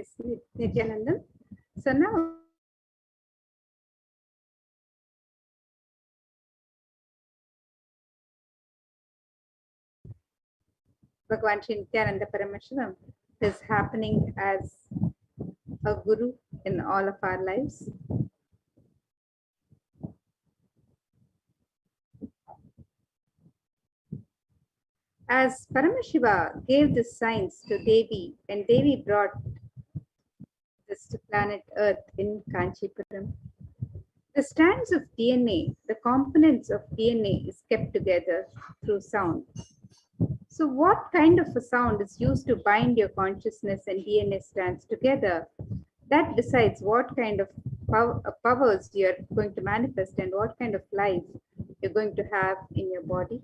HDH Nithyananda. So now Bhagwan Sri Nithyananda Paramashivam is happening as a guru in all of our lives. As Paramashiva gave this science to Devi, and Devi brought this to planet Earth in Kanchipuram, the strands of DNA, the components of DNA is kept together through sound. So what kind of a sound is used to bind your consciousness and DNA strands together? That decides what kind of powers you're going to manifest and what kind of life you're going to have in your body.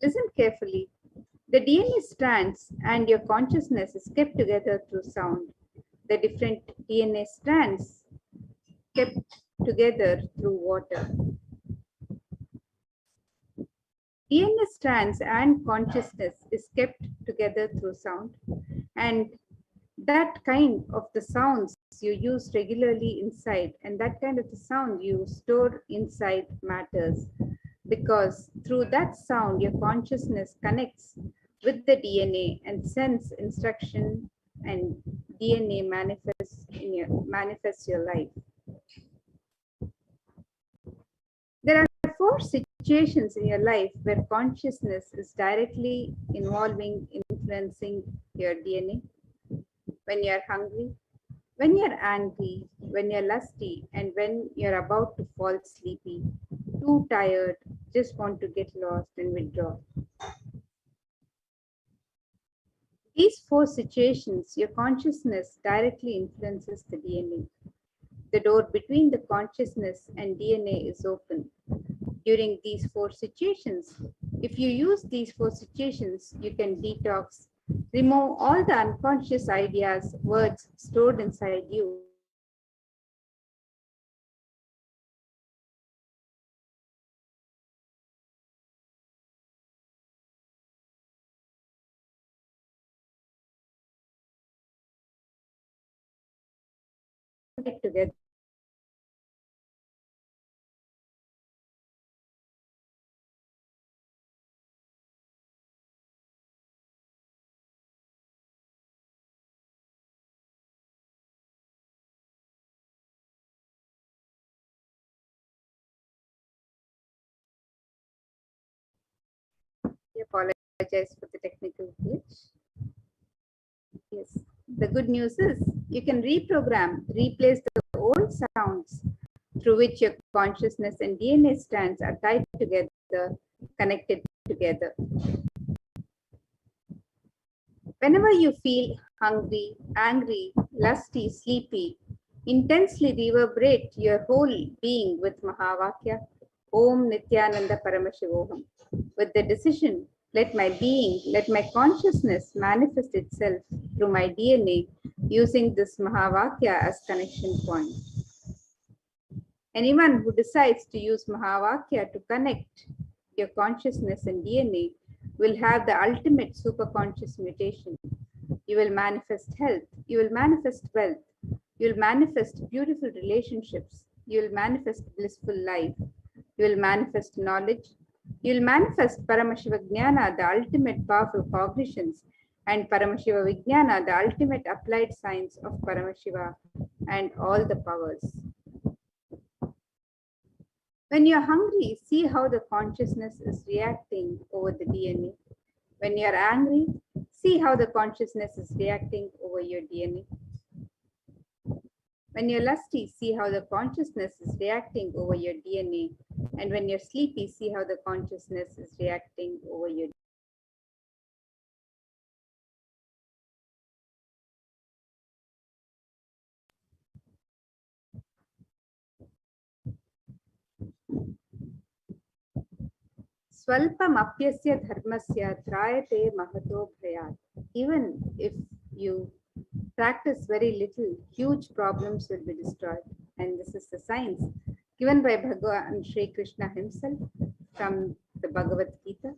Listen carefully. The DNA strands and your consciousness is kept together through sound. The different DNA strands kept together through water. DNA strands and consciousness is kept together through sound, and that kind of the sounds you use regularly inside, and that kind of the sound you store inside matters, because through that sound your consciousness connects with the DNA and sends instruction, and DNA manifests your life. There are 4 situations in your life where consciousness is directly influencing your DNA. When you're hungry, when you're angry, when you're lusty, and when you're about to fall sleepy, too tired, just want to get lost and withdraw. These 4 situations, your consciousness directly influences the DNA. The door between the consciousness and DNA is open. During these 4 situations, if you use these 4 situations, you can detox, remove all the unconscious ideas, words stored inside you. Together. I apologize for the technical glitch. Yes, the good news is you can replace the old sounds through which your consciousness and DNA strands are tied together, connected together. Whenever you feel hungry, angry, lusty, sleepy, intensely reverberate your whole being with Mahavakya, Om Nithyananda Paramashivoham, with the decision, let my being, let my consciousness manifest itself through my DNA using this Mahavakya as connection point. Anyone who decides to use Mahavakya to connect your consciousness and DNA will have the ultimate superconscious mutation. You will manifest health, you will manifest wealth, you will manifest beautiful relationships, you will manifest blissful life, you will manifest knowledge, you will manifest Paramashiva Jnana, the ultimate powerful cognitions, and Paramashiva Vijnana, the ultimate applied science of Paramashiva and all the powers. When you're hungry, see how the consciousness is reacting over the DNA. When you're angry, see how the consciousness is reacting over your DNA. When you're lusty, see how the consciousness is reacting over your DNA. And when you're sleepy, see how the consciousness is reacting over your DNA. Swalpam apyasya dharmasya trayate mahato bhayat. Even if you practice very little, huge problems will be destroyed. And this is the science given by Bhagavan Sri Krishna himself from the Bhagavad Gita.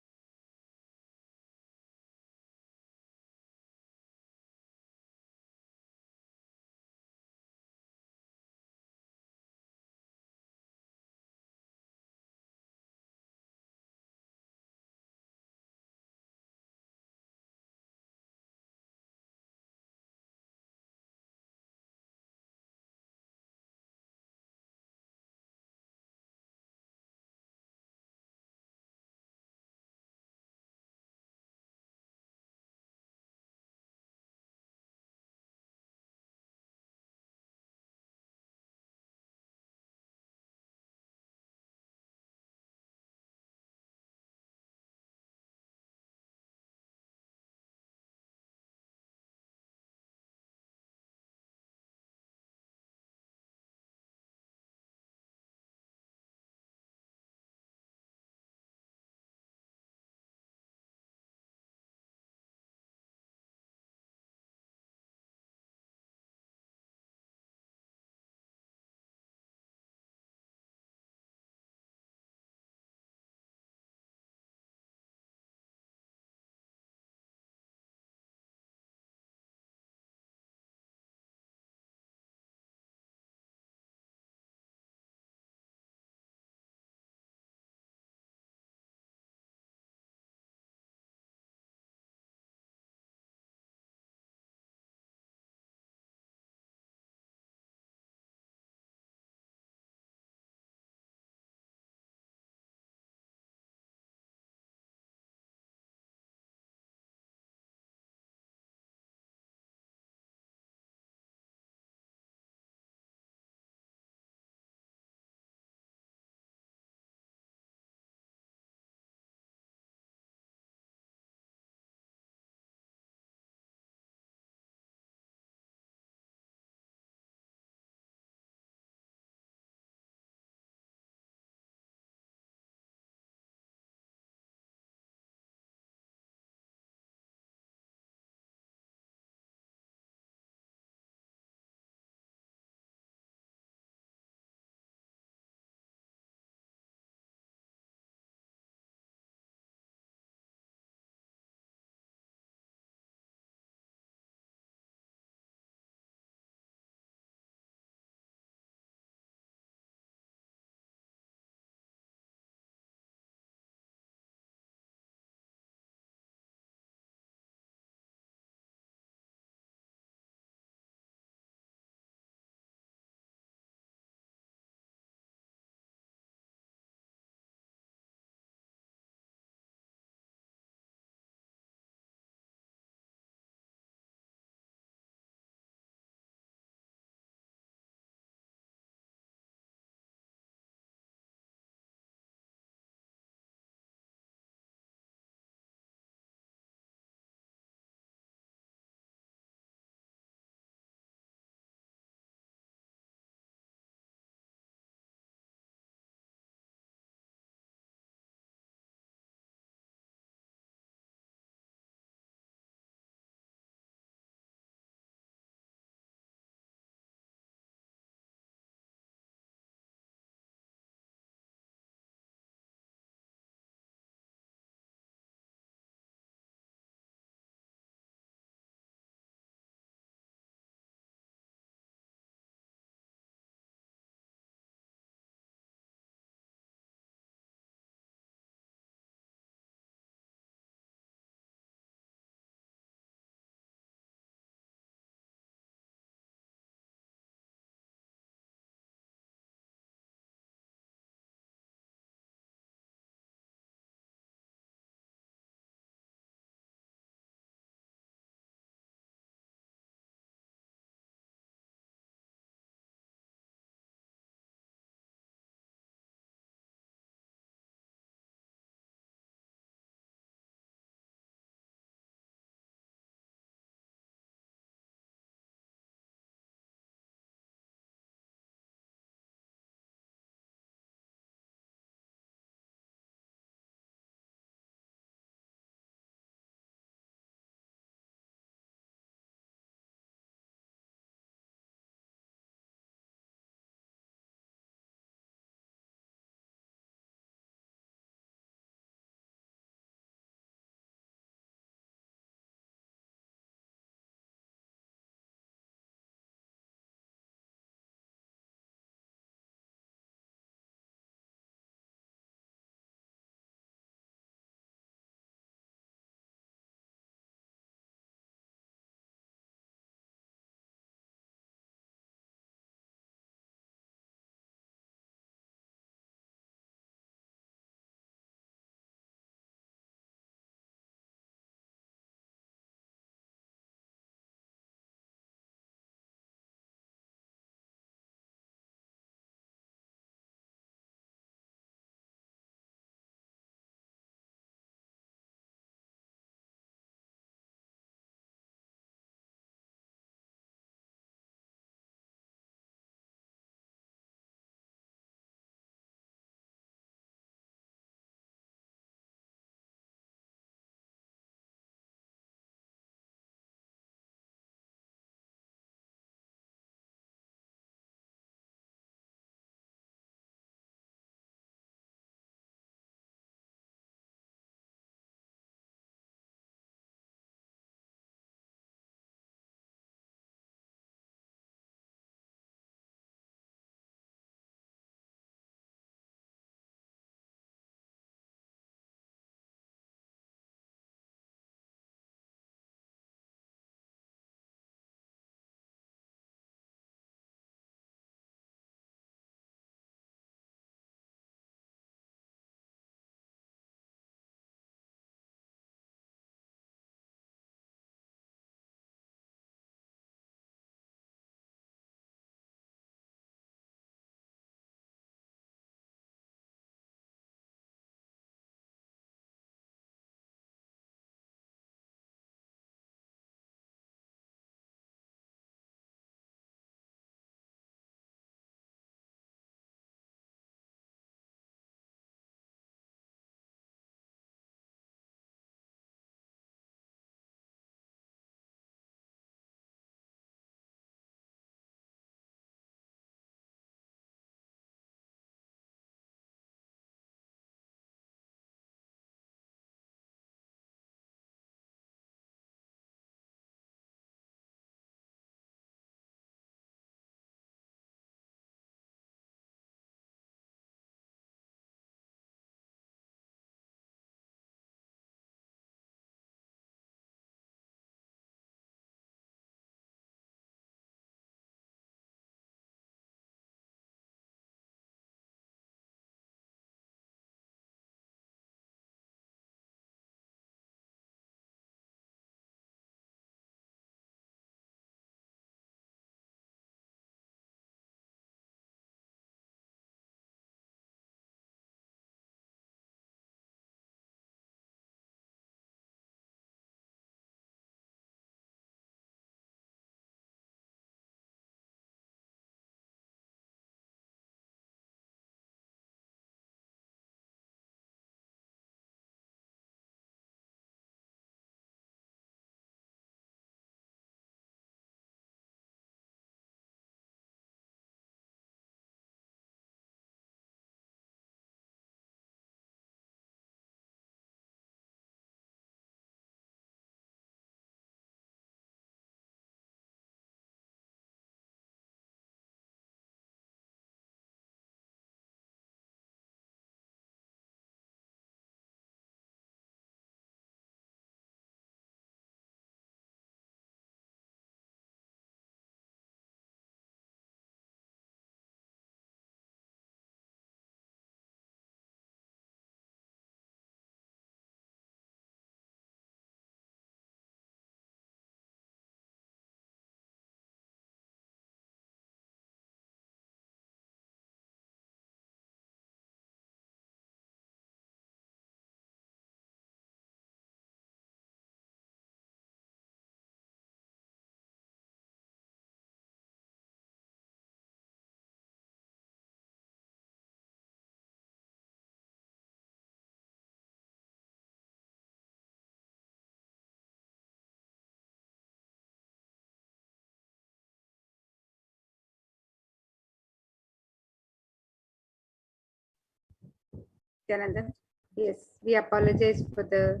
Nityananda. Yes, we apologize for the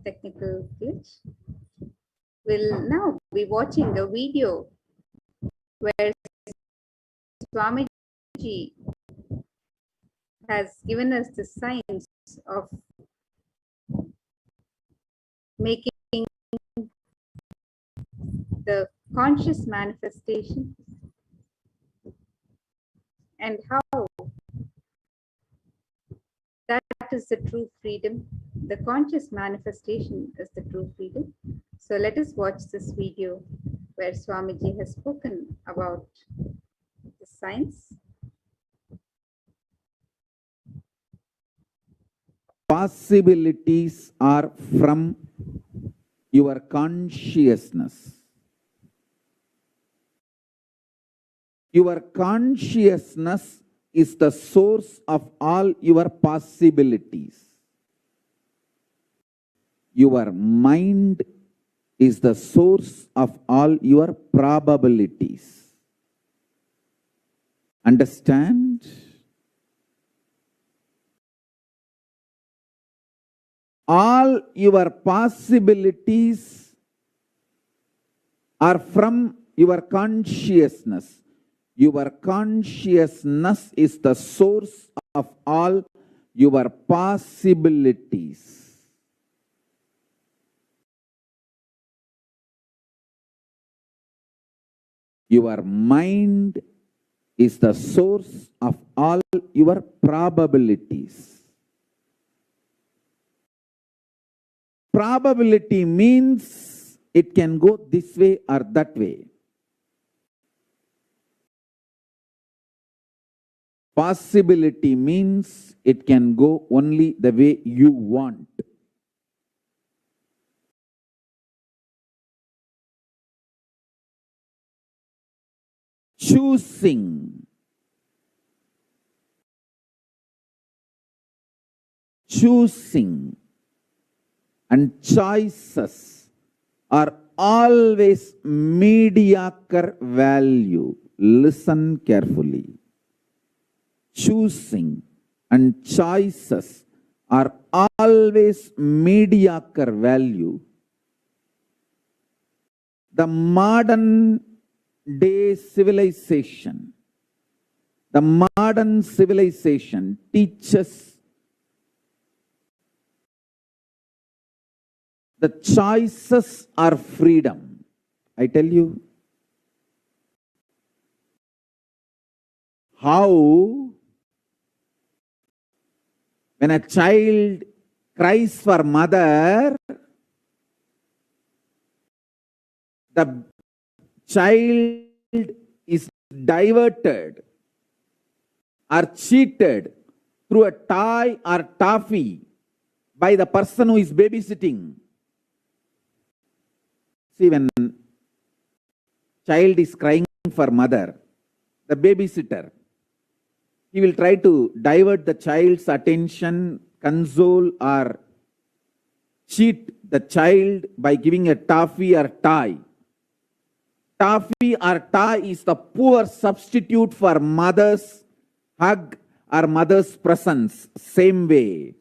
technical glitch. We'll now be watching a video where Swamiji has given us the science of making the conscious manifestation and how that is the true freedom. The conscious manifestation is the true freedom. So let us watch this video where Swamiji has spoken about the science. Possibilities are from your consciousness. Your consciousness is the source of all your possibilities. Your mind is the source of all your probabilities. Understand? All your possibilities are from your consciousness. Your consciousness is the source of all your possibilities. Your mind is the source of all your probabilities. Probability means it can go this way or that way. Possibility means it can go only the way you want. Choosing and choices are always mediocre value. Listen carefully. Choosing and choices are always mediocre value. The modern day civilization, teaches the choices are freedom. I tell you how when a child cries for mother, the child is diverted or cheated through a toy or toffee by the person who is babysitting. See, when child is crying for mother, the babysitter, he will try to divert the child's attention, console or cheat the child by giving a toffee or toy. Toffee or toy is the poor substitute for mother's hug or mother's presence. Same way.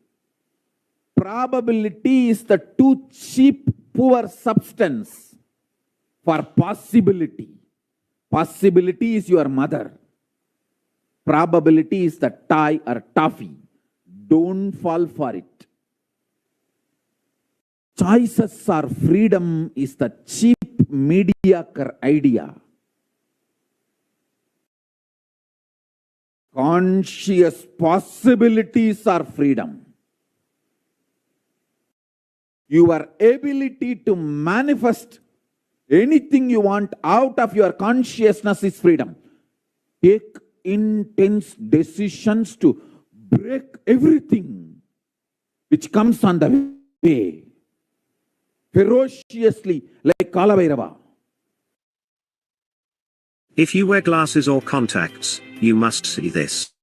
Probability is the too cheap, poor substance for possibility. Possibility is your mother. Probability is the toy or toffee. Don't fall for it. Choices or freedom is the cheap, mediocre idea. Conscious possibilities are freedom. Your ability to manifest anything you want out of your consciousness is freedom. Take intense decisions to break everything which comes on the way. Ferociously, like Kalabhairava. If you wear glasses or contacts, you must see this.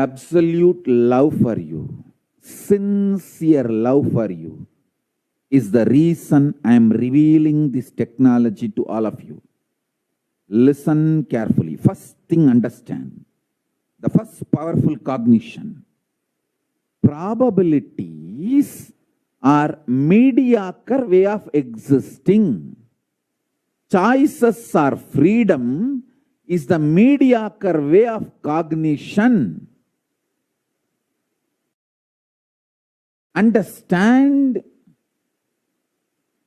absolute love for you, sincere love for you, is the reason I am revealing this technology to all of you. Listen carefully. First thing, understand. The first powerful cognition. Probabilities are mediocre way of existing. Choices are freedom is the mediocre way of cognition. Understand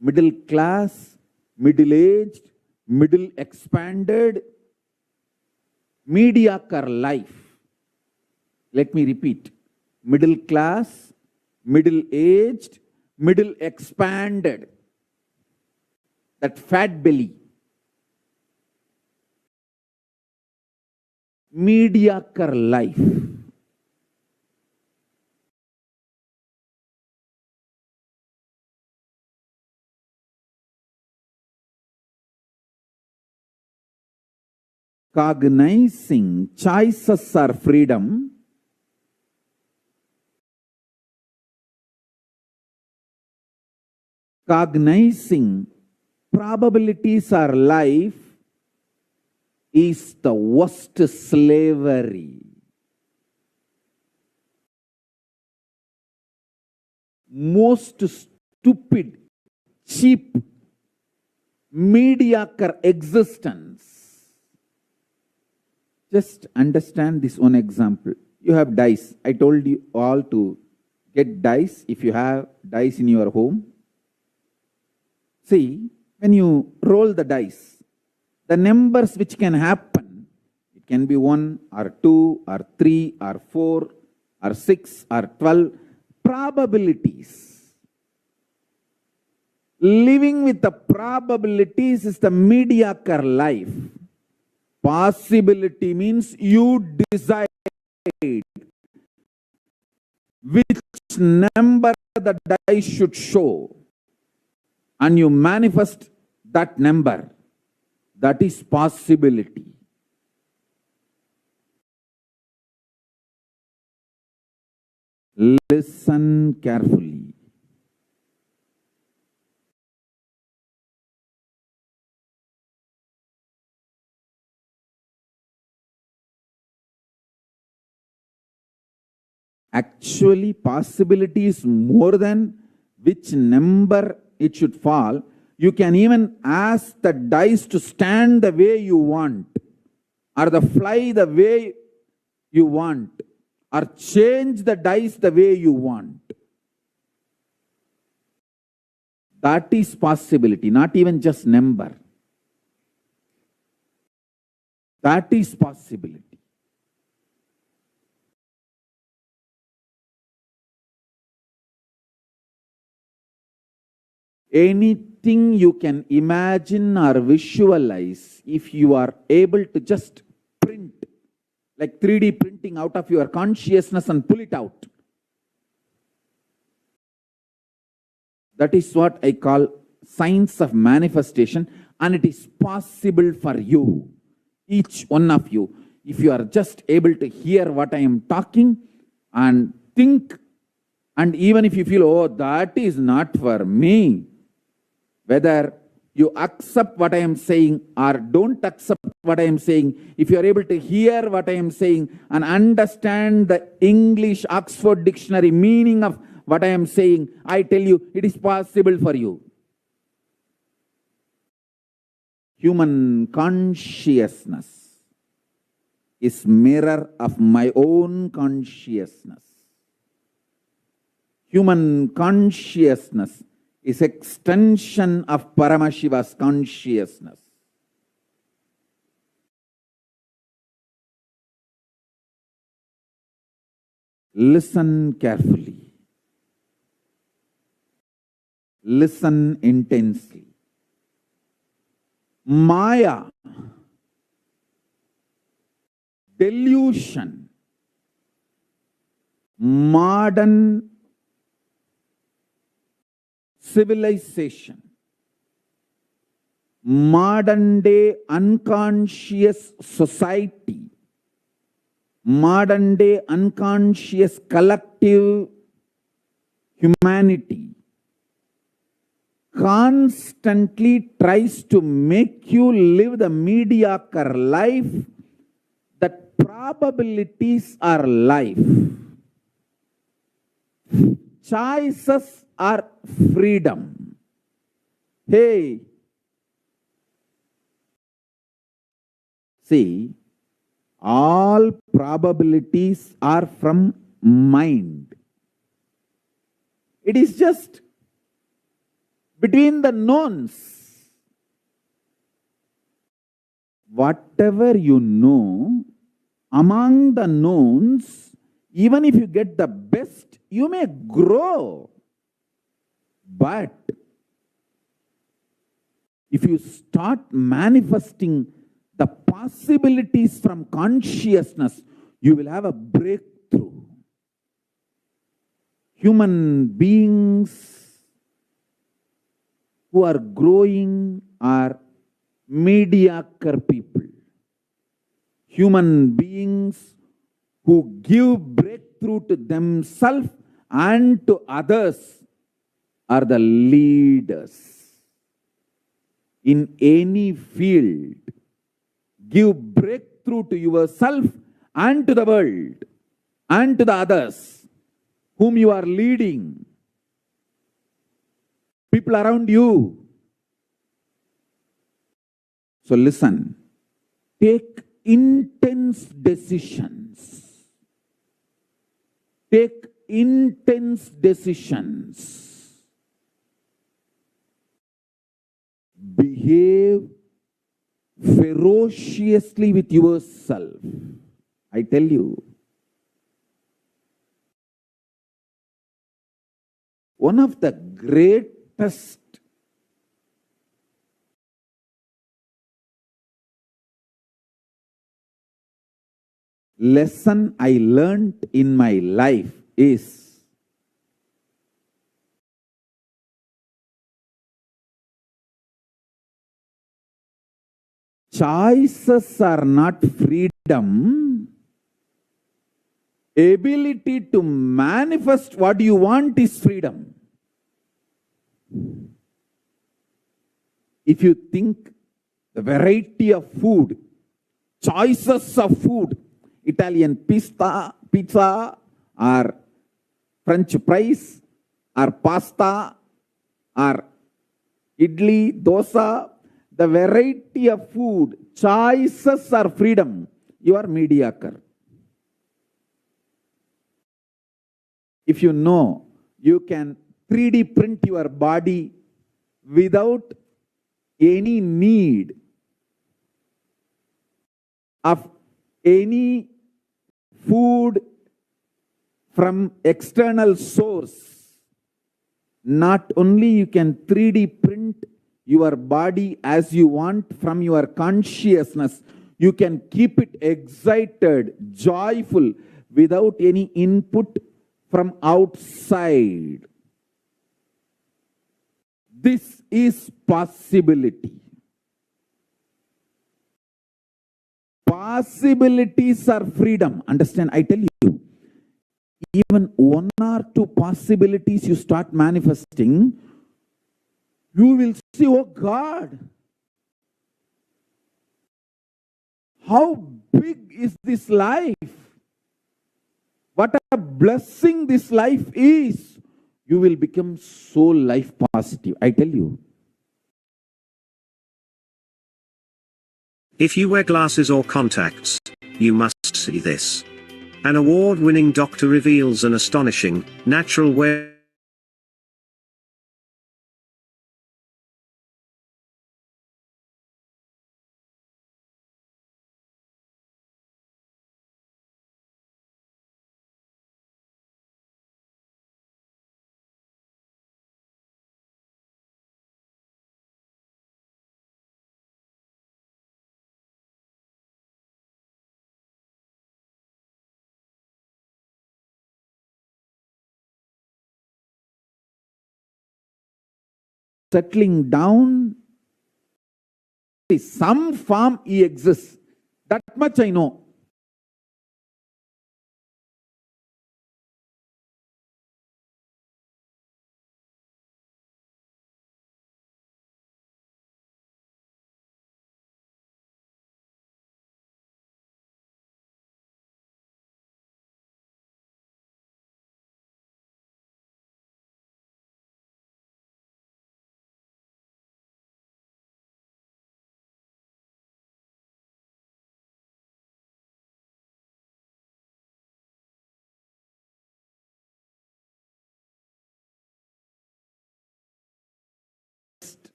middle class, middle aged, middle expanded, mediocre life. Let me repeat. Middle class, middle aged, middle expanded. That fat belly. Mediocre life. Cognizing choices are freedom. Cognizing probabilities are life is the worst slavery. Most stupid, cheap, mediocre existence. Just understand this one example. You have dice. I told you all to get dice if you have dice in your home. See, when you roll the dice, the numbers which can happen, it can be 1 or 2 or 3 or 4 or 6 or 12 probabilities. Living with the probabilities is the mediocre life. Possibility means you decide which number the dice should show and you manifest that number. That is possibility. Listen carefully. Actually, possibility is more than which number it should fall. You can even ask the dice to stand the way you want, or the fly the way you want, or change the dice the way you want. That is possibility, not even just number. That is possibility. Anything you can imagine or visualize, if you are able to just print, like 3D printing out of your consciousness and pull it out. That is what I call science of manifestation, and it is possible for you, each one of you, if you are just able to hear what I am talking and think, and even if you feel, oh, that is not for me, whether you accept what I am saying or don't accept what I am saying, if you are able to hear what I am saying and understand the English Oxford Dictionary meaning of what I am saying, I tell you, it is possible for you. Human consciousness is mirror of my own consciousness. Human consciousness is extension of Paramashiva's consciousness. Listen carefully. Listen intensely. Maya, delusion, modern civilization, modern day unconscious society, modern day unconscious collective humanity constantly tries to make you live the mediocre life that probabilities are life. Choices are freedom. Hey, see, all probabilities are from mind. It is just between the knowns. Whatever you know, among the knowns, even if you get the best, you may grow. But if you start manifesting the possibilities from consciousness, you will have a breakthrough. Human beings who are growing are mediocre people. Human beings who give breakthrough to themselves and to others are the leaders. In any field, give breakthrough to yourself and to the world and to the others whom you are leading. People around you. So listen, take intense decisions. Take intense decisions. Behave ferociously with yourself. I tell you, one of the greatest lesson I learned in my life is choices are not freedom. Ability to manifest what you want is freedom. If you think the variety of food, choices of food, Italian pizza, or French fries, or pasta, or idli, dosa, the variety of food, choices are freedom, you are mediocre. If you know you can 3D print your body without any need of any food from external source, not only you can 3D print your body as you want from your consciousness, you can keep it excited, joyful, without any input from outside. This is possibility. Possibilities are freedom. Understand? I tell you, even 1 or 2 possibilities you start manifesting, you will see, oh God, how big is this life? What a blessing this life is. You will become so life positive. I tell you. If you wear glasses or contacts, you must see this. An award-winning doctor reveals an astonishing, natural way Settling down, some form he exists. That much I know.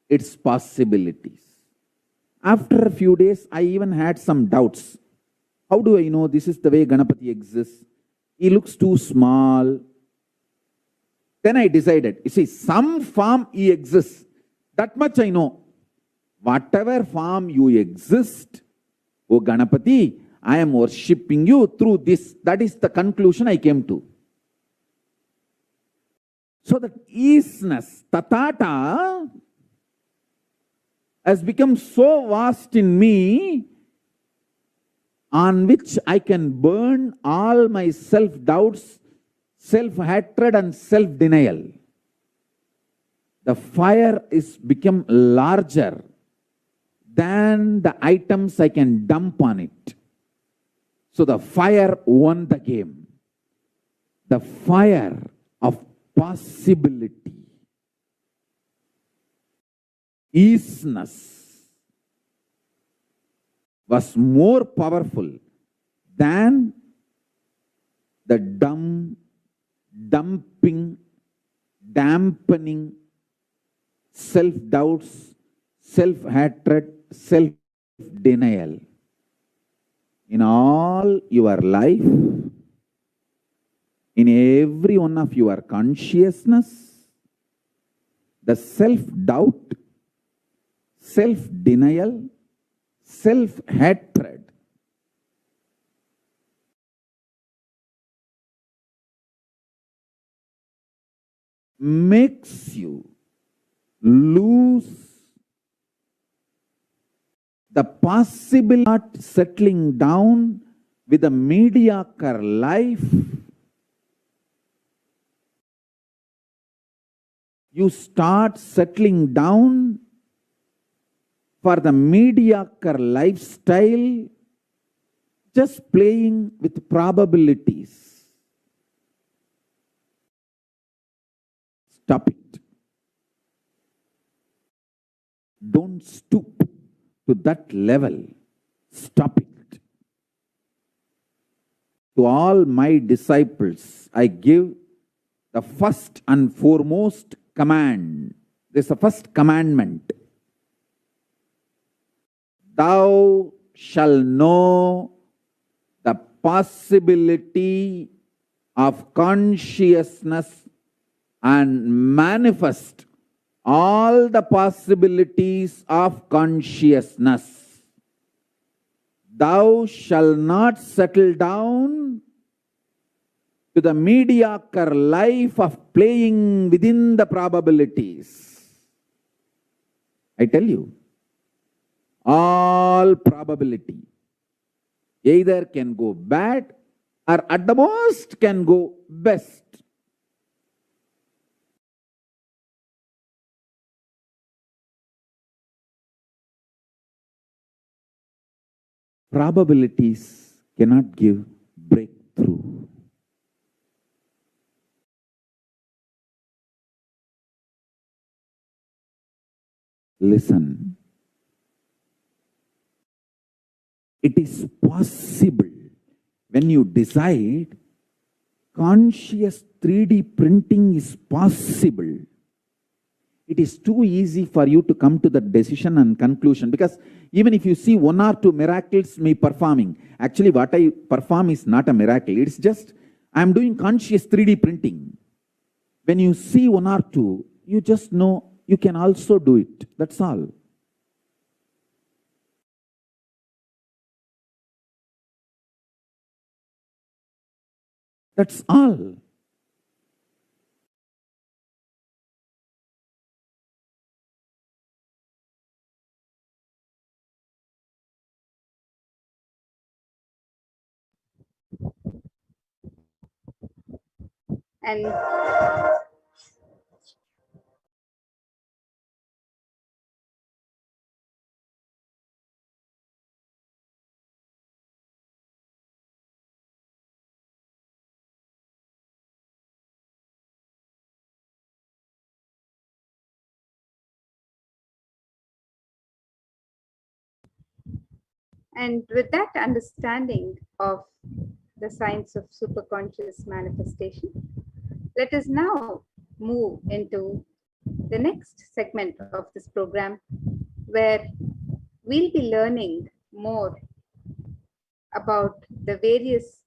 its possibilities. After a few days, I even had some doubts. How do I know this is the way Ganapati exists? He looks too small. Then I decided, you see, some form he exists. That much I know. Whatever form you exist, O Ganapati, I am worshipping you through this. That is the conclusion I came to. So that easiness, tatata, has become so vast in me, on which I can burn all my self-doubts, self-hatred and self-denial. The fire is become larger than the items I can dump on it. So the fire won the game. The fire of possibility, easiness, was more powerful than the dumping, dampening, self-doubts, self-hatred, self-denial. In all your life, in every one of your consciousness, the self-doubt, self-denial, self-hatred makes you lose the possibility of settling down with a mediocre life. You start settling down for the mediocre lifestyle, just playing with probabilities. Stop it. Don't stoop to that level. Stop it. To all my disciples, I give the first and foremost command. This is the first commandment. Thou shalt know the possibility of consciousness and manifest all the possibilities of consciousness. Thou shalt not settle down to the mediocre life of playing within the probabilities. I tell you, all probability either can go bad or at the most can go best. Probabilities cannot give breakthrough. Listen. It is possible when you decide conscious 3D printing is possible. It is too easy for you to come to the decision and conclusion, because even if you see one or two miracles me performing, actually what I perform is not a miracle. It's just I am doing conscious 3D printing. When you see one or two, you just know you can also do it. That's all. That's all. And And with that understanding of the science of superconscious manifestation, let us now move into the next segment of this program, where we'll be learning more about the various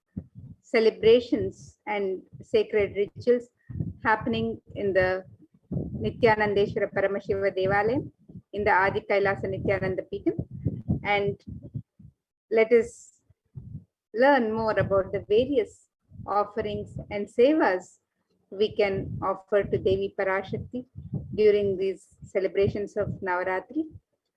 celebrations and sacred rituals happening in the Nithyanandeshwara Paramashiva Devalayam in the Adi Kailasa Nithyananda Peetham. And let us learn more about the various offerings and sevas we can offer to Devi Parashakti during these celebrations of Navaratri.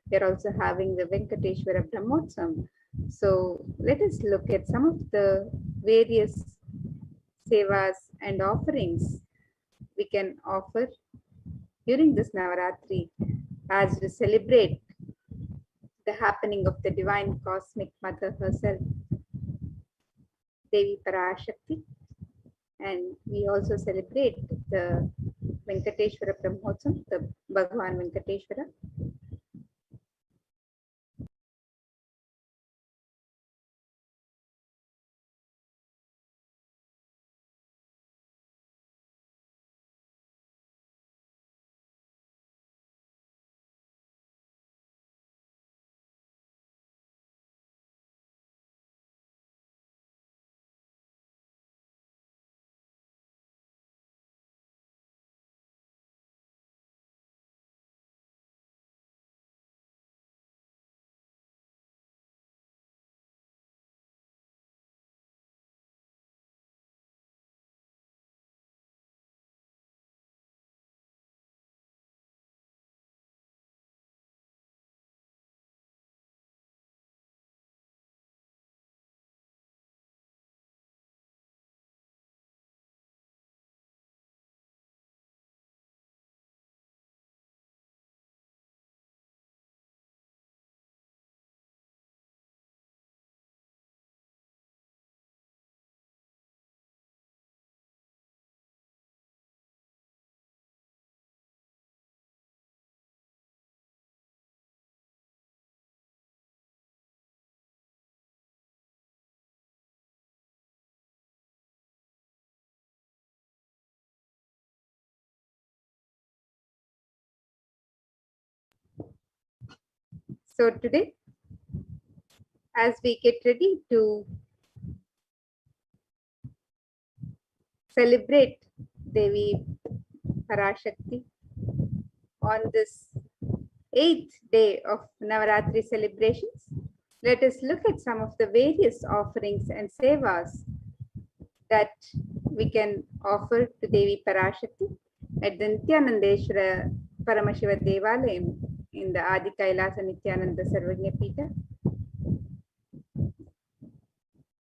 They're also having the Venkateshwara Brahmotsavam. So let us look at some of the various sevas and offerings we can offer during this Navaratri as we celebrate the happening of the divine cosmic mother herself, Devi Parashakti. And we also celebrate the Venkateshwara Brahmotsavam, the Bhagavan Venkateshwara. So today, as we get ready to celebrate Devi Parashakti on this 8th day of Navaratri celebrations, let us look at some of the various offerings and sevas that we can offer to Devi Parashakti at the Nithyanandeshwara Paramashiva Devalayam in the Adi Kailasa Nithyananda Sarvagnya Peetha.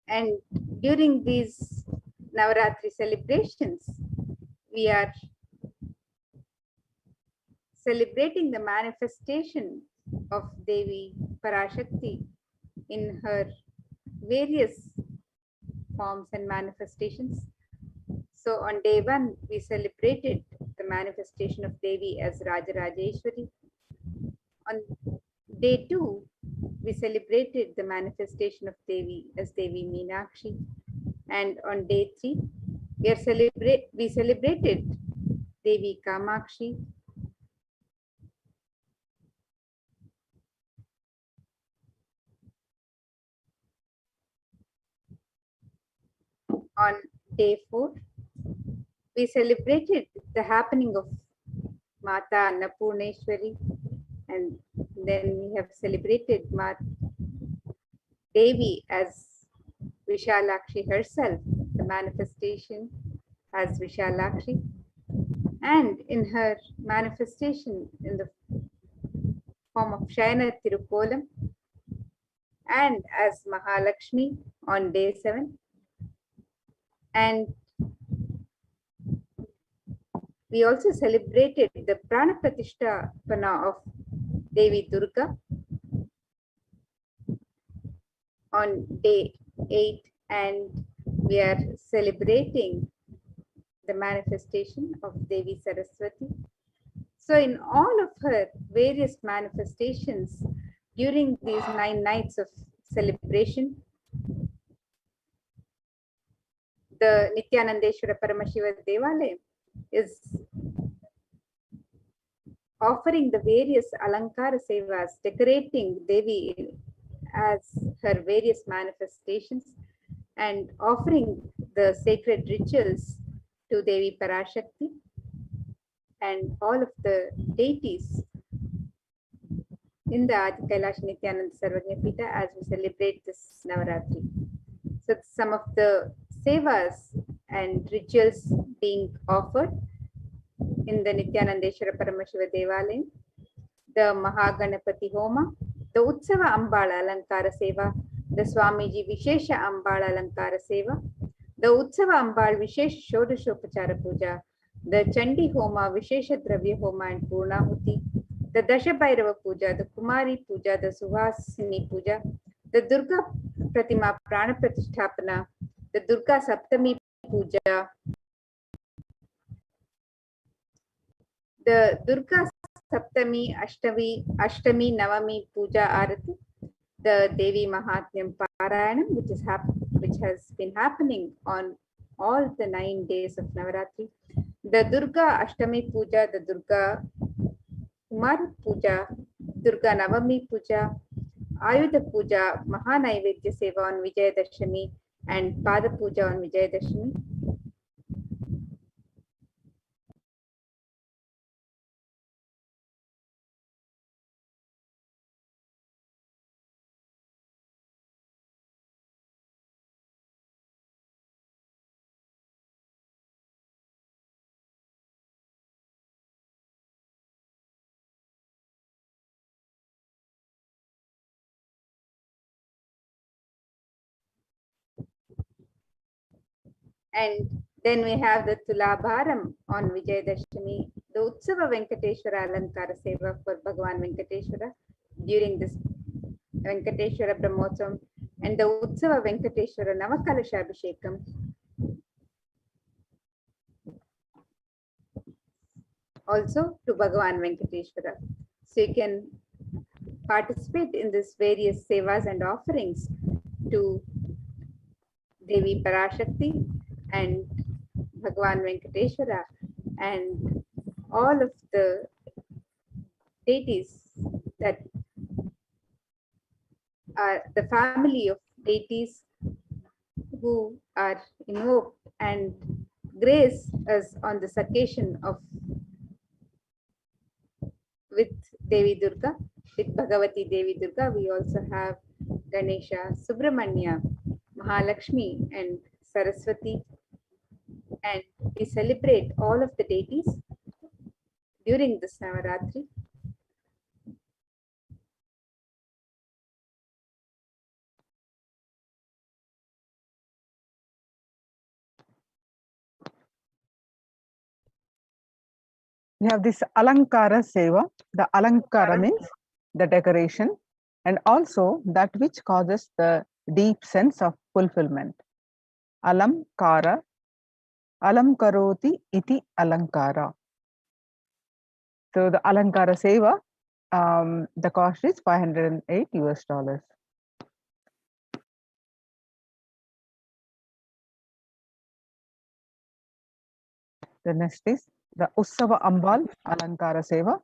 And during these Navaratri celebrations, we are celebrating the manifestation of Devi Parashakti in her various forms and manifestations. So on day 1, we celebrated the manifestation of Devi as Rajarajeshwari. On day 2, we celebrated the manifestation of Devi as Devi Meenakshi. And on day 3, we celebrated Devi Kamakshi. On day 4, we celebrated the happening of Mata Annapurneshwari, and then we have celebrated Devi as Vishalakshi herself, the manifestation as Vishalakshi, and in her manifestation in the form of Shayana Tirukolam, and as Mahalakshmi on day 7. And we also celebrated the Prana Pratishtapana of Devi Durga on day 8, and we are celebrating the manifestation of Devi Saraswati. So in all of her various manifestations during these 9 nights of celebration, the Nithyanandeshwara Paramashiva Devalayam is offering the various Alankara Sevas, decorating Devi as her various manifestations, and offering the sacred rituals to Devi Parashakti and all of the deities in the Adi Kailash Nithyananda Sarvajna Pita as we celebrate this Navaratri. So some of the sevas and rituals being offered in the Nithyanandeshwara Paramashiva Devalayam, the Mahaganapati Homa, the Utsava Ambala Alankara Seva, the Swamiji Vishesha Ambala Alankara Seva, the Utsava Ambal Vishesh Shodashopachara Puja, the Chandi Homa, Vishesha Dravya Homa and Purnahuti, the Dasha Bhairava Puja, the Kumari Puja, the Suhasini Puja, the Durga Pratima Prana Pratisthapana, the Durga Saptami Puja, the Durga Saptami, Ashtami, Navami Puja Arati, the Devi Mahatmyam Parayanam, which has been happening on all the 9 days of Navaratri, the Durga Ashtami Puja, the Durga Kumar Puja, Durga Navami Puja, Ayudha Puja, Mahanaivedya Seva on Vijayadashami, and Pada Puja on Vijayadashami. And then we have the Tulabharam on Vijayadashami, the Utsava Venkateshwara Alankara Seva for Bhagavan Venkateshwara during this Venkateshwara Brahmotsavam, and the Utsava Venkateshwara Navakalasha Abhishekam also to Bhagavan Venkateshwara. So you can participate in this various sevas and offerings to Devi Parashakti and Bhagavan Venkateshwara and all of the deities that are the family of deities who are invoked and grace us on this occasion of with Devi Durga, with Bhagavati Devi Durga. We also have Ganesha, Subramanya, Mahalakshmi and Saraswati, and we celebrate all of the deities during this Navaratri. We have this Alankara Seva. The Alankara means the decoration and also that which causes the deep sense of fulfillment. Alamkara, Alamkaroti iti Alankara. So the Alankara Seva, the cost is $508 US. The next is the Ussava Ambal Alankara Seva.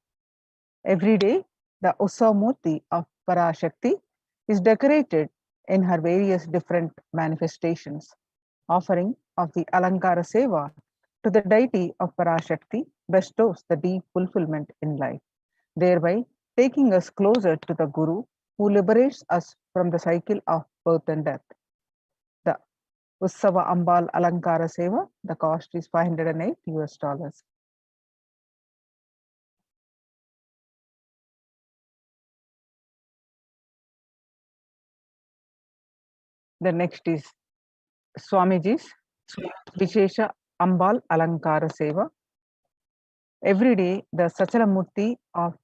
Every day, the Ussavamurti of Parashakti is decorated in her various different manifestations. Offering of the Alankara Seva to the deity of Parashakti bestows the deep fulfillment in life, thereby taking us closer to the Guru who liberates us from the cycle of birth and death. The Ussava Ambal Alankara Seva, the cost is $508 US. The next is Swamiji's Vishesha Ambal Alankara Seva. Every day, the Sachalamurti of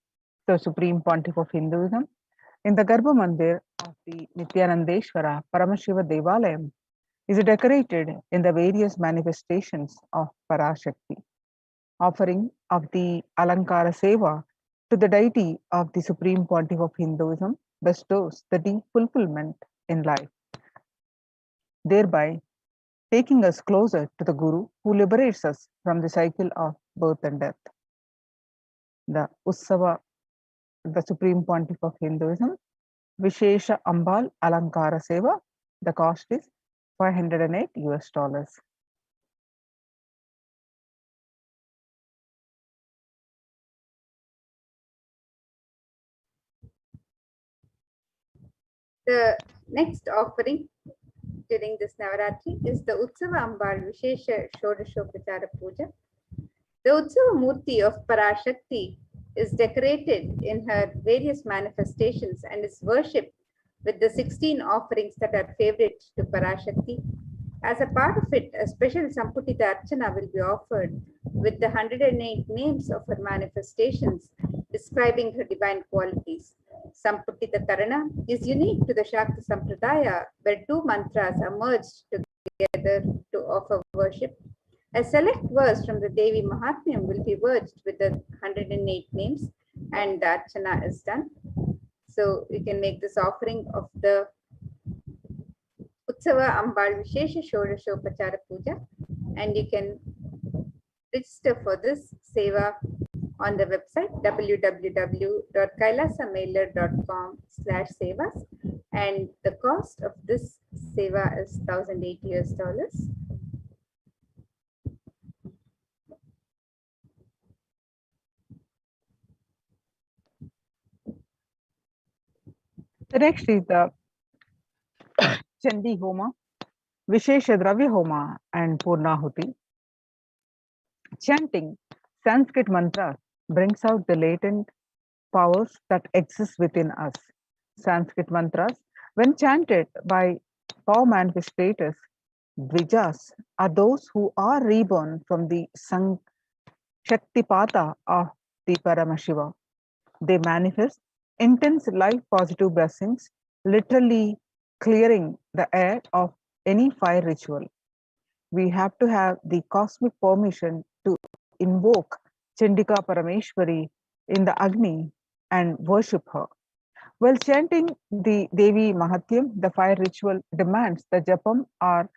the Supreme Pontiff of Hinduism in the Garbha Mandir of the Nithyanandeshwara Paramashiva Devalayam is decorated in the various manifestations of Parashakti. Offering of the Alankara Seva to the deity of the Supreme Pontiff of Hinduism bestows the deep fulfillment in life, thereby taking us closer to the Guru who liberates us from the cycle of birth and death. the Ussava, the Supreme Pontiff of Hinduism, Vishesha Ambal Alankara Seva. The cost is $508 US. The next offering during this Navaratri is the Utsava Ambal Vishesha Shodashopachara Puja. The Utsava Murti of Parashakti is decorated in her various manifestations and is worshipped with the 16 offerings that are favorite to Parashakti. As a part of it, a special Samputita Archana will be offered with the 108 names of her manifestations describing her divine qualities. Samputita Karana is unique to the Shakti Sampradaya, where two mantras are merged together to offer worship. A select verse from the Devi Mahatmyam will be merged with the 108 names, and the Archana is done. So you can make this offering of the Utsava Ambal Vishesha Shodashopachara Puja, and you can register for this seva on the website www.kailasamailer.com/sevas, and the cost of this seva is $1,008 US. The next is the Chandi Homa, Vishesha Dravya Homa, and Purnahuti. Chanting Sanskrit mantras brings out the latent powers that exist within us. Sanskrit mantras, when chanted by power manifestators, Dvijas, are those who are reborn from the Shaktipata of the Paramashiva. They manifest intense life positive blessings, literally clearing the air of any fire ritual. We have to have the cosmic permission to invoke Chandika Parameshwari in the Agni and worship her. While chanting the Devi Mahatyam, the fire ritual demands the japam or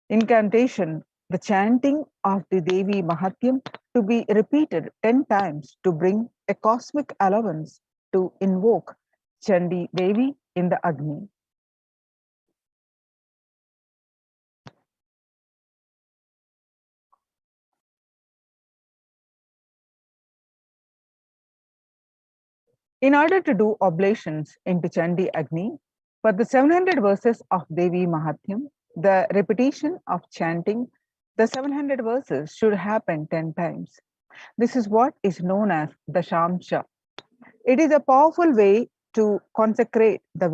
incantation, the chanting of the Devi Mahatyam to be repeated 10 times to bring a cosmic allowance to invoke Chandi Devi in the Agni. In order to do oblations into Chandi Agni, for the 700 verses of Devi Mahatyam, the repetition of chanting the 700 verses should happen 10 times. This is what is known as the Shamsha. It is a powerful way to consecrate the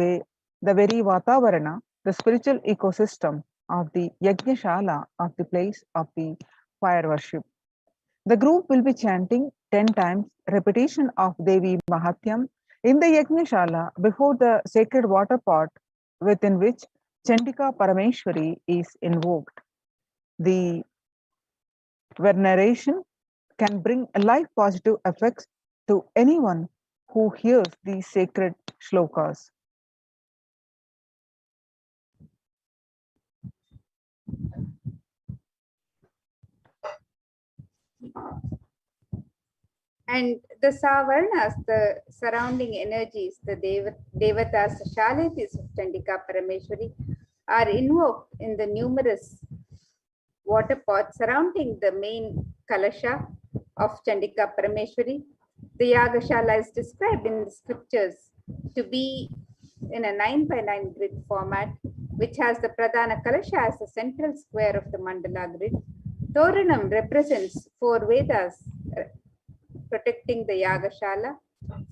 very Vatavarana, the spiritual ecosystem of the Yajnashala of the place of the fire worship. The group will be chanting 10 times repetition of Devi Mahatyam in the Yajnashala before the sacred water pot within which Chandika Parameshwari is invoked. The veneration can bring life positive effects to anyone who hears these sacred shlokas. And the Savarnas, the surrounding energies, the Devatas, the Shaletis of Chandika Parameshwari, are invoked in the numerous water pots surrounding the main Kalasha of Chandika Parameshwari. The Yagashala is described in the scriptures to be in a 9x9 grid format, which has the Pradhana Kalasha as the central square of the mandala grid. Toranam represents 4 Vedas protecting the Yagashala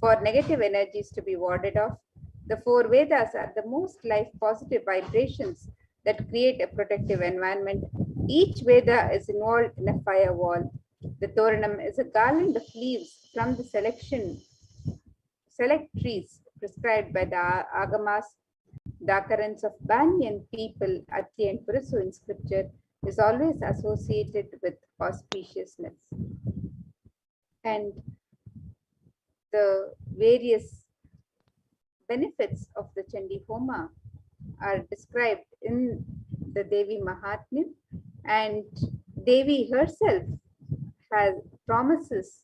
for negative energies to be warded off. The 4 Vedas are the most life positive vibrations that create a protective environment. Each Veda is involved in a firewall. The Toranam is a garland of leaves from the select trees prescribed by the Agamas. The occurrence of Banyan people, Ati and Purasu in scripture is always associated with auspiciousness. And the various benefits of the Chandi Homa are described in the Devi Mahatmya, and Devi herself has promises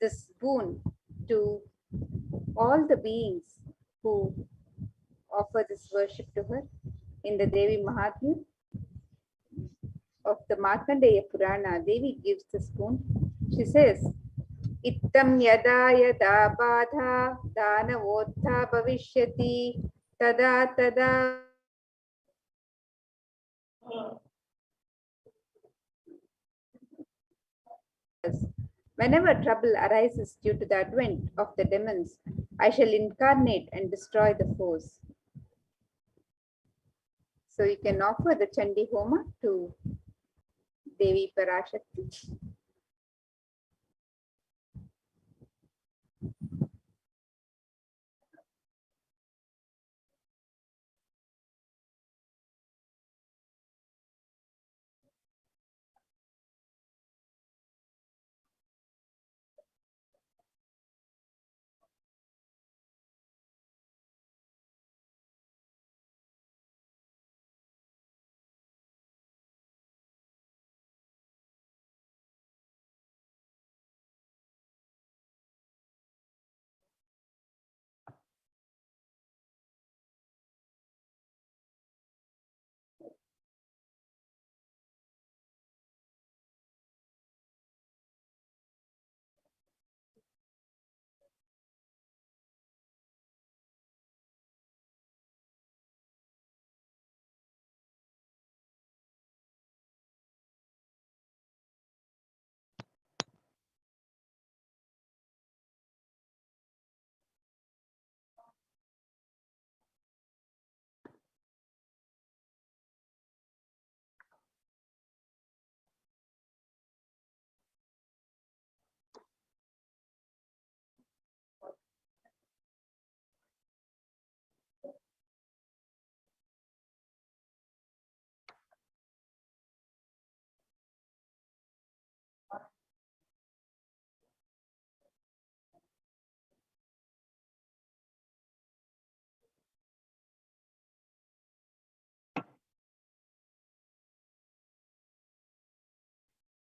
this boon to all the beings who offer this worship to her. In the Devi Mahatmya of the Markandeya Purana, Devi gives this boon. She says, Ittam yada yada badha danavotha bhavishyati tada tada. Whenever trouble arises due to the advent of the demons, I shall incarnate and destroy the foes. So you can offer the Chandi Homa to Devi Parashakti.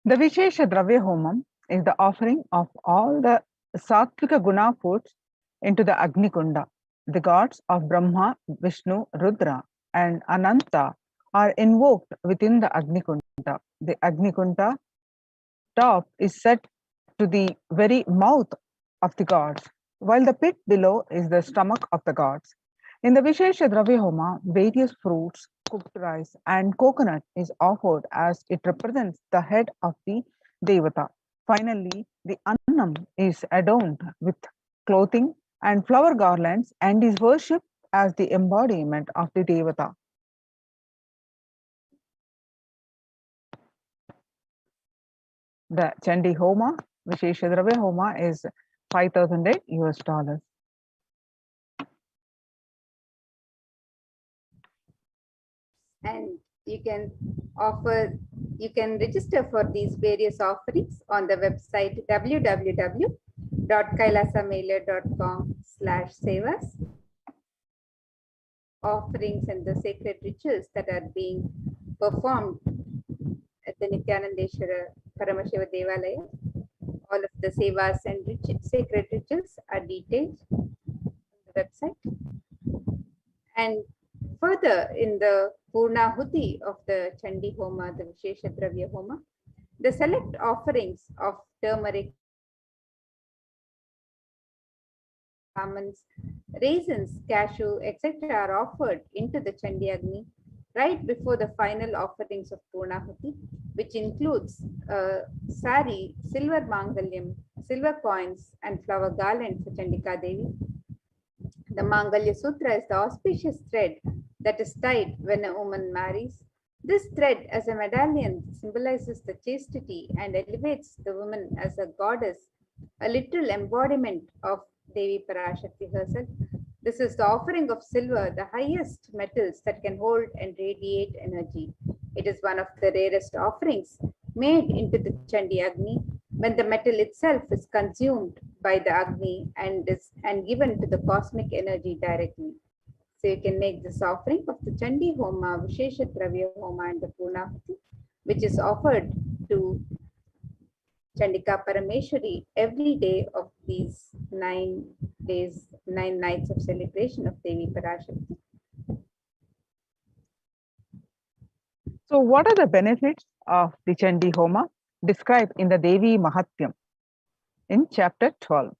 The Vishesha Dravya Homam is the offering of all the Sattvika Guna foods into the Agni Kunda. The gods of Brahma, Vishnu, Rudra, and Ananta are invoked within the Agni Kunda. The Agni Kunda top is set to the very mouth of the gods, while the pit below is the stomach of the gods. In the Vishesha Dravya Homa, various fruits, cooked rice, and coconut is offered as it represents the head of the Devata. Finally, the Annam is adorned with clothing and flower garlands and is worshipped as the embodiment of the Devata. The Chandi Homa, Vishesha Dravya Homa, is $5,000 US. And you can register for these various offerings on the website www.kailasamailer.com/sevas. Offerings and the sacred rituals that are being performed at the Nithyanandeshwara Paramashiva Devalaya. All of the sevas and sacred rituals are detailed on the website. And further, in the Purnahuti of the Chandi Homa, the Vishesha Dravya Homa, the select offerings of turmeric, almonds, raisins, cashew, etc. are offered into the Chandi Agni right before the final offerings of Purnahuti, which includes sari, silver mangalyam, silver coins, and flower garland for Chandika Devi. The Mangalya Sutra is the auspicious thread that is tied when a woman marries. This thread as a medallion symbolizes the chastity and elevates the woman as a goddess, a literal embodiment of Devi Parashakti herself. This is the offering of silver, the highest metals that can hold and radiate energy. It is one of the rarest offerings made into the Chandi Agni when the metal itself is consumed by the Agni and given to the cosmic energy directly. So you can make this offering of the Chandi Homa, Vishesha Dravya Homa, and the Purnahuti, which is offered to Chandika Parameshwari every day of these 9 days, 9 nights of celebration of Devi Parashakti. So what are the benefits of the Chandi Homa described in the Devi Mahatyam in chapter 12?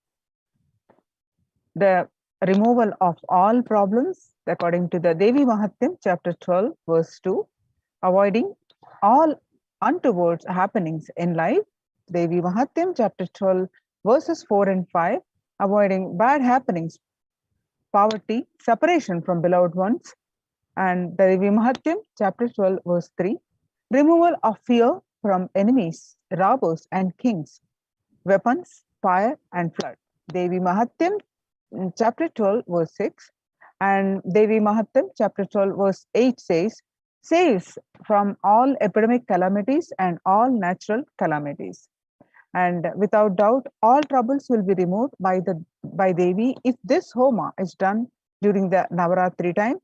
The removal of all problems according to the Devi Mahatyam chapter 12 verse 2, avoiding all untoward happenings in life. Devi Mahatyam chapter 12 verses 4 and 5, avoiding bad happenings, poverty, separation from beloved ones. And the Devi Mahatyam chapter 12 verse 3, removal of fear from enemies, robbers and kings, weapons, fire and flood. Devi Mahatyam chapter 12 verse 6 and Devi Mahatyam chapter 12 verse 8 saves from all epidemic calamities and all natural calamities. And without doubt, all troubles will be removed by Devi if this Homa is done during the Navaratri time.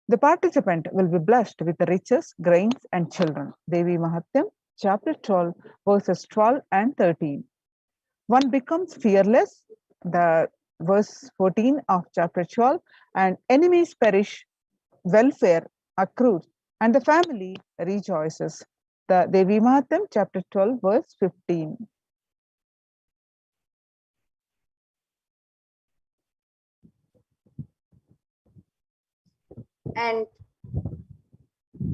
The participant will be blessed with the riches, grains, and children. Devi Mahatyam, chapter 12, verses 12 and 13. One becomes fearless, the verse 14 of chapter 12, and enemies perish, welfare accrues, and the family rejoices. The Devi Mahatyam, chapter 12, verse 15. And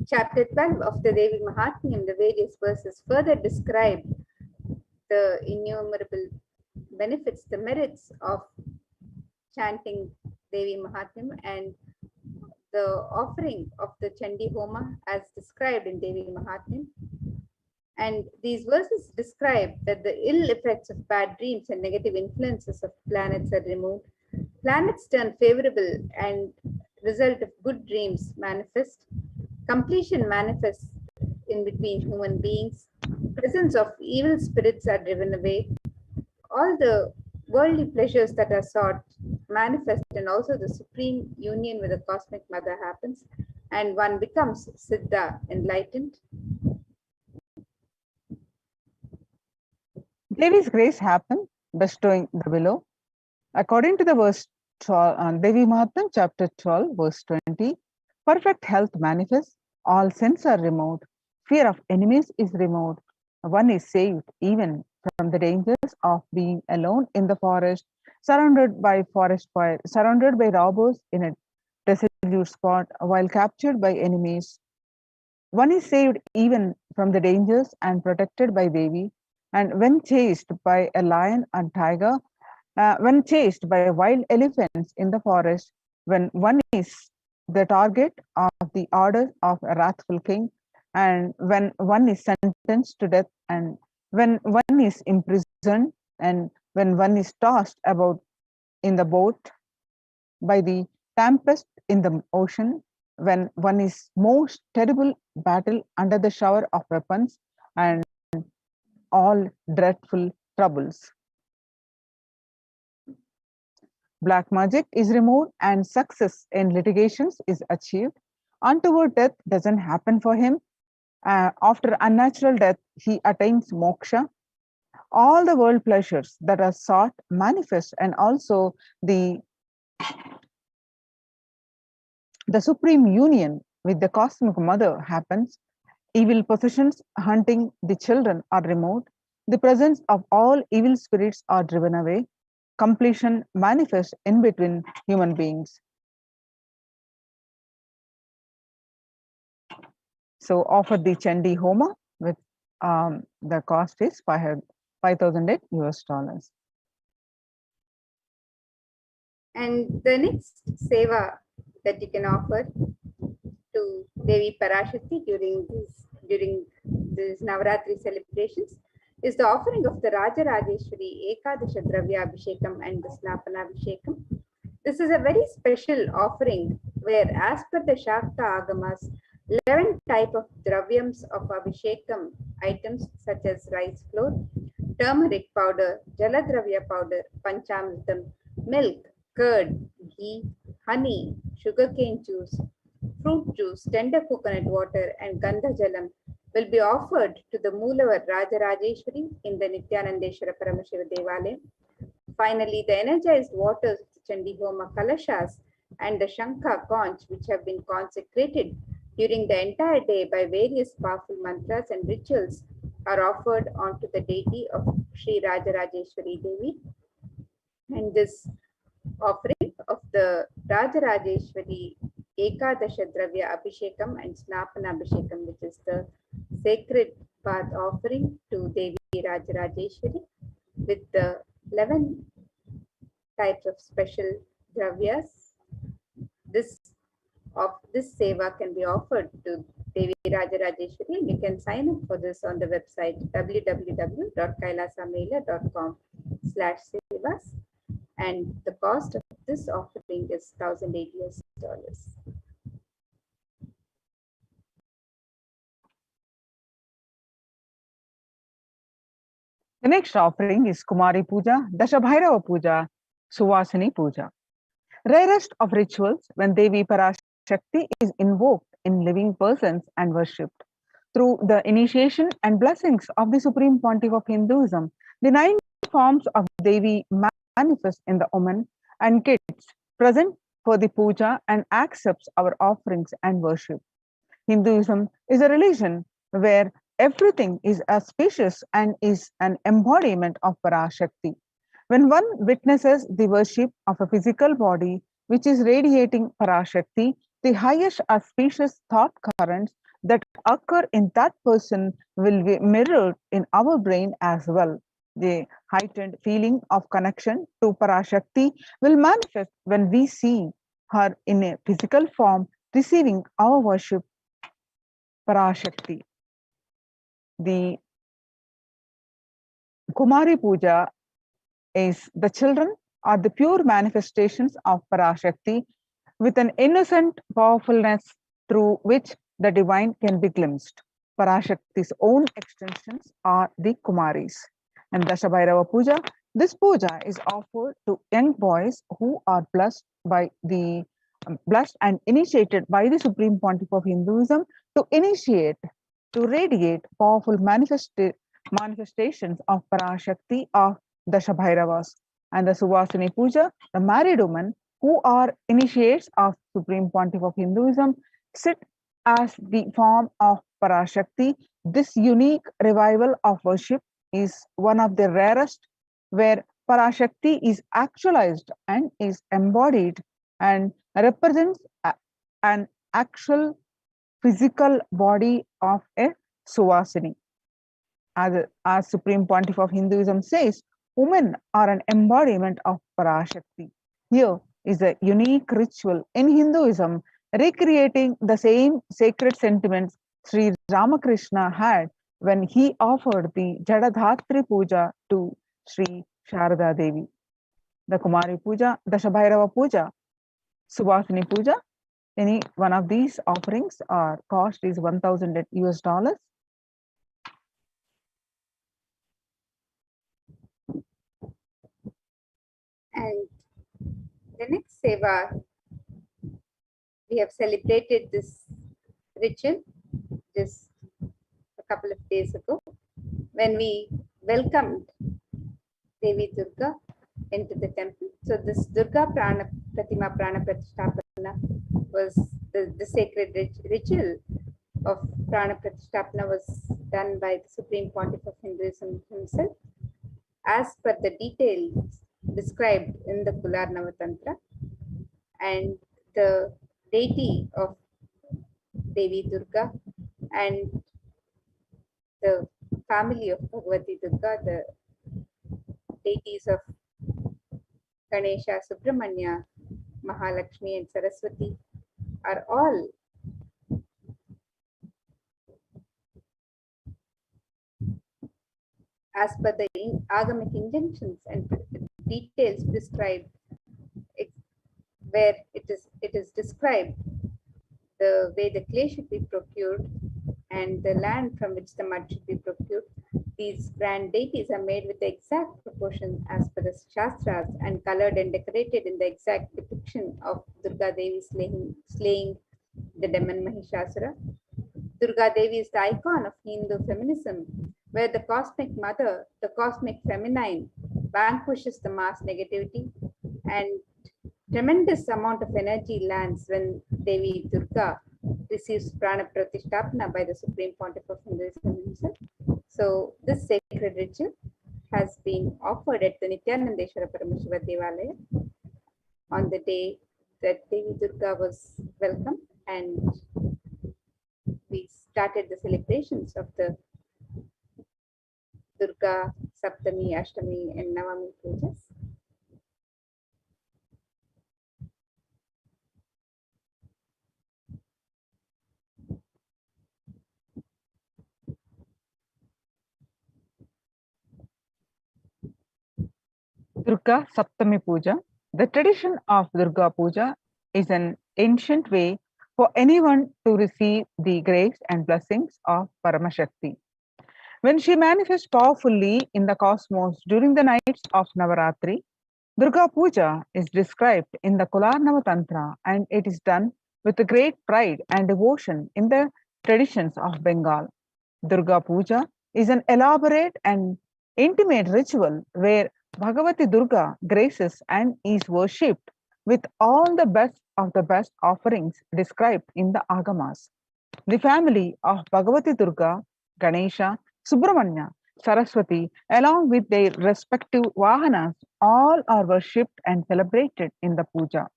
chapter 12 of the Devi Mahatmyam, the various verses further describe the innumerable benefits, the merits of chanting Devi Mahatmyam and the offering of the Chandi Homa as described in Devi Mahatmyam. And these verses describe that the ill effects of bad dreams and negative influences of planets are removed. Planets turn favorable and result of good dreams manifest. Completion manifests in between human beings. Presence of evil spirits are driven away. All the worldly pleasures that are sought manifest, and also the supreme union with the cosmic mother happens, and one becomes Siddha, enlightened. Devi's grace happened, bestowing the below. According to the verse 12, Devi Mahatyam, chapter 12, verse 20, perfect health manifests, all sins are removed, fear of enemies is removed, one is saved even from the dangers of being alone in the forest, surrounded by forest fire, surrounded by robbers in a desolate spot, while captured by enemies. One is saved even from the dangers and protected by Devi, and when chased by a lion and tiger, when chased by wild elephants in the forest, when one is the target of the order of a wrathful king, and when one is sentenced to death, and when one is imprisoned, and when one is tossed about in the boat by the tempest in the ocean, when one is most terrible battle under the shower of weapons and all dreadful troubles. Black magic is removed and success in litigations is achieved. Untoward death doesn't happen for him. After unnatural death, he attains moksha. All the world pleasures that are sought manifest, and also the supreme union with the cosmic mother happens. Evil possessions hunting the children are removed. The presence of all evil spirits are driven away. Completion manifests in between human beings. So offer the Chandi Homa with the cost is $5,008 US. And the next seva that you can offer to Devi Parashakti during these Navaratri celebrations is the offering of the Raja Rajeshwari Ekadasha Dravya Abhishekam and the Snapana Abhishekam. This is a very special offering where, as per the Shakta Agamas, 11 type of dravyams of Abhishekam items such as rice flour, turmeric powder, Jaladravya powder, Panchamritam, milk, curd, ghee, honey, sugarcane juice, fruit juice, tender coconut water, and Gandha Jalam will be offered to the Moolavar Rajarajeshwari in the Nithyanandeshwara Paramashiva Devalayam. Finally, the energized waters of the Chandi Homa Kalashas and the Shankha conch, which have been consecrated during the entire day by various powerful mantras and rituals, are offered onto the deity of Sri Rajarajeshwari Devi. And this offering of the Rajarajeshwari Ekadasha Dravya Abhishekam and Snapana Abhishekam, which is the sacred bath offering to Devi Rajarajeshwari, with the 11 types of special dravyas. This seva can be offered to Devi Rajarajeshwari, and you can sign up for this on the website www.kailasamela.com/sevas, and the cost of this offering is $1,080. The next offering is Kumari Puja, Dashabhairava Puja, Suvasini Puja. Rarest of rituals when Devi Parashakti is invoked in living persons and worshipped. Through the initiation and blessings of the Supreme Pontiff of Hinduism, the 9 forms of Devi manifest in the women and kids present for the puja and accepts our offerings and worship. Hinduism is a religion where everything is auspicious and is an embodiment of Parashakti. When one witnesses the worship of a physical body which is radiating Parashakti, the highest auspicious thought currents that occur in that person will be mirrored in our brain as well. The heightened feeling of connection to Parashakti will manifest when we see her in a physical form receiving our worship, Parashakti. The Kumari Puja is the children are the pure manifestations of Parashakti with an innocent powerfulness through which the divine can be glimpsed. Parashakti's own extensions are the Kumaris. And Dashabhairava Puja, this puja is offered to young boys who are blessed and initiated by the Supreme Pontiff of Hinduism to radiate powerful manifestations of Parashakti of Dashabhairavas. And the Suvasini Puja, the married women who are initiates of Supreme Pontiff of Hinduism, sit as the form of Parashakti. This unique revival of worship is one of the rarest where Parashakti is actualized and is embodied and represents an actual physical body of a Suvasini. As Supreme Pontiff of Hinduism says, women are an embodiment of Parashakti. Here is a unique ritual in Hinduism recreating the same sacred sentiments Sri Ramakrishna had when he offered the Jadadhatri Puja to Sri Sharada Devi. The Kumari Puja, Dashabhairava Puja, Suvasini Puja, any one of these offerings are cost is $1,000. And the next seva, we have celebrated this ritual just a couple of days ago when we welcomed Devi Durga into the temple. So this Durga Pratima Prana Pratisthapana was the sacred ritual of Prana Pratisthapana was done by the Supreme Pontiff of Hinduism himself, as per the details described in the Kular Navatantra. And the deity of Devi Durga and the family of Bhagavati Durga, the deities of Ganesha, Subramanya, Mahalakshmi and Saraswati are all as per the agamic injunctions and details prescribed, where it is described the way the clay should be procured and the land from which the mud should be procured. These grand deities are made with the exact proportion as per the Shastras and colored and decorated in the exact depiction of Durga Devi slaying the demon Mahishasura. Durga Devi is the icon of Hindu feminism, where the cosmic mother, the cosmic feminine, vanquishes the mass negativity, and tremendous amount of energy lands when Devi Durga receives Prana Pratishtapana by the Supreme Pontiff of Hinduism himself. So this sacred ritual has been offered at the Nithyanandeshwara Paramashiva Devalaya on the day that Devi Durga was welcomed, and we started the celebrations of the Durga Saptami, Ashtami, and Navami pujas. Durga Saptami Puja. The tradition of Durga Puja is an ancient way for anyone to receive the grace and blessings of Paramashakti. When she manifests powerfully in the cosmos during the nights of Navaratri, Durga Puja is described in the Kularnava Tantra, and it is done with great pride and devotion in the traditions of Bengal. Durga Puja is an elaborate and intimate ritual where Bhagavati Durga graces and is worshipped with all the best of the best offerings described in the Agamas. The family of Bhagavati Durga, Ganesha, Subramanya, Saraswati, along with their respective Vahanas, all are worshipped and celebrated in the puja.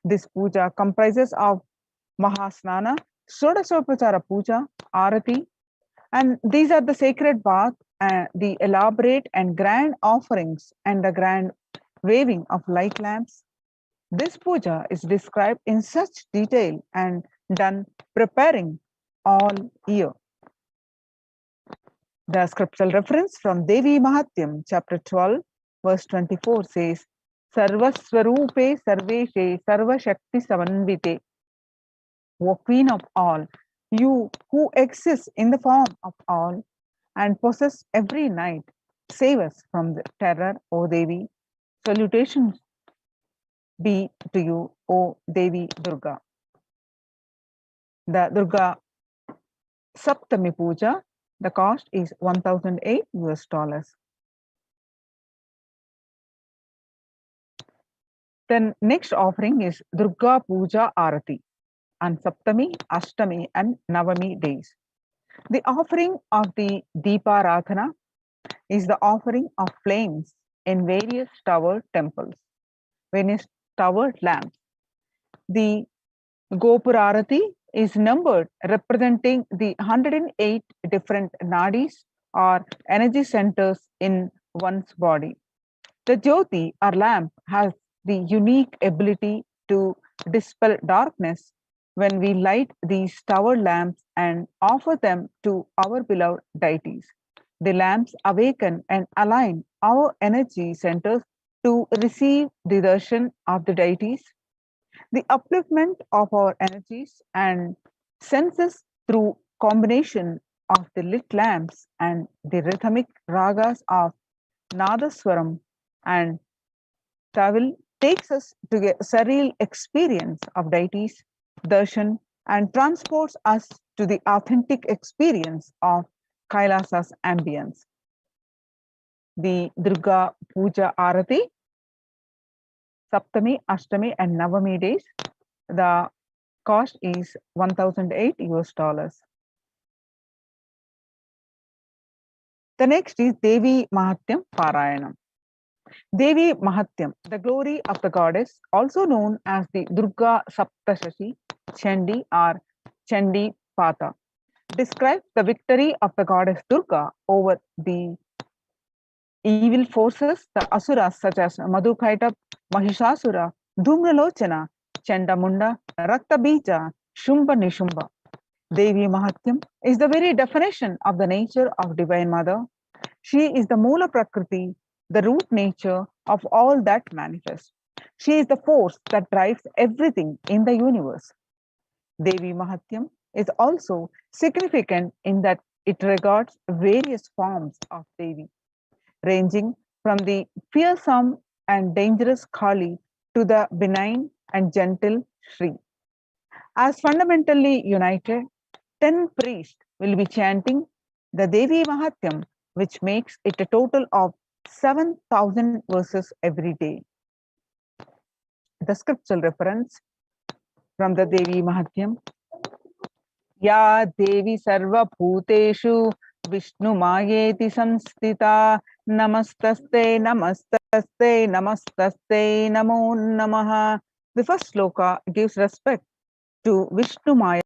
This puja comprises of Mahasnana, Sodasopachara Puja, Arati, and these are the sacred bath, the elaborate and grand offerings, and the grand waving of light lamps. This puja is described in such detail and done preparing all year. The scriptural reference from Devi Mahatyam, chapter 12, verse 24 says, Sarvaswarupe Sarveshe Sarvashakti Samanvite. O Queen of all, you who exist in the form of all and possess every night, save us from the terror, O Devi. Salutations be to you, O Devi Durga. The Durga Saptami Puja, the cost is $1,008. Then next offering is Durga Puja Arati on Saptami, Ashtami, and Navami days. The offering of the Deepa Radhana is the offering of flames in various tower temples, various towered lamps. The Gopurarati is numbered representing the 108 different nadis or energy centers in one's body. The Jyoti or lamp has the unique ability to dispel darkness when we light these tower lamps and offer them to our beloved deities. The lamps awaken and align our energy centers to receive the darshan of the deities. The upliftment of our energies and senses through combination of the lit lamps and the rhythmic ragas of Nadaswaram and Tawil takes us to a surreal experience of deities, darshan, and transports us to the authentic experience of Kailasa'S ambience. The Durga Puja Arati, Saptami, Ashtami, and Navami days, the cost is $1,008. The next is Devi Mahatyam Parayanam. Devi Mahatyam, the glory of the goddess, also known as the Durga Saptashashi, Chandi or Chandi Pata, describes the victory of the goddess Durga over the evil forces, the asuras such as Madhukaita, Mahishasura, Dhumralochana, Chandamunda, Raktabija, Shumba Nishumba. Devi Mahatyam is the very definition of the nature of Divine Mother. She is the Mula Prakriti, the root nature of all that manifests. She is the force that drives everything in the universe. Devi Mahatyam is also significant in that it regards various forms of Devi, ranging from the fearsome and dangerous Kali to the benign and gentle Shri. As fundamentally united, 10 priests will be chanting the Devi Mahatyam, which makes it a total of 7,000 verses every day. The scriptural reference from the Devi Mahatyam. Ya Devi Sarva Bhuteshu Vishnu Mayeti Samstita Namastaste Namastaste Namastaste Namo Namaha. The first sloka gives respect to Vishnu Maya,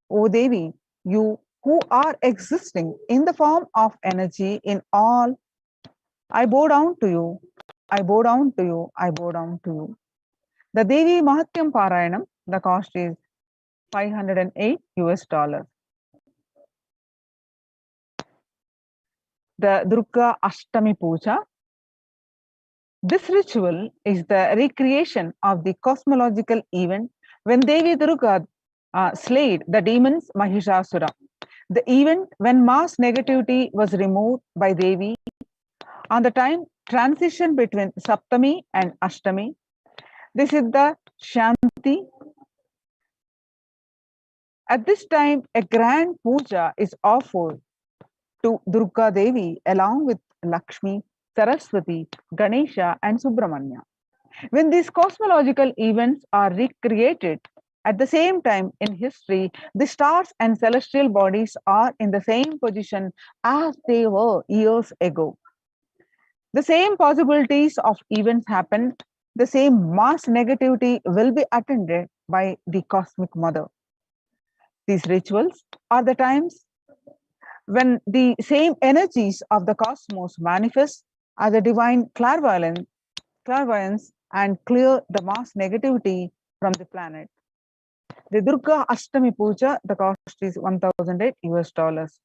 O Devi, you who are existing in the form of energy in all. I bow down to you, I bow down to you, I bow down to you. The Devi Mahatyam Parayanam, the cost is $508. The Durga Ashtami Puja. This ritual is the recreation of the cosmological event when Devi Durga slayed the demons Mahishasura. The event when mass negativity was removed by Devi on the time transition between Saptami and Ashtami. This is the Shanti. At this time, a grand puja is offered to Durga Devi along with Lakshmi, Saraswati, Ganesha, and Subramanya. When these cosmological events are recreated at the same time in history, the stars and celestial bodies are in the same position as they were years ago. The same possibilities of events happen, the same mass negativity will be attended by the Cosmic Mother. These rituals are the times when the same energies of the cosmos manifest as a divine clairvoyance and clear the mass negativity from the planet. The Durga Ashtami Puja, the cost is $1,008.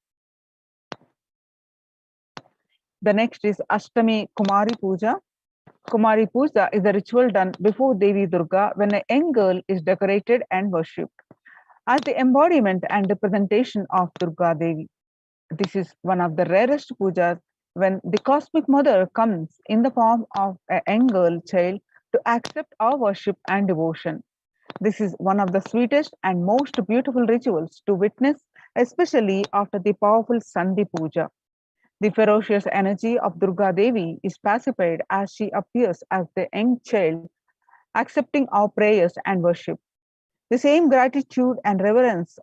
The next is Ashtami Kumari Puja. Kumari Puja is a ritual done before Devi Durga when a young girl is decorated and worshipped as the embodiment and representation of Durga Devi. This is one of the rarest pujas when the Cosmic Mother comes in the form of a young girl child to accept our worship and devotion. This is one of the sweetest and most beautiful rituals to witness, especially after the powerful Sandhi Puja. The ferocious energy of Durga Devi is pacified as she appears as the young child, accepting our prayers and worship. The same gratitude and reverence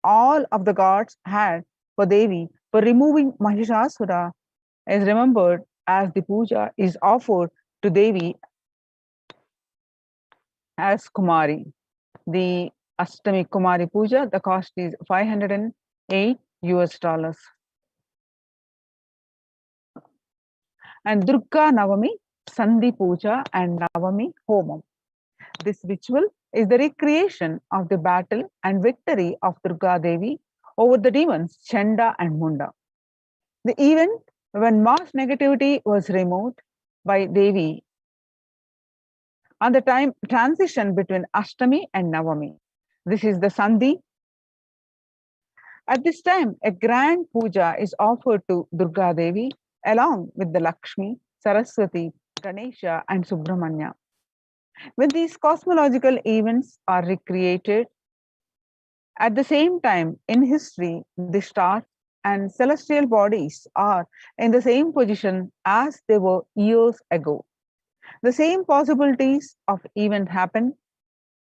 all of the gods had for Devi for removing Mahishasura is remembered as the puja is offered to Devi as Kumari. The Ashtami Kumari Puja, the cost is $508. And Durga Navami, Sandhi Puja, and Navami Homa. This ritual is the recreation of the battle and victory of Durga Devi over the demons Chanda and Munda. The event when mass negativity was removed by Devi on the time transition between Ashtami and Navami. This is the Sandhi. At this time, a grand puja is offered to Durga Devi along with the Lakshmi, Saraswati, Ganesha, and Subramanya. When these cosmological events are recreated at the same time in history, the stars and celestial bodies are in the same position as they were years ago. The same possibilities of event happen,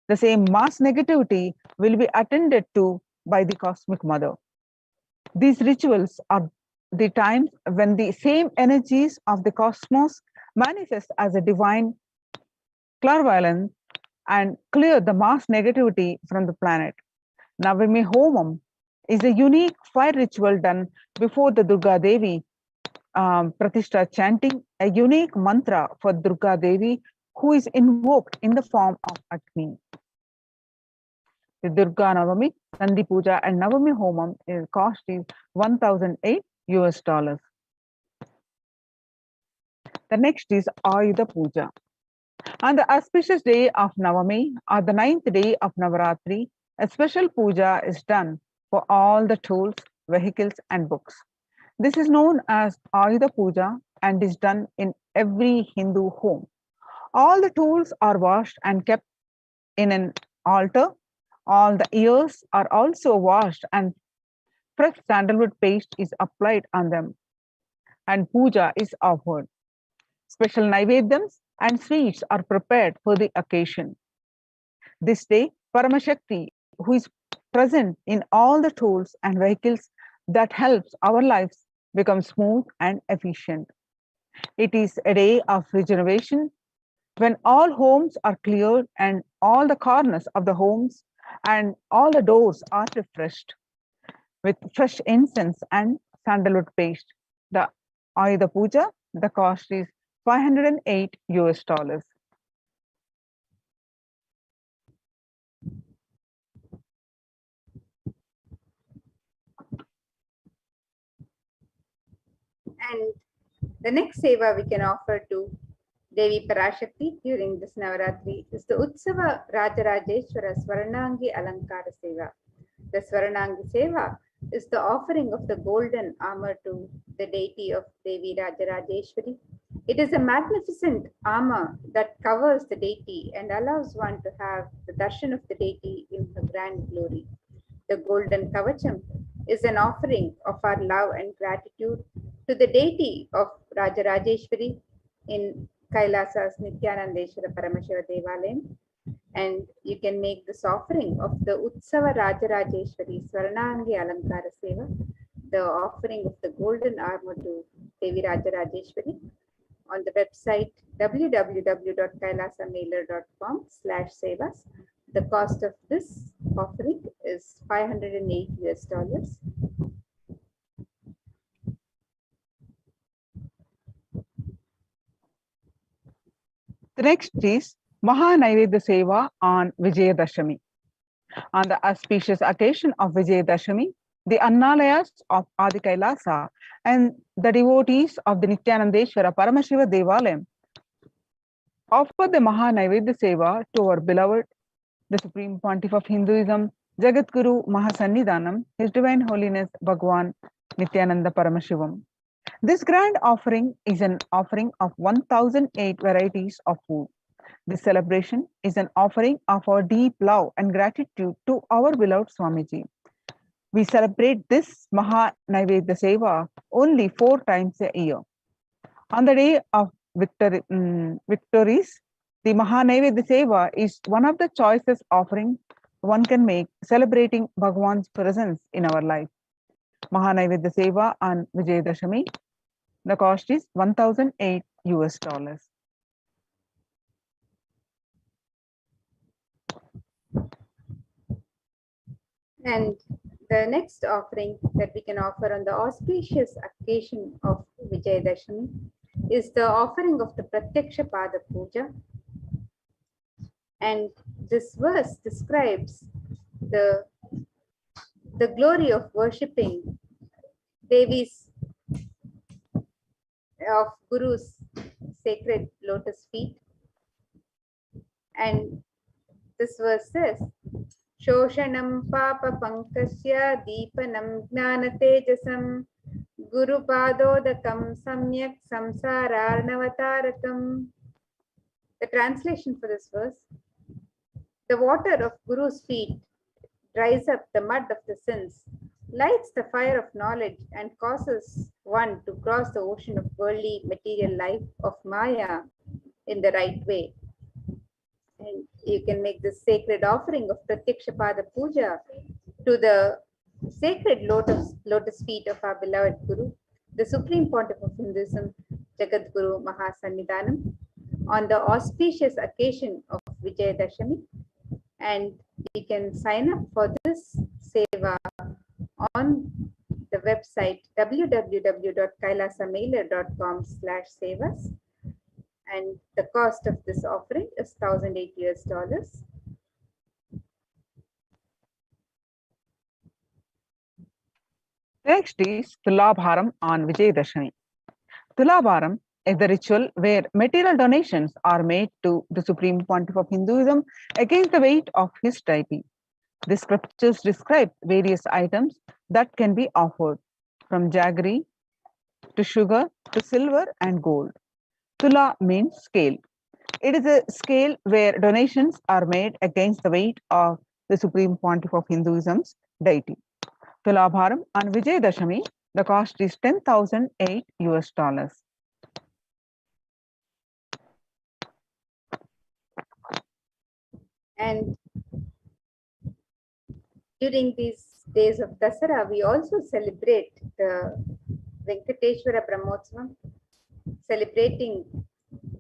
the same mass negativity will be attended to by the Cosmic Mother. These rituals are the times when the same energies of the cosmos manifest as a divine clairvoyance and clear the mass negativity from the planet. Navami Homam is a unique fire ritual done before the Durga Devi Pratishtha, chanting a unique mantra for Durga Devi who is invoked in the form of Agni. The Durga Navami, Sandhi Puja, and Navami Homam cost is $1,008. The next is Ayuda Puja. On the auspicious day of Navami, or the 9th day of Navaratri, a special puja is done for all the tools, vehicles, and books. This is known as Ayuda Puja and is done in every Hindu home. All the tools are washed and kept in an altar. All the ears are also washed and fresh sandalwood paste is applied on them and puja is offered. Special naivedyams and sweets are prepared for the occasion. This day, Paramashakti, who is present in all the tools and vehicles that helps our lives become smooth and efficient. It is a day of regeneration when all homes are cleared and all the corners of the homes and all the doors are refreshed with fresh incense and sandalwood paste. The Ayuda Puja, the cost is $508 US. And the next seva we can offer to Devi Parashakti during this Navaratri is the Utsava Rajarajeshwara Swaranangi Alankara Seva. The Swaranangi Seva is the offering of the golden armor to the deity of Devi Rajarajeshwari. It is a magnificent armor that covers the deity and allows one to have the darshan of the deity in her grand glory. The golden kavacham is an offering of our love and gratitude to the deity of Rajarajeshwari in Kailasa'S Nithyananda Paramashivam. And you can make this offering of the Utsava Rajarajeshwari Swaranangi Alankara Seva, the offering of the golden armor to Devi Rajarajeshwari, on the website www.kailasamailer.com/sevas. The cost of this offering is $508 US. The next is Maha Naivedya Seva on Vijayadashami. On the auspicious occasion of Vijayadashami, the Annalayas of Adi Kailasa and the devotees of the Nithyanandeshwara Paramashiva Devalayam offer the Maha Naivedya Seva to our beloved, the Supreme Pontiff of Hinduism, Jagadguru Mahasannidhanam, His Divine Holiness Bhagwan Nithyananda Paramashivam. This grand offering is an offering of 1008 varieties of food. This celebration is an offering of our deep love and gratitude to our beloved Swamiji. We celebrate this Maha Naivedya Seva only 4 times a year. On the day of victories, the Maha Naivedya Seva is one of the choicest offerings one can make celebrating Bhagwan's presence in our life. Maha Naivedya Seva on Vijayadashami, the cost is $1,008 US. And the next offering that we can offer on the auspicious occasion of Vijayadashami is the offering of the Pratyaksha Pada Puja. And this verse describes the glory of worshipping Devi's of Guru's sacred lotus feet. And this verse says, Shoshanam Papa Pankasya Deepanam Jnana Tejasam Guru Padodakam Samyak Samsararnavatarakam. The translation for this verse: the water of Guru's feet dries up the mud of the sins, lights the fire of knowledge, and causes one to cross the ocean of worldly material life of Maya in the right way. And you can make this sacred offering of Pratyaksha Pada Puja to the sacred lotus feet of our beloved Guru, the Supreme Pontiff of Hinduism, Jagadguru Mahasannidhanam, on the auspicious occasion of Vijayadashami. And you can sign up for this seva on the website www.kailasamailer.com/sevas. And the cost of this offering is $1,008 US. Next is Tulabharam on Vijayadashami. Tulabharam is the ritual where material donations are made to the Supreme Pontiff of Hinduism against the weight of his deity. The scriptures describe various items that can be offered, from jaggery to sugar to silver and gold. Tula means scale. It is a scale where donations are made against the weight of the Supreme Pontiff of Hinduism's deity. Tulabharam on Vijay Dashami, the cost is $10,008. And during these days of Dasara, we also celebrate the Venkateshwara Brahmotsavam, celebrating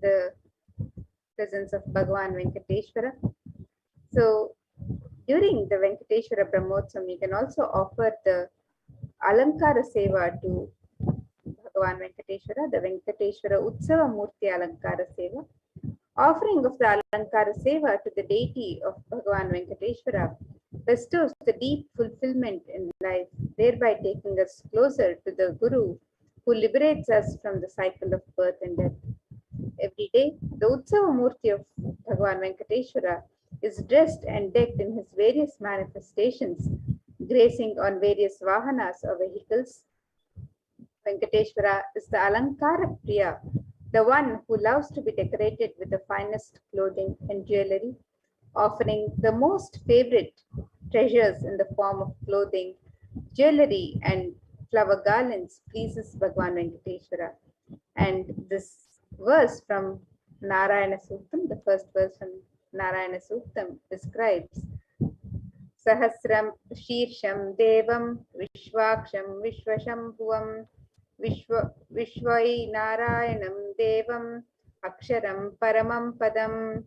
the presence of Bhagavan Venkateshwara. So during the Venkateshwara Brahmotsavam, you can also offer the Alankara Seva to Bhagavan Venkateshwara, the Venkateshwara Utsava Murti Alankara Seva. Offering of the Alankara Seva to the deity of Bhagavan Venkateshwara bestows the deep fulfillment in life, thereby taking us closer to the Guru who liberates us from the cycle of birth and death. Every day, the Utsava Murti of Bhagavan Venkateshwara is dressed and decked in his various manifestations, gracing on various vahanas or vehicles. Venkateshwara is the Alankara Priya, the one who loves to be decorated with the finest clothing and jewelry, offering the most favorite treasures in the form of clothing, jewelry, and flower garlands pleases Bhagavan Venkateshwara. And this verse from Narayana Suktam, the first verse from Narayana Suktam, describes Sahasram Shirsham Devam Vishwaksham Vishwashambhuvam Vishwai Narayanam Devam Aksharam Paramam Padam.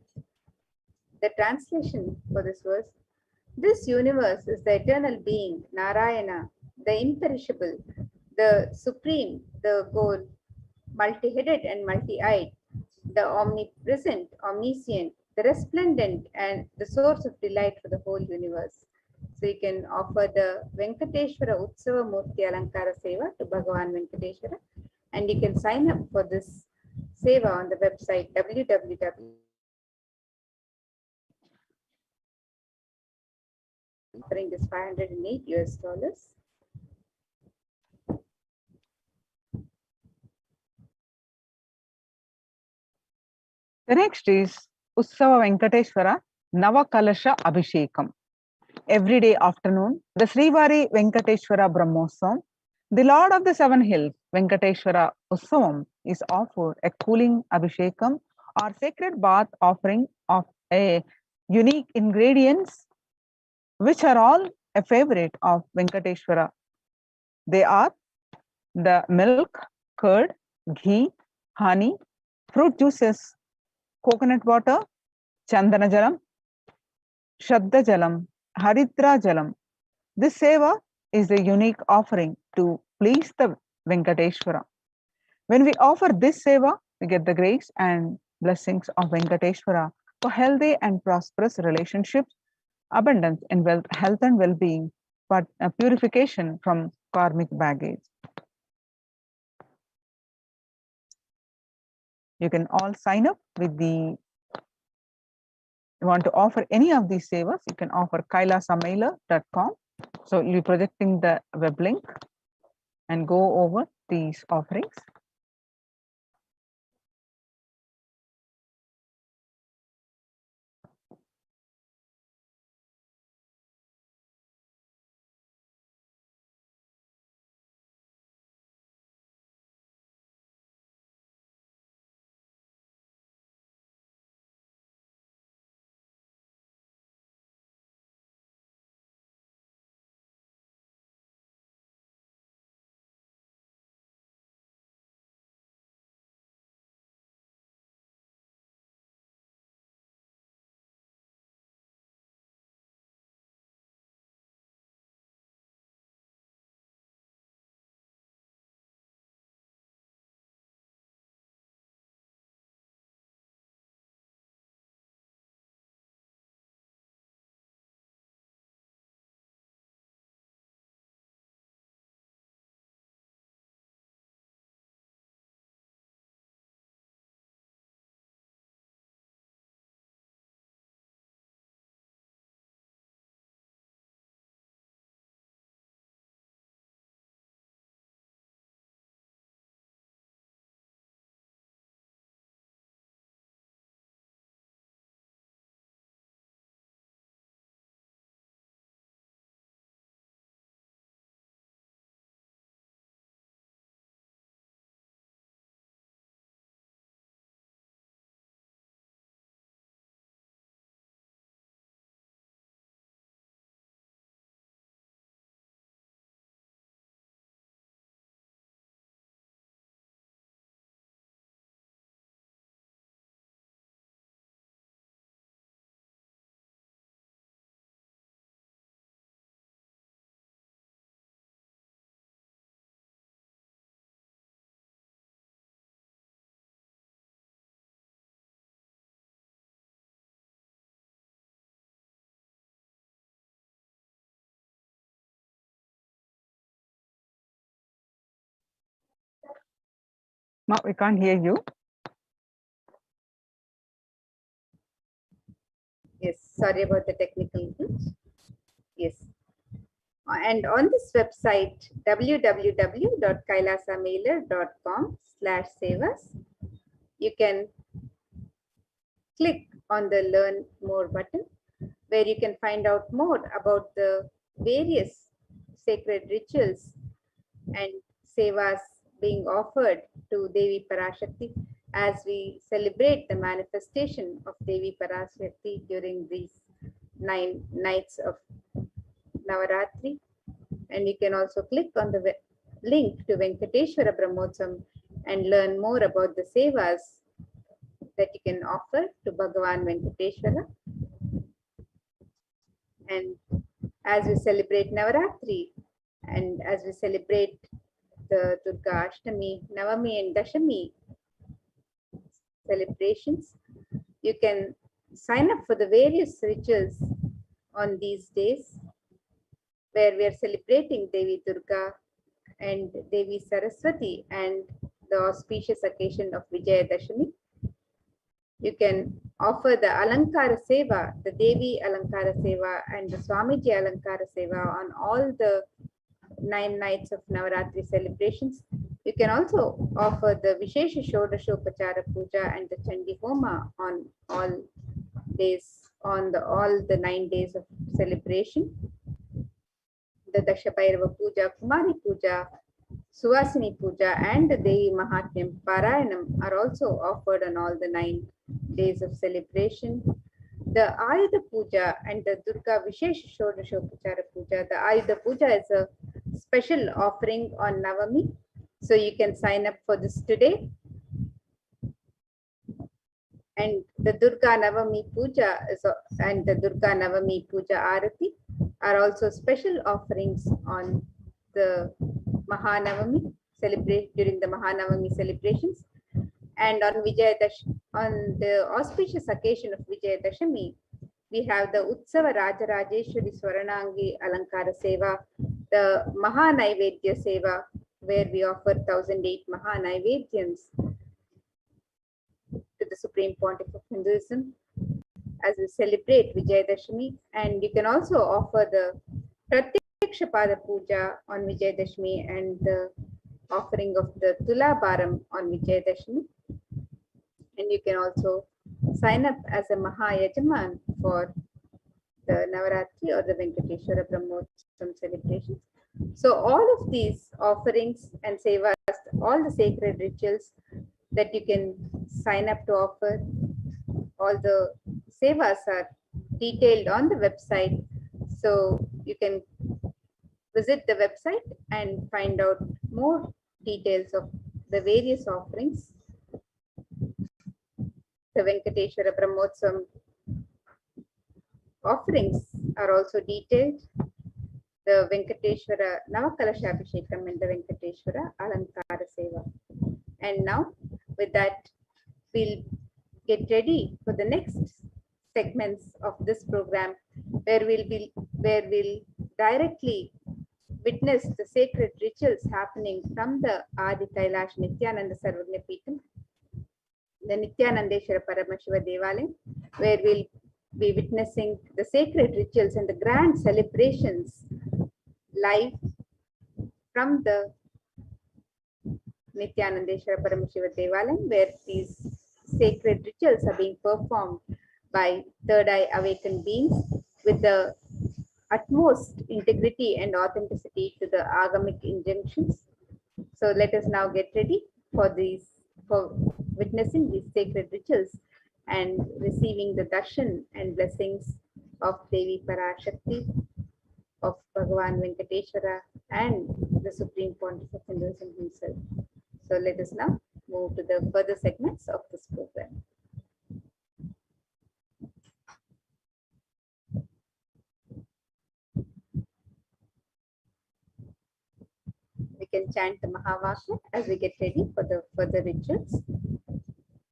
The translation for this verse: this universe is the eternal being, Narayana, the imperishable, the supreme, the goal, multi-headed and multi-eyed, the omnipresent, omniscient, the resplendent, and the source of delight for the whole universe. So you can offer the Venkateshwara Utsava Murti Alankara Seva to Bhagavan Venkateshwara, and you can sign up for this Seva on the website www. Offering is $508. The next is Utsava Venkateshwara Navakalasha Abhishekam. Every day afternoon, the Srivari Venkateshwara Brahmotsavam, the Lord of the Seven Hills, Venkateshwara Utsavam, is offered a cooling Abhishekam or sacred bath offering of a unique ingredients which are all a favorite of Venkateshwara. They are the milk, curd, ghee, honey, fruit juices, coconut water, Chandana Jalam, Shraddha Jalam, Haridra Jalam. This seva is a unique offering to please the Venkateshwara. When we offer this seva, we get the grace and blessings of Venkateshwara for healthy and prosperous relationships, abundance in wealth, health and well-being, but purification from karmic baggage. You can all sign up with the, you want to offer any of these sevas, you can offer kailasamaila.com. So you'll be projecting the web link and go over these offerings. No, we can't hear you. Yes, sorry about the technical glitch. Yes. And on this website, www.kailasamailer.com/sevas, you can click on the Learn More button, where you can find out more about the various sacred rituals and sevas being offered to Devi Parashakti as we celebrate the manifestation of Devi Parashakti during these 9 nights of Navaratri. And you can also click on the link to Venkateshwara Brahmotsam and learn more about the sevas that you can offer to Bhagavan Venkateshwara. And as we celebrate Navaratri and as we celebrate the Durga Ashtami, Navami and Dashami celebrations, you can sign up for the various rituals on these days where we are celebrating Devi Durga and Devi Saraswati and the auspicious occasion of Vijayadashami. You can offer the Alankara Seva, the Devi Alankara Seva and the Swamiji Alankara Seva on all the 9 nights of Navaratri celebrations. You can also offer the Vishesha Shodashopachara Puja and the Chandi Homa on all days, on all the 9 days of celebration. The Dashabhairava Puja, Kumari Puja, Suvasini Puja and the Devi Mahatmyam Parayanam are also offered on all the 9 days of celebration. The Ayuda Puja and the Durga Vishesha Shodashopachara Puja. The Ayuda Puja is a special offering on Navami. So you can sign up for this today. And the Durga Navami Puja and the Durga Navami Puja Arati are also special offerings on the Mahanavami during the Mahanavami celebrations. And on on the auspicious occasion of Vijayadashami, we have the Utsava Rajarajeshwari Swaranangi Alankara Seva, the Mahanaivedya Seva, where we offer 1008 Mahanaivedyams to the Supreme Pontiff of Hinduism as we celebrate Vijayadashami. And you can also offer the Pratyakshapada Puja on Vijayadashami and the offering of the Tula Bharam on Vijayadashami. And you can also sign up as a Mahayajaman for the Navaratri or the Venkateshwara Brahmotsam celebrations. So all of these offerings and sevas, all the sacred rituals that you can sign up to offer, all the sevas are detailed on the website. So you can visit the website and find out more details of the various offerings. The Venkateshwara Brahmotsam offerings are also detailed. The Venkateshwara Navakalashabhishekam and the Venkateshwara Alankara Seva. And now with that, we'll get ready for the next segments of this program where we'll directly witness the sacred rituals happening from the Adi Kailash Nithyananda Sarvagna Peetham, the Nithyanandeshwara Paramashiva Devalayam, where we'll be witnessing the sacred rituals and the grand celebrations live from the Nithyanandeshwara Paramashiva Devalayam, where these sacred rituals are being performed by third eye awakened beings with the utmost integrity and authenticity to the agamic injunctions. So let us now get ready for witnessing these sacred rituals and receiving the darshan and blessings of Devi Parashakti, of Bhagavan Venkateshwara and the Supreme Pontiff of Hinduism himself. So let us now move to the further segments of this program. We can chant the Mahavakya as we get ready for the further rituals.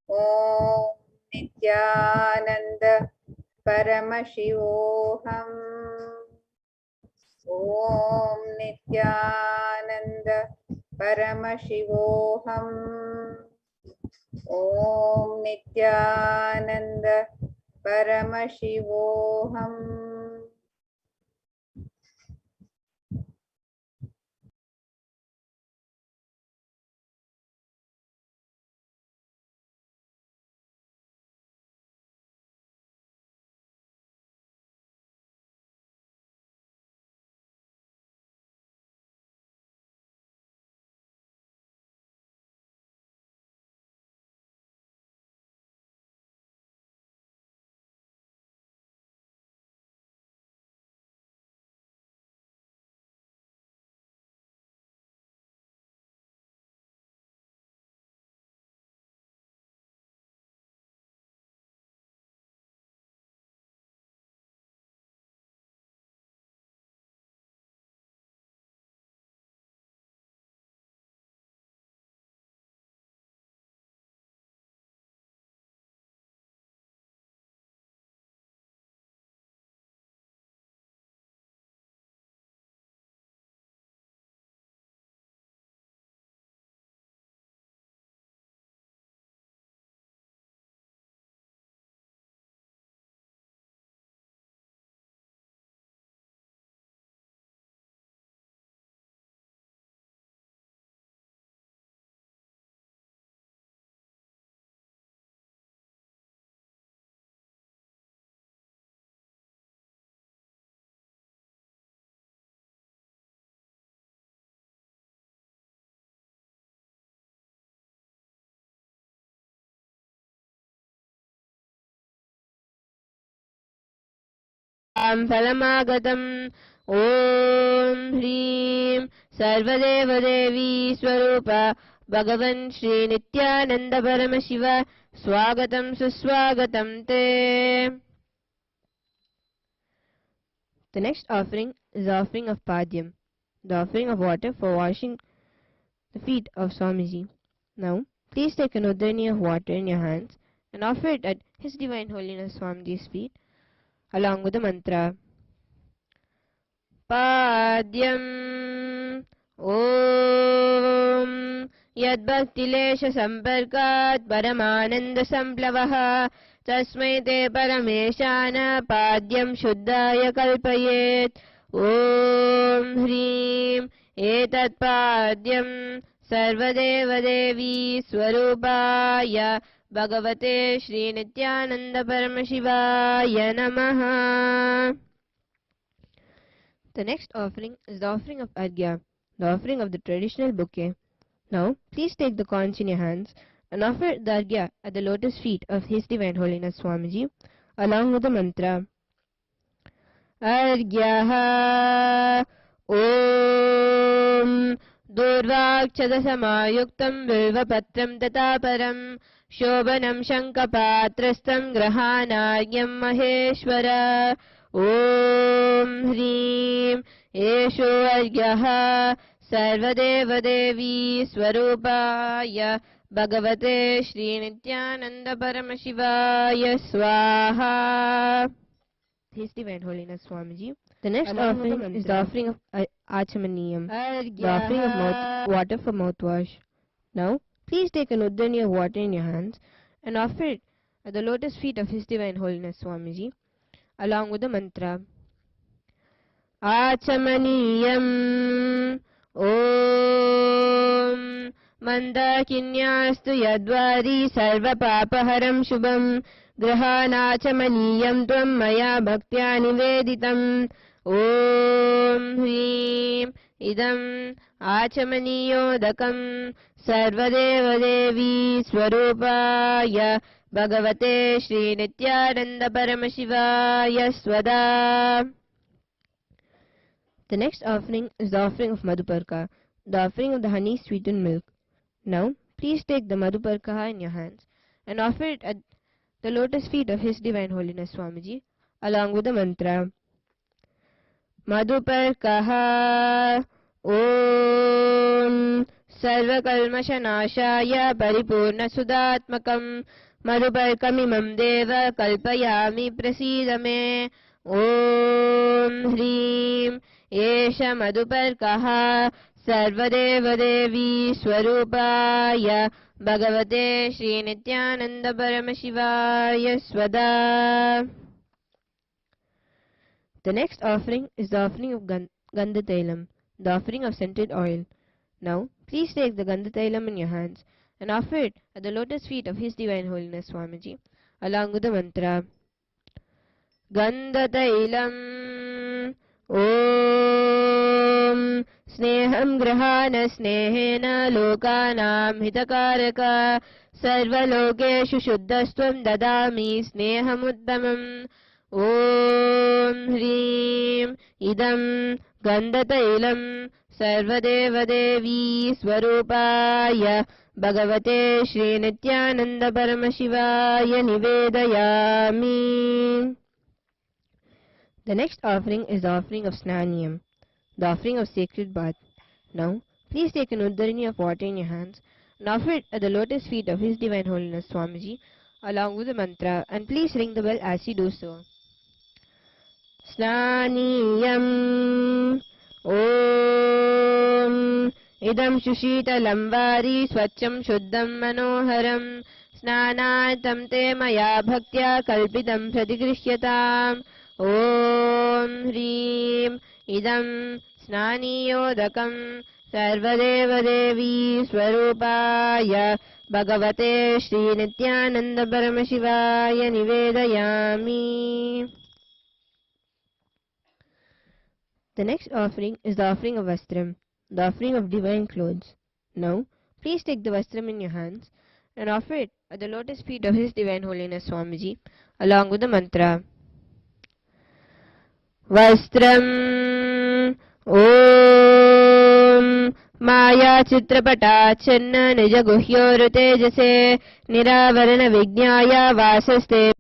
Om Nithyananda Paramashivoham. Om Nithyananda Paramashivoham. Om Nithyananda Paramashivoham. फलमागतम् ॐ ह्रीं सर्वदेवदेवी स्वरूप भगवन् श्री नित्यानंद परमशिव स्वागतं सुस्वागतं ते. The next offering is the offering of Padyam, the offering of water for washing the feet of Swamiji. Now, please take an udani of water in your hands and offer it at His Divine Holiness Swamiji's feet along with the mantra. Padyam Om Yadbhaktilesha Samparkat Paramananda Samplavah Tasmai Te Parameshana Padyam Shuddhaya Kalpayet. Om Hrim Etat Padyam Sarvadeva Devi Swarupaya Bhagavate Shri Nithyananda Paramashivaya Namaha. The next offering is the offering of Arghya, the offering of the traditional bouquet. Now, please take the coins in your hands and offer the Arghya at the lotus feet of His Divine Holiness Swamiji, along with the mantra. Arghyaha Om Durvakshadasamayuktam Vilvapatram Tataparam Shobhanam Shankapatrastam Grahanaryam Maheshwara. Om Hrim Esho Arghyaha Sarvadeva Devi Swarupaya Bhagavate Shri Nithyananda Paramashivaya Swaha. His Divine Holiness Swamiji. The next offering is the offering of Achamaniyam, the offering of water for mouthwash. Now, please take an udani of water in your hands and offer it at the lotus feet of His Divine Holiness Swamiji, along with the mantra. Achamaniyam Om Mandakinyastu Yadvari Sarva Papaharam Shubham Grahanachamaniyam Tvam Maya Bhaktya Niveditam. Om Hrim Idam Achamaniyodakam Sarvadeva Devi Swarupaya Bhagavate Shri Nithyananda Paramashivaya Swada. The next offering is the offering of Madhuparka, the offering of the honey sweetened milk. Now, please take the Madhuparka in your hands and offer it at the lotus feet of His Divine Holiness Swamiji, along with the mantra. Madhuparkaha Om Sarvakalmashanashaya Paripurna Sudatmakam Madhuparkamimam Deva Kalpayami Prasidame. Om Hrim Esha Madhuparkaha सर्वदेवदेवी स्वरूपाय भगवते Shri Nithyananda Paramashivoham Swada. The next offering is the offering of Gandhatailam, the offering of scented oil. Now, please take the Gandhatailam in your hands and offer it at the lotus feet of His Divine Holiness Swamiji, along with the mantra. Gandhatailam Om Sneham Grahana Snehena Lokanam Hitakaraka Sarvalokeshu Shuddhastvam Dadami Snehamuddamam Om Hrim Idam Gandhatailam Sarvadevadevi Swarupaya Bhagavate Shri Nithyananda Paramashivaya Nivedayami. The next offering is the offering of Snaniyam, the offering of sacred bath. Now, please take an uddarini of water in your hands and offer it at the lotus feet of His Divine Holiness Swamiji, along with the mantra, and please ring the bell as you do so. Snaniyam Om Idam Shushitalam Vari Swacham Shuddham Manoharam Snanatam Te Maya Bhaktya Kalpitam Pratigrisyatam Om Hrim Idam Snaniyodakam Sarvadevadevi Swarupaya Bhagavate Shri Nithyananda Paramashivaya Nivedayami. The next offering is the offering of Vastram, the offering of divine clothes. Now, please take the Vastram in your hands and offer it at the lotus feet of His Divine Holiness Swamiji, along with the mantra. Vastram Om Maya Chitrapata Channa Nija Guhyor Tejase Niravarana Vijnaya Vasaste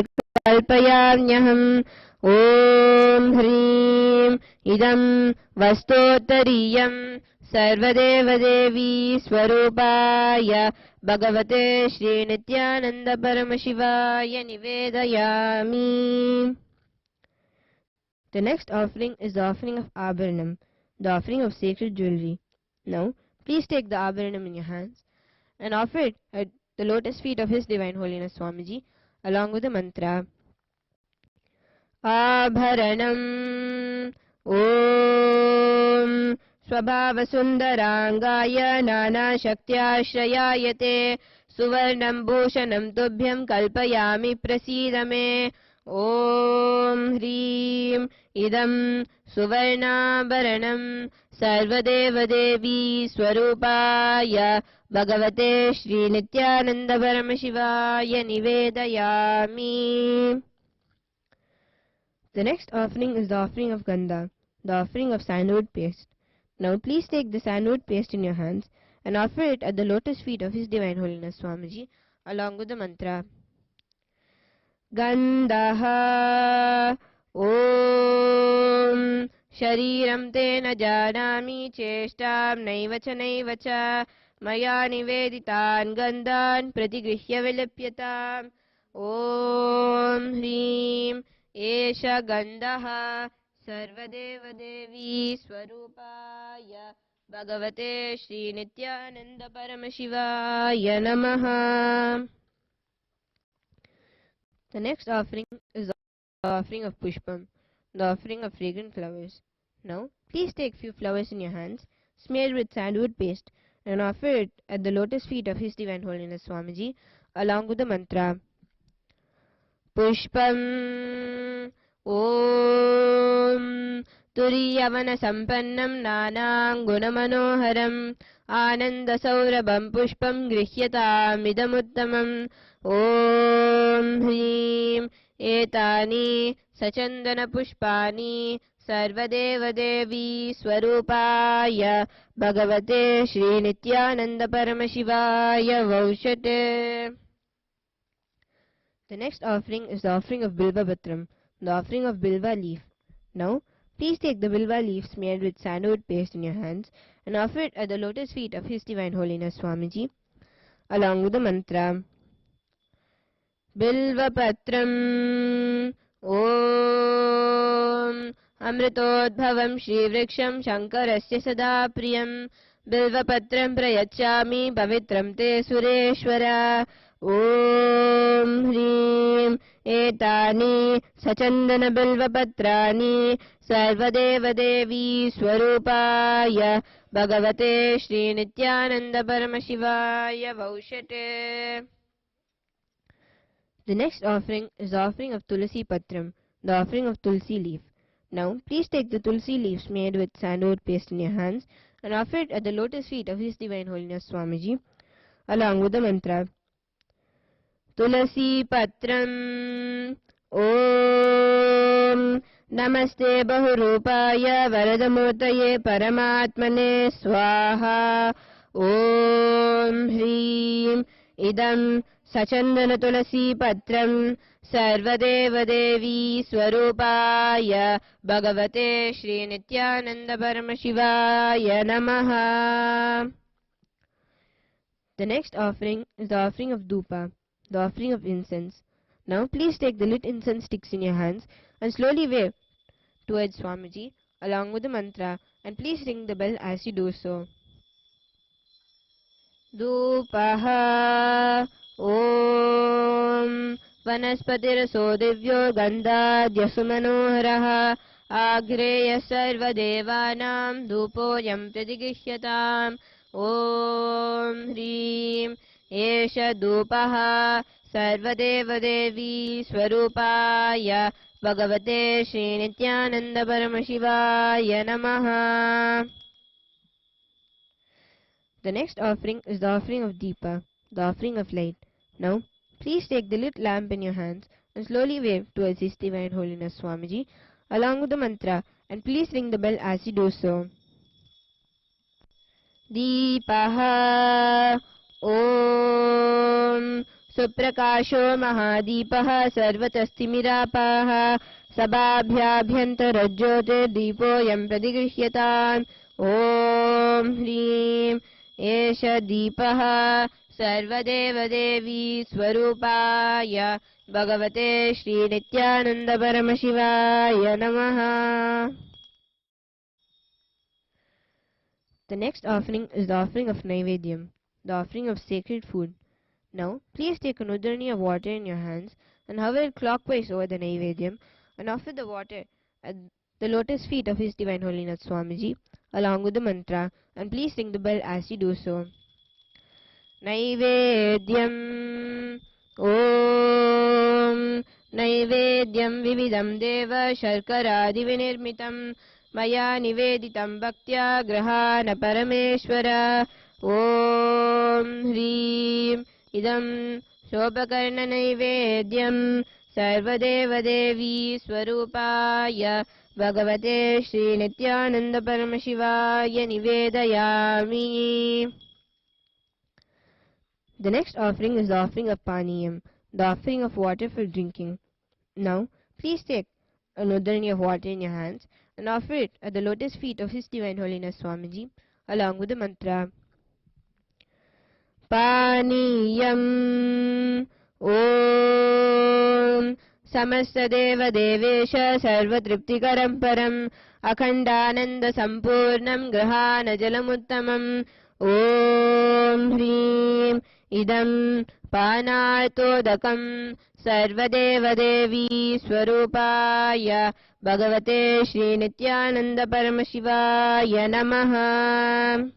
Kalpayamyaham Om Hrim Idam Vastottariyam Sarvadevadevi Swarupaya Bhagavate Shri Nithyananda Paramashivaya Nivedayami. The next offering is the offering of Abharanam, the offering of sacred jewelry. Now, please take the Abharanam in your hands and offer it at the lotus feet of His Divine Holiness Swamiji, along with the mantra. Abharanam Om Swabhavasundarangaya Nana Shaktyashrayayate Suvarnam Bhushanam Tubhyam Kalpayami Prasidame Om Hrim Idam Suvarnabharanam Sarvadevadevi Swarupaya Bhagavate Shri Nithyananda Paramashivaya Nivedayami. The next offering is the offering of Gandha, the offering of sandalwood paste. Now please take the sandalwood paste in your hands and offer it at the lotus feet of His Divine Holiness Swamiji, along with the mantra. Gandha Om Shariram Tena Janami Cheshtam Naivacha Naivacha Maya Niveditan Gandhan Pratigrihya Vilipyatam Om Hrim Esha Gandha Sarvadevadevi Swarupaya Bhagavate Shri Nithyananda Paramashivaya Namaha. The next offering is the offering of Pushpam, the offering of fragrant flowers. Now, please take few flowers in your hands, smeared with sandalwood paste, and offer it at the lotus feet of His Divine Holiness Swamiji, along with the mantra. Pushpam Om Turiyavana Sampannam Nanam Gunamanoharam Ananda Saurabham Pushpam Grihyatam Idamuttamam Om Hrim Etani Sachandana Pushpani Sarvadevadevi Swarupaya Bhagavate Shri Nithyananda Paramashivaya Vaushate. The next offering is the offering of Bilva Patram, the offering of Bilva leaf. Now, please take the Bilva leaf smeared with sandalwood paste in your hands and offer it at the lotus feet of His Divine Holiness Swamiji, along with the mantra. Bilva Patram Om Amritodbhavam Shri Vriksham Shankarasya Sada Priyam बिल्वपत्रं प्रयच्छामि पवित्रं ते सुरेश्वर ॐ ह्रीं एतानि सचन्दनबिल्वपत्राणि सर्वदेवदेवी स्वरूपाय भगवते श्रीनित्यानन्दपरमशिवाय वौषटे. The next offering is the offering of Tulsi Patram, the offering of Tulsi leaf. Now, please take the Tulsi leaves made with sandalwood paste in your hands and offer it at the lotus feet of His Divine Holiness Swamiji, along with the mantra. Tulsi Patram Om Namaste Bahurupaya Varadamurtaye Paramatmane Swaha Om Hrim Idam Sachandana Tulasi Patram Sarvadeva Devi Swarupaya Bhagavate Shri Nityananda Paramashivaya Namaha. The next offering is the offering of Dhupa, the offering of incense. Now please take the lit incense sticks in your hands and slowly wave towards Swamiji along with the mantra, and please ring the bell as you do so. Dhupaha Om Vanaspatiraso Divyo Gandhadyasу Manoharaha Agreya Sarva Devanam Dhupoyam Pradigishyatam Om Hrim Esha Dhupaha Sarvadeva Devi Swarupaya Bhagavate Shri Nityananda Paramashivaya Namaha. The next offering is the offering of Deepa, the offering of light. Now, please take the lit lamp in your hands and slowly wave towards His Divine Holiness Swamiji along with the mantra, and please ring the bell as you do so. Deepaha Om Suprakasho Mahadipah Sarvatastimirapaha Sabhabhyabhyantarajyote Deepoyam Pradigrishyatan Om Hrim Esha Deepaha Sarvadeva Devi Swarupaya Bhagavate Shri Nityananda Paramashivaya Namaha. The next offering is the offering of Naivedyam, the offering of sacred food. Now, please take an udharani of water in your hands and hover it clockwise over the Naivedyam and offer the water at the lotus feet of His Divine Holiness Swamiji along with the mantra, and please ring the bell as you do so. Naivedyam Om Naivedyam Vividam Deva Sharkaradi Vinirmitam Maya Niveditam Bhaktya Grahana Parameshwara Om Hrim Idam Shobhakarna Naivedyam Sarvadeva Devi Swarupaya Bhagavate Shri Nityananda Paramashivaya Nivedayami. The next offering is the offering of Paniyam, the offering of water for drinking. Now, please take an udharani of water in your hands and offer it at the lotus feet of His Divine Holiness Swamiji along with the mantra. Paniyam Om Samasadeva Devesha Sarvatriptikaram Param Akhandananda Sampurnam Grahana Jalamuttamam Om Hrim Idam Panartodakam Sarvadeva Devi Swarupaya Bhagavate Shri Nityananda Paramashivaya Namaha.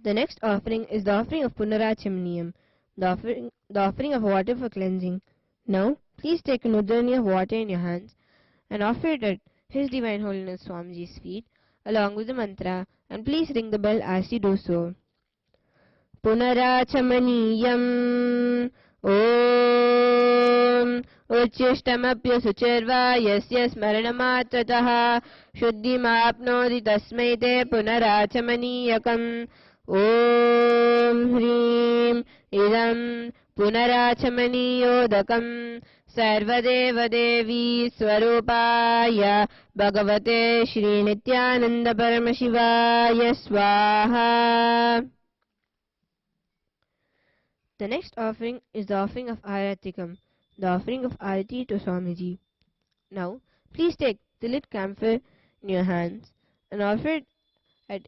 The next offering is the offering of Punarachamaniyam, the offering of water for cleansing. Now, please take an udharani of water in your hands and offer it at His Divine Holiness Swamiji's feet along with the mantra, and please ring the bell as you do so. Punarachamaniyam Om Uchishtamapya Sucharva Yasya Smaranamatrataha Shuddhimapnodi Tasmai Te Punarachamaniyakam Om Hrim Idam Punarachamaniyodakam Sarvadeva Devi Swarupaya Bhagavate Shri Nityananda Paramashivaya Swaha. The next offering is the offering of Aratikam, the offering of Arati to Swamiji. Now, please take the lit camphor in your hands and offer it at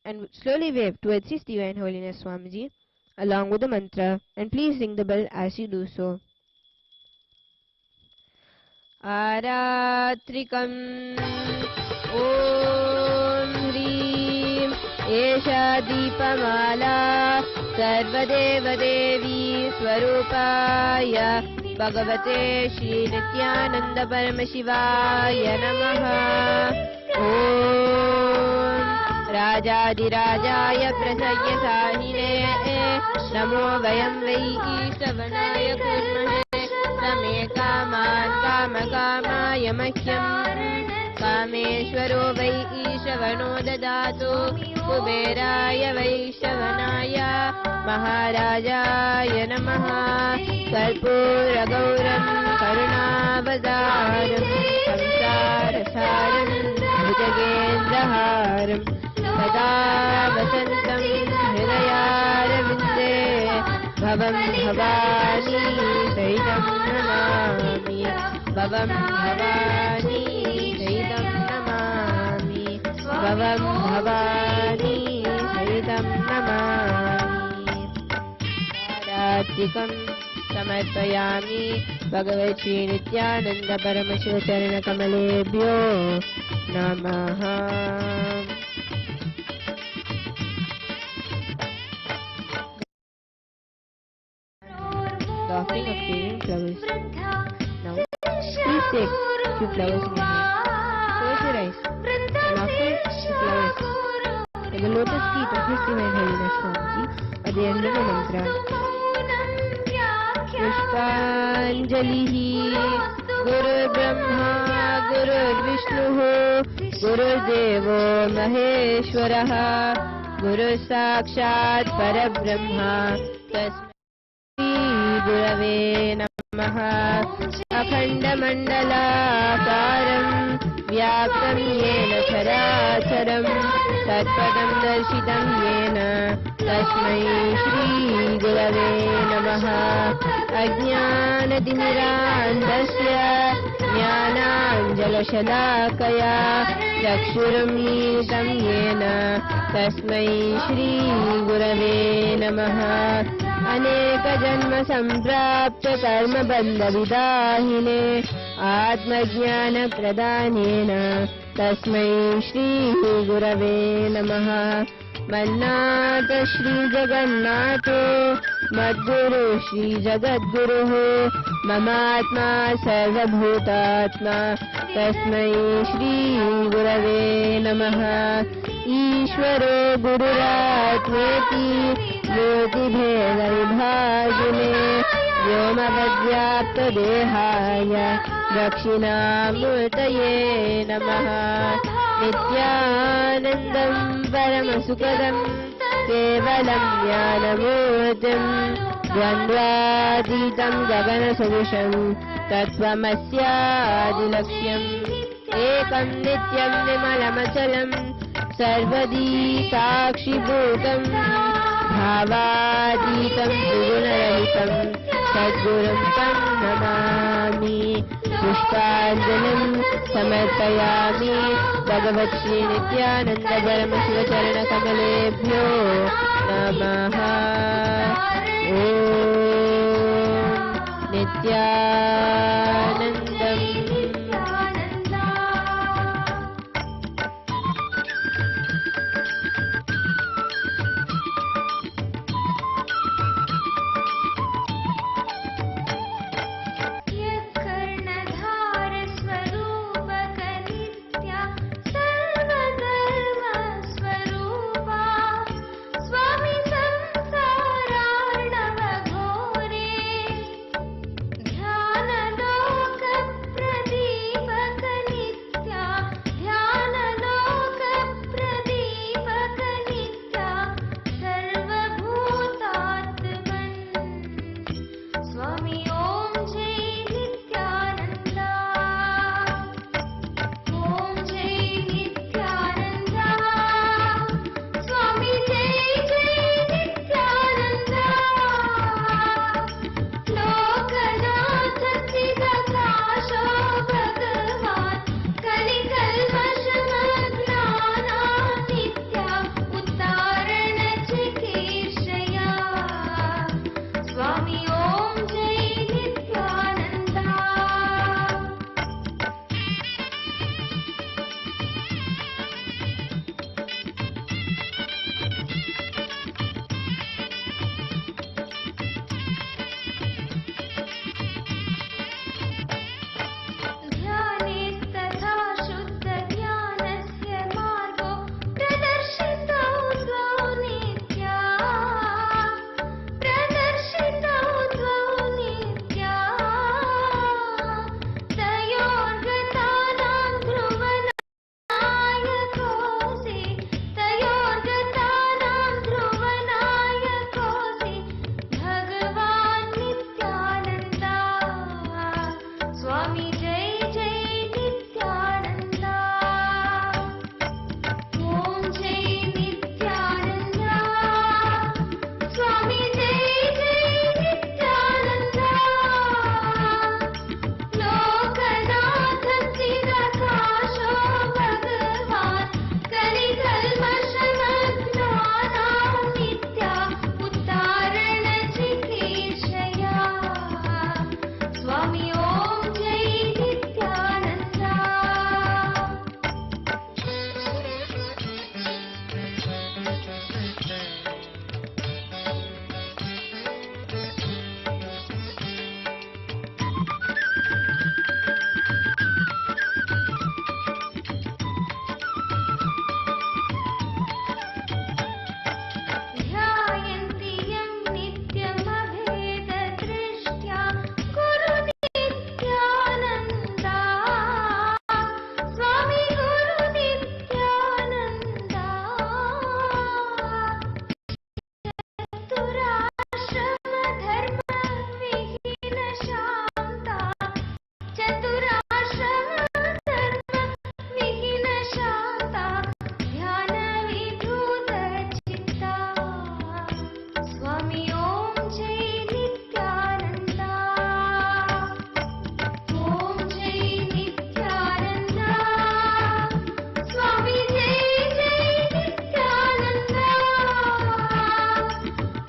and slowly wave towards His Divine Holiness Swamiji along with the mantra, and please ring the bell as you do so. Aratrikam Om Hrim Esha Deepamala Sarvadeva Devi Swarupaya Bhagavate Shri Nithyananda Paramashivaya Namaha. Om Rajadirajaya Prasaya Sahine Namo Vayam Vai Ishtavanaya Kurmahe Same Kaman Kama Kamaya Mahyam Kameshwaro Vai Ishavano Dadatu Kuberaya Vaishtavanaya Maharajaya Namaha. Karpura Gauram Karunavadaram Samsarasaram Bhujagendraharam Sada Vasantam Hridayarvinde Bhavam Bhavani Sahitam Namami. Bhavam Bhavani Sahitam Namami. Bhavam Bhavani Sahitam Namami. Aratrikam Samarpayami Bhagavate Shri Nithyananda Paramashiva Charana Kamalebhyo Namaha. The offering of fragrant flowers. Now, please take a few flowers in your hand. Close your eyes and offer the flowers to the lotus feet of His Divine Holiness Swamiji at the end of the mantra. Pushpanjalihi Guru Brahma Guru Vishnu Guru Devo Maheshwaraha Guru Sakshat Parabrahma Tasmai Gurave Namaha. Akhanda Mandala Karam Vyaptam Yena Characharam Tatpadam Darshitam Yena Tasmai Shri Gurave Namaha. Ajnana Dinirandasya Jnananjala Shalakaya Chakshuram Litam Yena Tasmai Shri Gurave Namaha. Aneka Janma Samprapta Karma Bandha Vidahine Atma Jnana Pradhanena Tasmai Shri Gurave Namaha. Mannata Shri Jagannatho Madguru Shri Jagadguruho Mamatma Sarvabhutatma Tasmai Shri Gurave Namaha. Ishvaro Gururatmeti Jyoti Bheda Vibhajine Vyomavadvyapta Dehaya Dakshinamurtaye Namaha. Nithyanandam Paramasukadam Kevalam Jnanamurtim Dvandvaditam Gaganasavisham Tattvamasya Adilaksham Ekam Nityam Vimalamachalam Sarvadi Sakshi Bhutam Bhavaditam Sugunarahitam Sadgurum Tam Namami. Pushpanjalim Samarpayami Bhagavate Shri Nithyananda Paramashiva Charana Kamalebhyo Namaha. Om Nithyanandam. Swami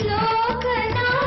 Loknath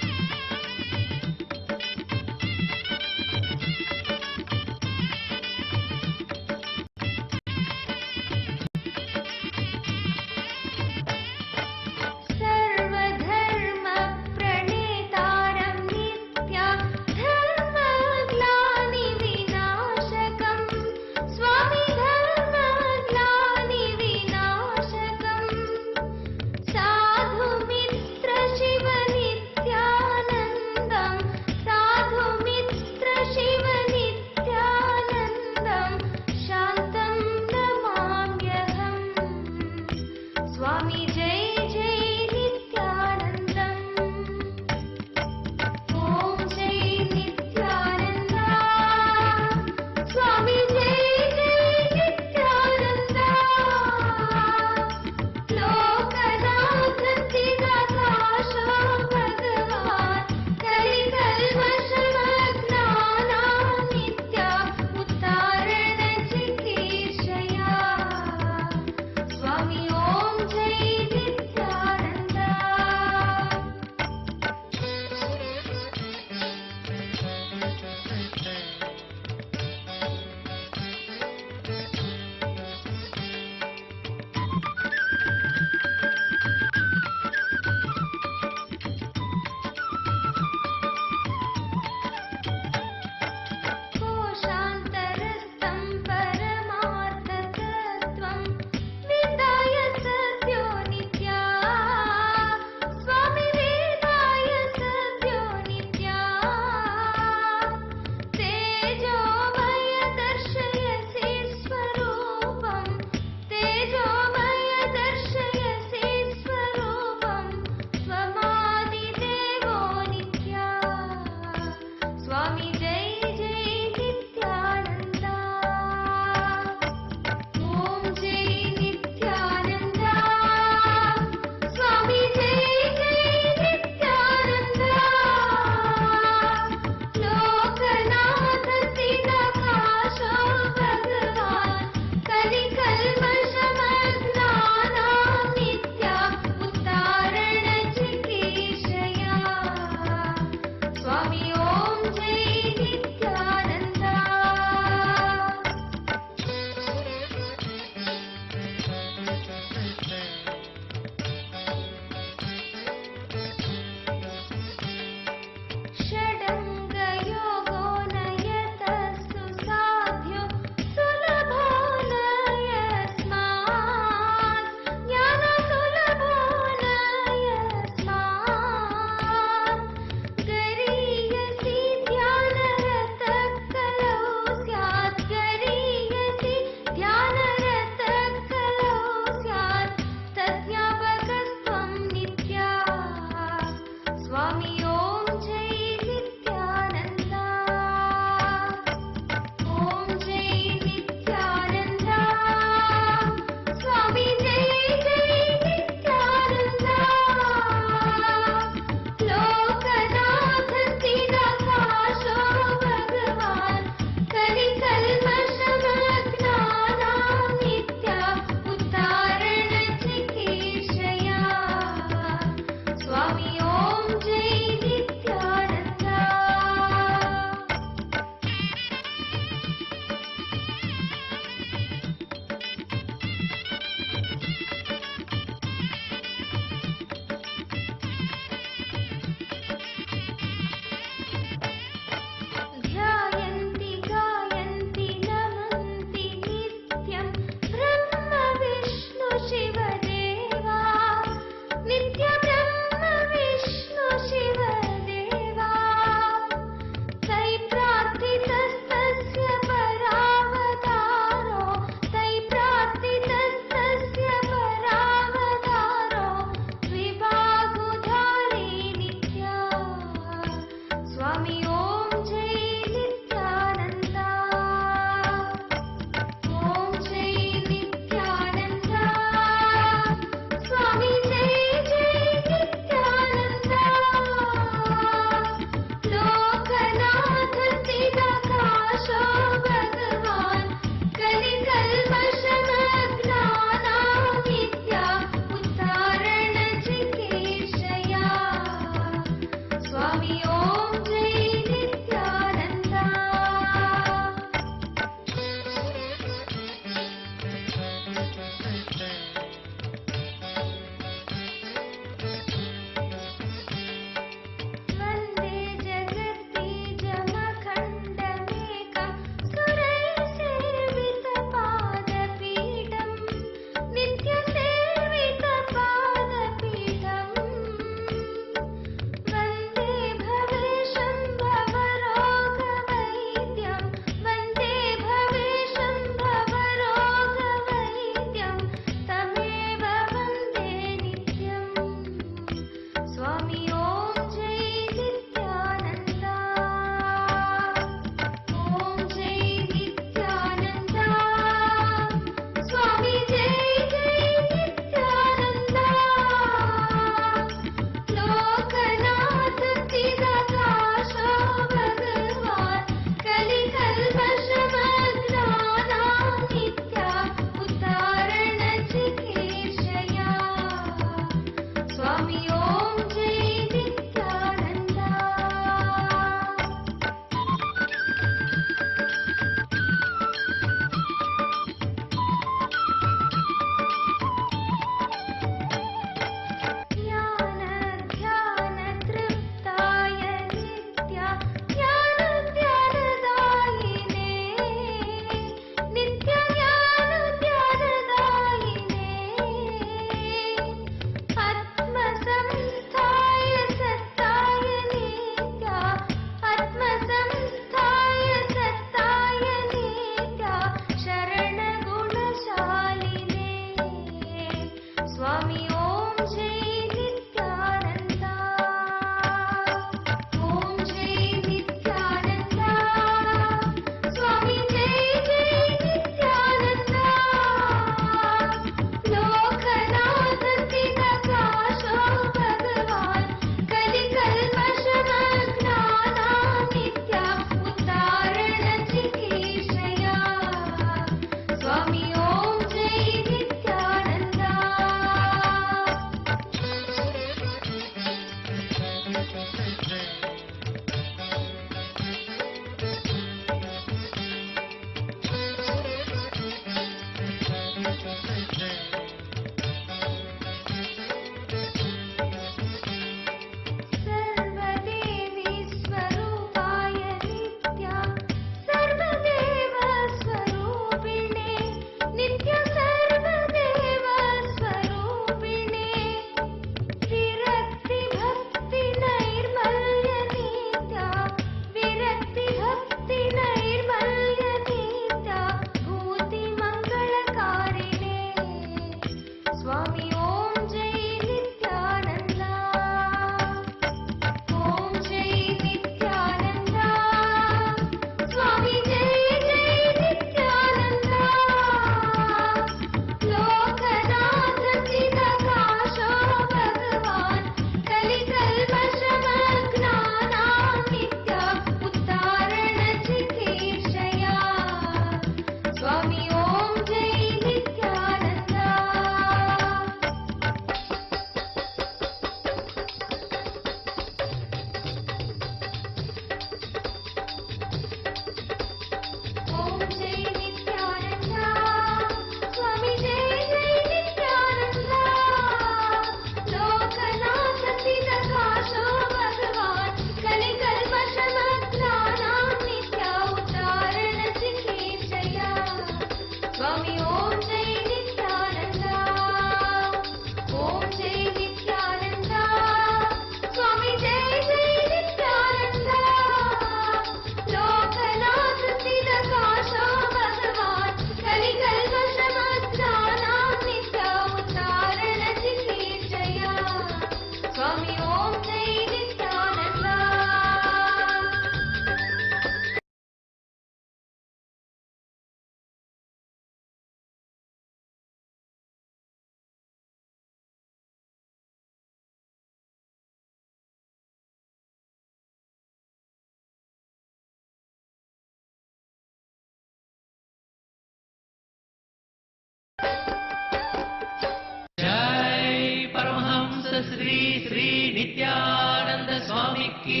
Shri Shri Nityanand Swami की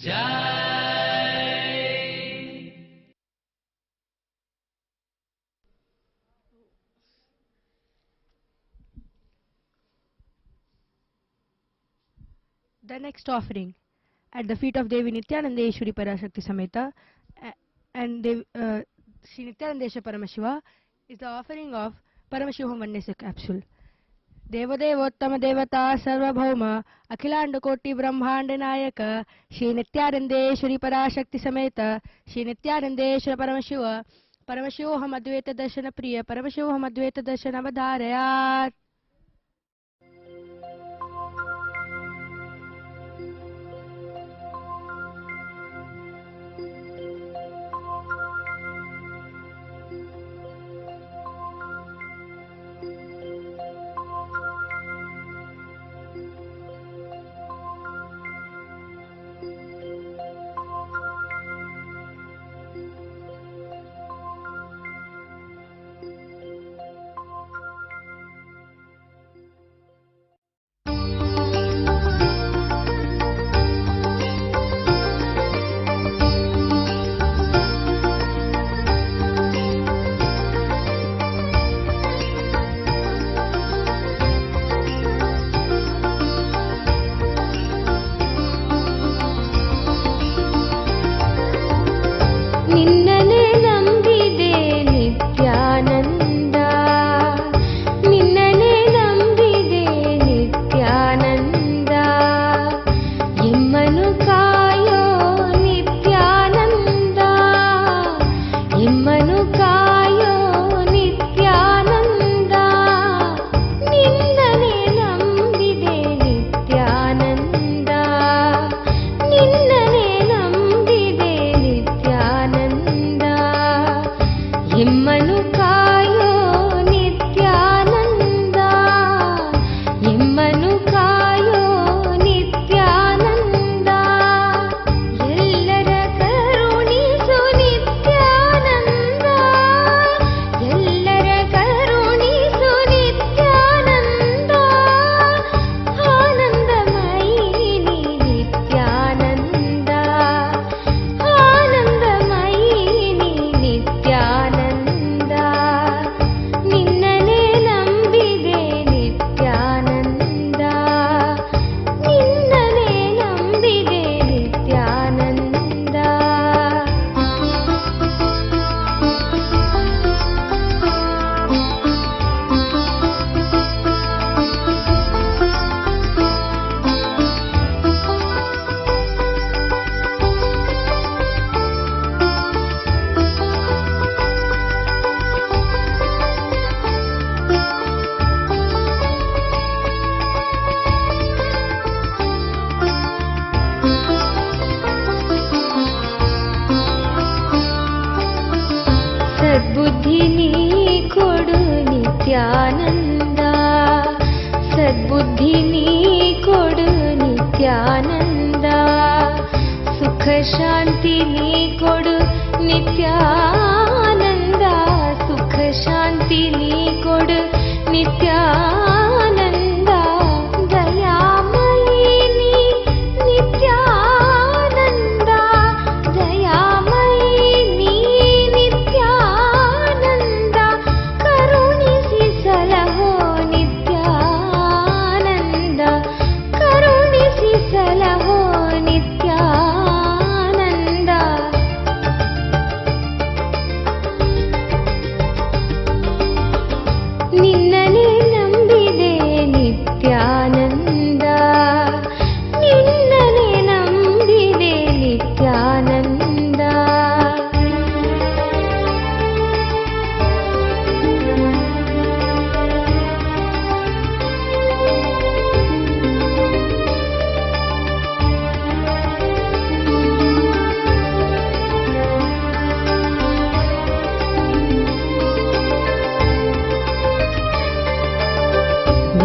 जय. The next offering at the feet of Devi Nithyanandeshwari Parashakti Sameta and Sri Nithyanandesha Paramashiva is the offering of Paramashivoham Vannesa capsule. Devadevottama Devata Sarvabhauma Akhilanda Koti Brahmanda Nayaka Sri Nithyanandeshwari Parashakti Sameta Sri Nithyanandesha Paramashiva Paramashivoham Advaita Darshana Priya Paramashivoham Advaita Darshana Avadharayat.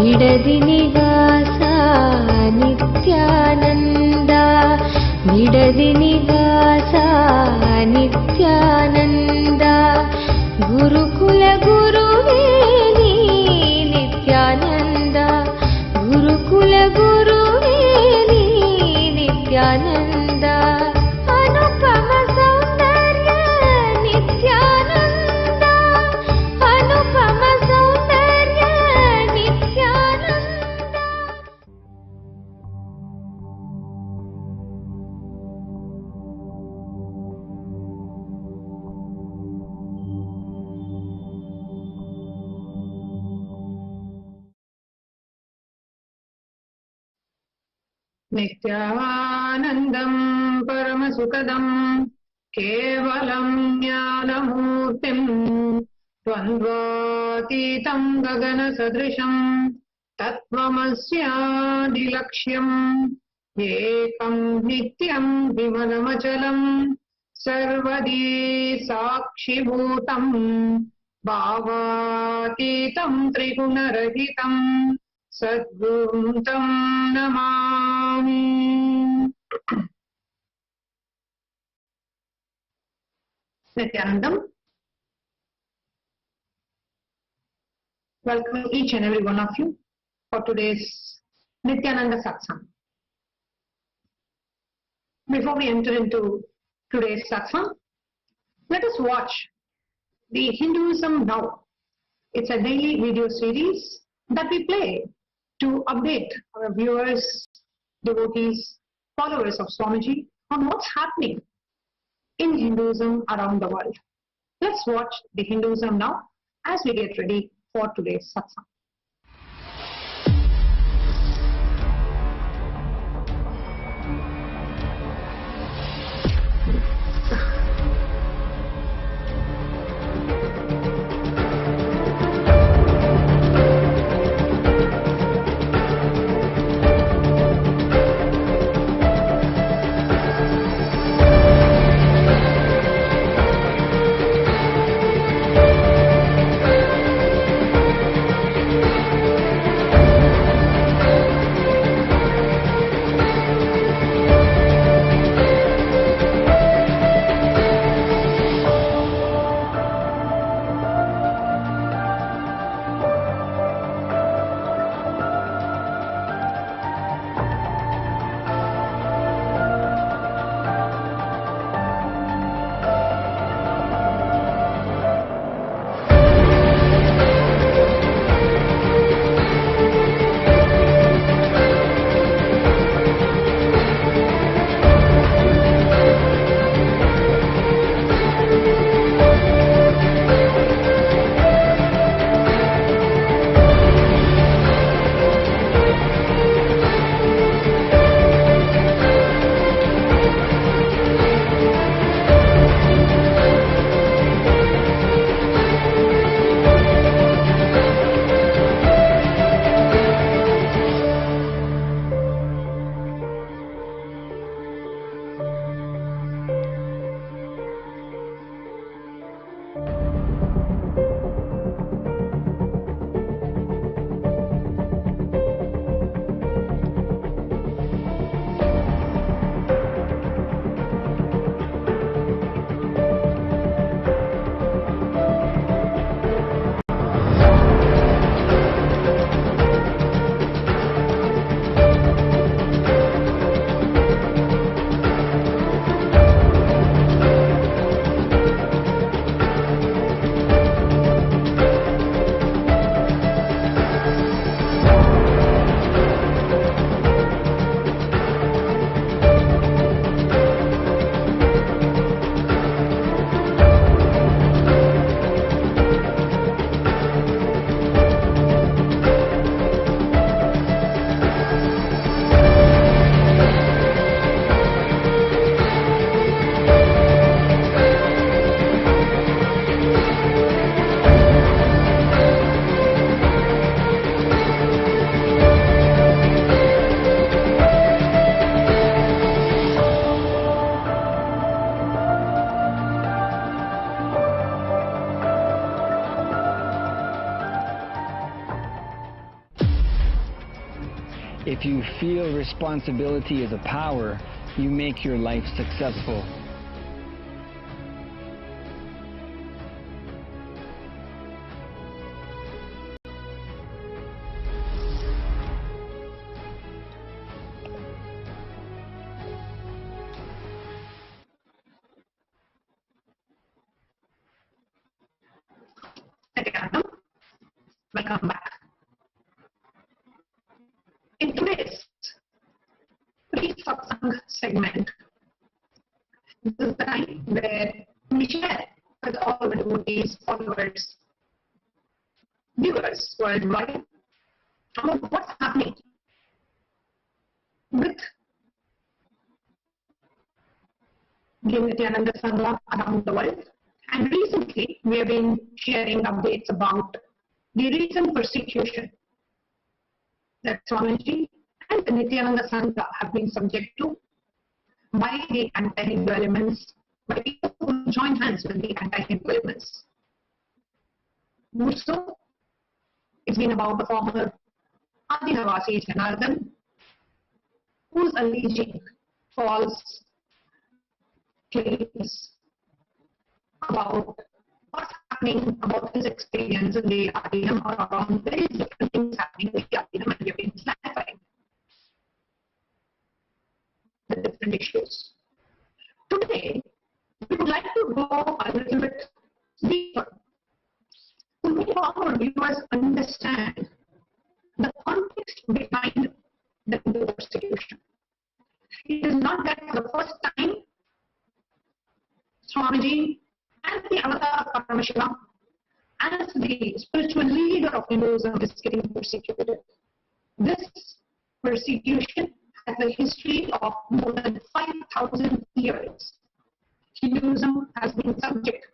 बिडदि निवासा Nityananda बिडदि निवासा Nityananda Gurukul गुरुवे नी नित्यानन्दा गुरुकुल नित्यानन्दं परमसुखदं केवलं ज्ञानमूर्तिं द्वन्द्वातीतं गगनसदृशं तत्त्वमस्यादिलक्ष्यम् एकं नित्यं विमलमचलं सर्वदी साक्षिभूतं भावातीतं त्रिगुणरहितं सद्गुरुं तं Namami. Nithyanandam. Welcome each and every one of you for today's Nithyananda Satsang. Before we enter into today's Satsang, let us watch the Hinduism Now. It's a daily video series that we play to update our viewers, devotees, followers of Swamiji on what's happening in Hinduism around the world. Let's watch the Hinduism Now as we get ready for today's Satsang. If you feel responsibility is a power, you make your life successful. Welcome back. In today's pre-satsang segment, this is the time where we share with all the devotees, followers, viewers worldwide about what's happening with the Nithyananda Sangha around the world. And recently, we have been sharing updates about the recent persecution that Swamiji and the Nithyananda Sangha have been subject to by the anti-Hindu elements, by people who join hands with the anti-Hindu elements. More so, it's been about the former Adinavasi Janardhan, who's alleging false claims about what's happening, about his experience in the Adinam, or around various different things happening in the Adinam, and we have been clarifying the different issues. Today, we would like to go a little bit deeper to make our viewers understand the context behind the Hindu persecution. It is not that for the first time Swamiji and the avatar of Paramashivoham as the spiritual leader of Hinduism is getting persecuted. This persecution has a history of more than 5,000 years. Hinduism has been subject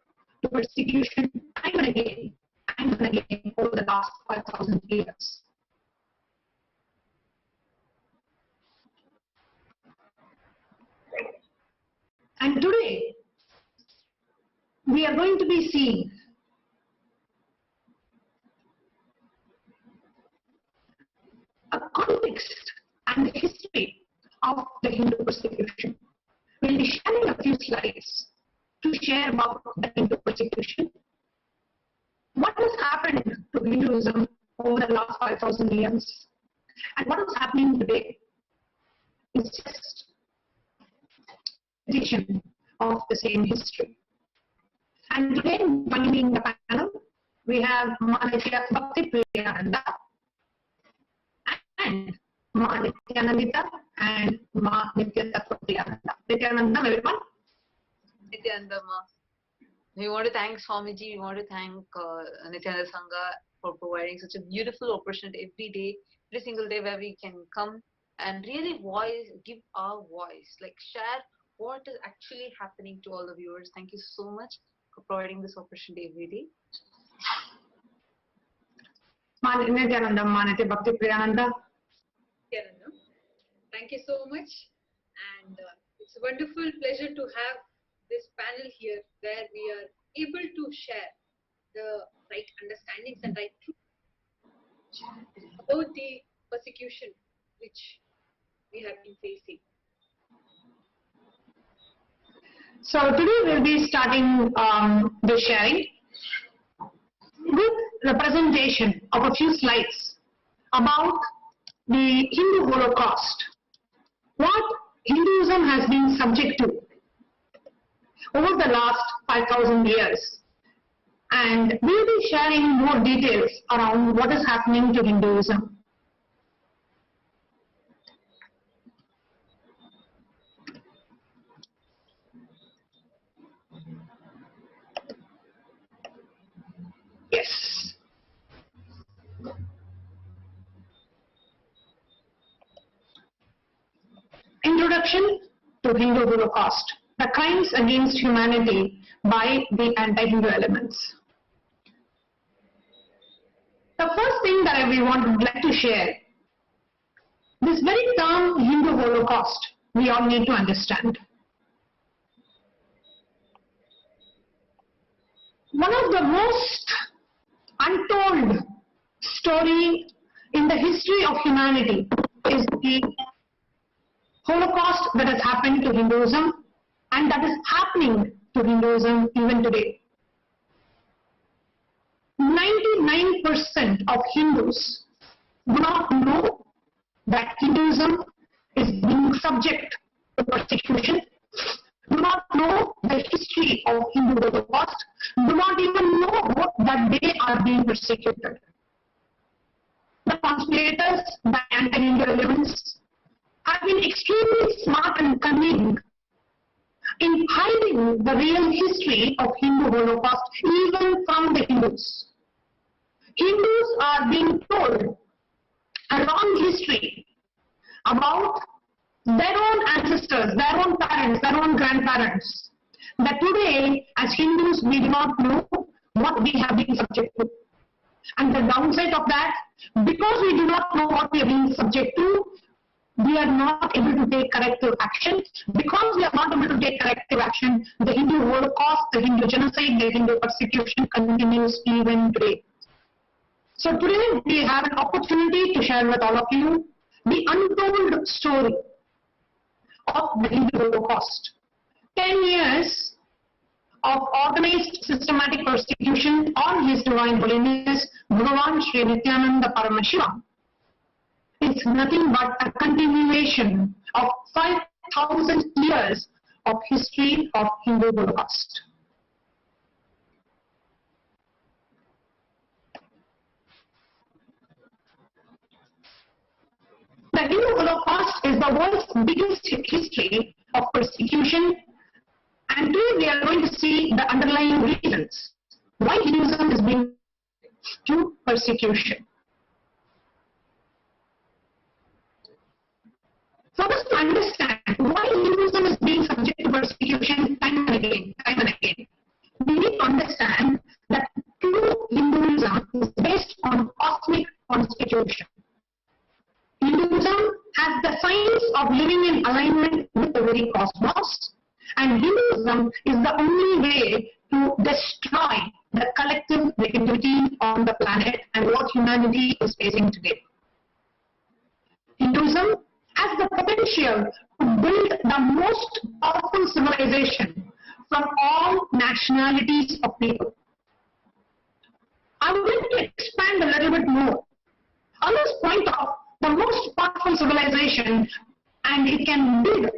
to persecution time and again over the last 5,000 years. And today, we are going to be seeing a context and the history of the Hindu persecution. We'll be sharing a few slides to share about the Hindu persecution. What has happened to Hinduism over the last 5,000 years and what is happening today is just a repetition of the same history. And today, joining the panel, we have Manitya Bhakti Priyananda and Ma Nithyanandita and Ma Nityananda. Nithyananda, everyone. Nithyananda, Ma. We want to thank Swamiji, we want to thank Nithyananda Sangha for providing such a beautiful opportunity every day, every single day where we can come and really give our voice, like share what is actually happening to all the viewers. Thank you so much for providing this opportunity every day. Nithyananda, Manitya Bhakti Priyananda. Thank you so much, and it's a wonderful pleasure to have this panel here where we are able to share the right understandings and right truth about the persecution which we have been facing. So today we'll be starting the sharing with the presentation of a few slides about the Hindu Holocaust, what Hinduism has been subject to over the last 5,000 years. And we'll be sharing more details around what is happening to Hinduism. Yes. Introduction to Hindu Holocaust, the crimes against humanity by the anti-Hindu elements. The first thing that we would like to share, this very term Hindu Holocaust, we all need to understand. One of the most untold story in the history of humanity is the Holocaust that has happened to Hinduism and that is happening to Hinduism even today. 99% of Hindus do not know that Hinduism is being subject to persecution, do not know the history of Hindu Holocaust, do not even know that they are being persecuted. The conspirators, the anti-Hindu elements, have been extremely smart and cunning in hiding the real history of Hindu Holocaust even from the Hindus. Hindus are being told a wrong history about their own ancestors, their own parents, their own grandparents. That today, as Hindus, we do not know what we have been subject to. And the downside of that, because we do not know what we are being subject to, we are not able to take corrective action. Because we are not able to take corrective action, the Hindu Holocaust, the Hindu genocide, the Hindu persecution continues even today. So today we have an opportunity to share with all of you the untold story of the Hindu Holocaust. 10 years of organized systematic persecution on His Divine Holiness Bhagavan Sri Nithyananda Paramashivam is nothing but a continuation of 5,000 years of history of Hindu Holocaust. The Hindu Holocaust is the world's biggest history of persecution, and today we are going to see the underlying reasons why Hinduism is being to persecution. For us to understand why Hinduism is being subject to persecution time and again, we need to understand that true Hinduism is based on cosmic constitution. Hinduism has the science of living in alignment with the very cosmos, and Hinduism is the only way to destroy the collective negativity on the planet and what humanity is facing today. Hinduism has the potential to build the most powerful civilization from all nationalities of people. I'm going to expand a little bit more on this point of the most powerful civilization, and it can build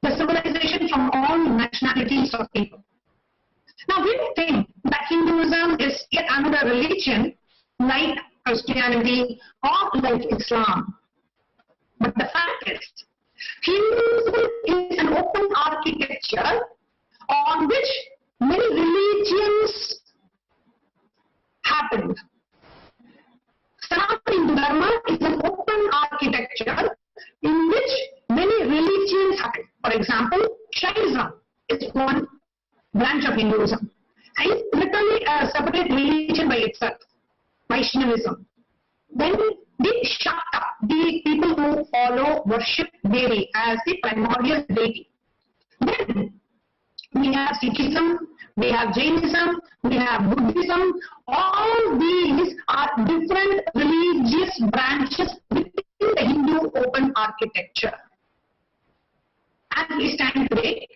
the civilization from all nationalities of people. Now we think that Hinduism is yet another religion like Christianity or like Islam. But the fact is, Hinduism is an open architecture on which many religions happened. Sanatana Hindu Dharma is an open architecture in which many religions happen. For example, Shaivism is one branch of Hinduism, and it's literally a separate religion by itself. Vaishnavism. Then the Shakta, the people who follow worship Devi as the primordial deity. Then we have Sikhism, we have Jainism, we have Buddhism. All these are different religious branches within the Hindu open architecture. As we stand today,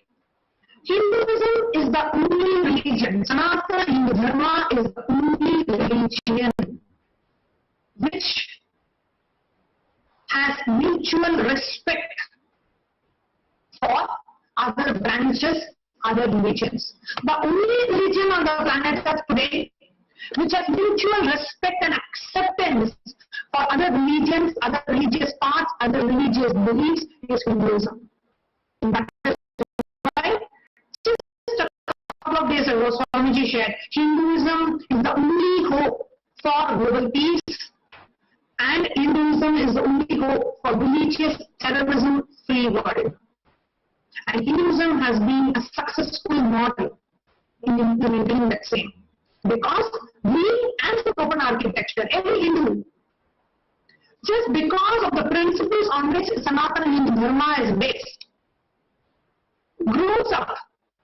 Hinduism is the only religion, Sanatana Hindu Dharma is the only religion which has mutual respect for other branches, other religions. The only religion on the planet Earth today which has mutual respect and acceptance for other religions, other religious paths, other religious beliefs is Hinduism. And that is why just a couple of days ago, Swamiji shared, Hinduism is the only hope for global peace, and Hinduism is the only hope for religious terrorism-free world. And Hinduism has been a successful model in implementing that same. Because we, as the open architecture, every Hindu, just because of the principles on which Sanatana Hindu Dharma is based, grows up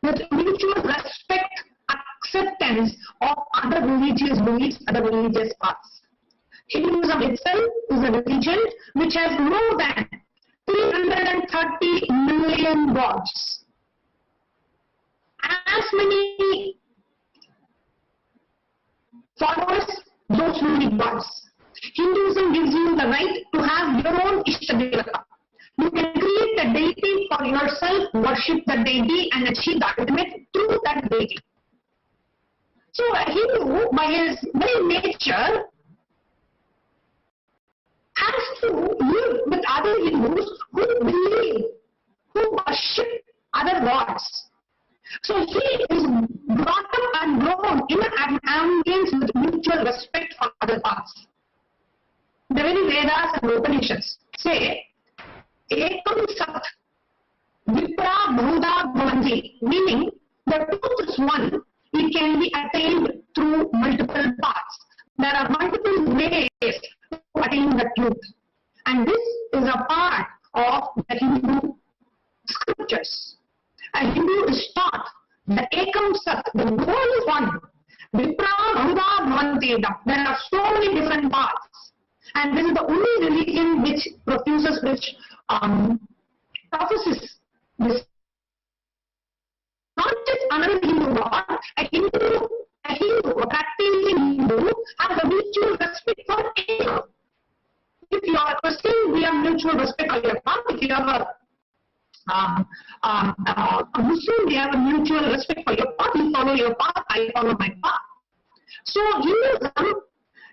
with mutual respect, acceptance of other religious beliefs, other religious paths. Hinduism itself is a religion which has more than 330 million gods. As many followers, those many gods. Hinduism gives you the right to have your own Ishtadevata. You can create a deity for yourself, worship the deity, and achieve the ultimate through that deity. So a Hindu, by his very nature, has to live with other Hindus who believe, who worship other gods. So he is brought up and grown in an ambience with mutual respect for other paths. The very Vedas and Upanishads say, Ekam Sat Vipra Bahuda Bhavanti, meaning the truth is one, it can be attained through multiple paths. There are multiple ways to attain the truth. And this is a part of the Hindu scriptures. A Hindu is taught the Ekam Sat, the goal is one. Vipra Bahuda Bhavanti, there are so many different paths. And this is the only religion which professes, which prophecies this. Not just another Hindu God, a practicing Hindu, has a mutual respect for anyone. If you are a Christian, we have mutual respect for your path. If you are a Muslim, we have a mutual respect for your path. You follow your path, I follow my path. So Hinduism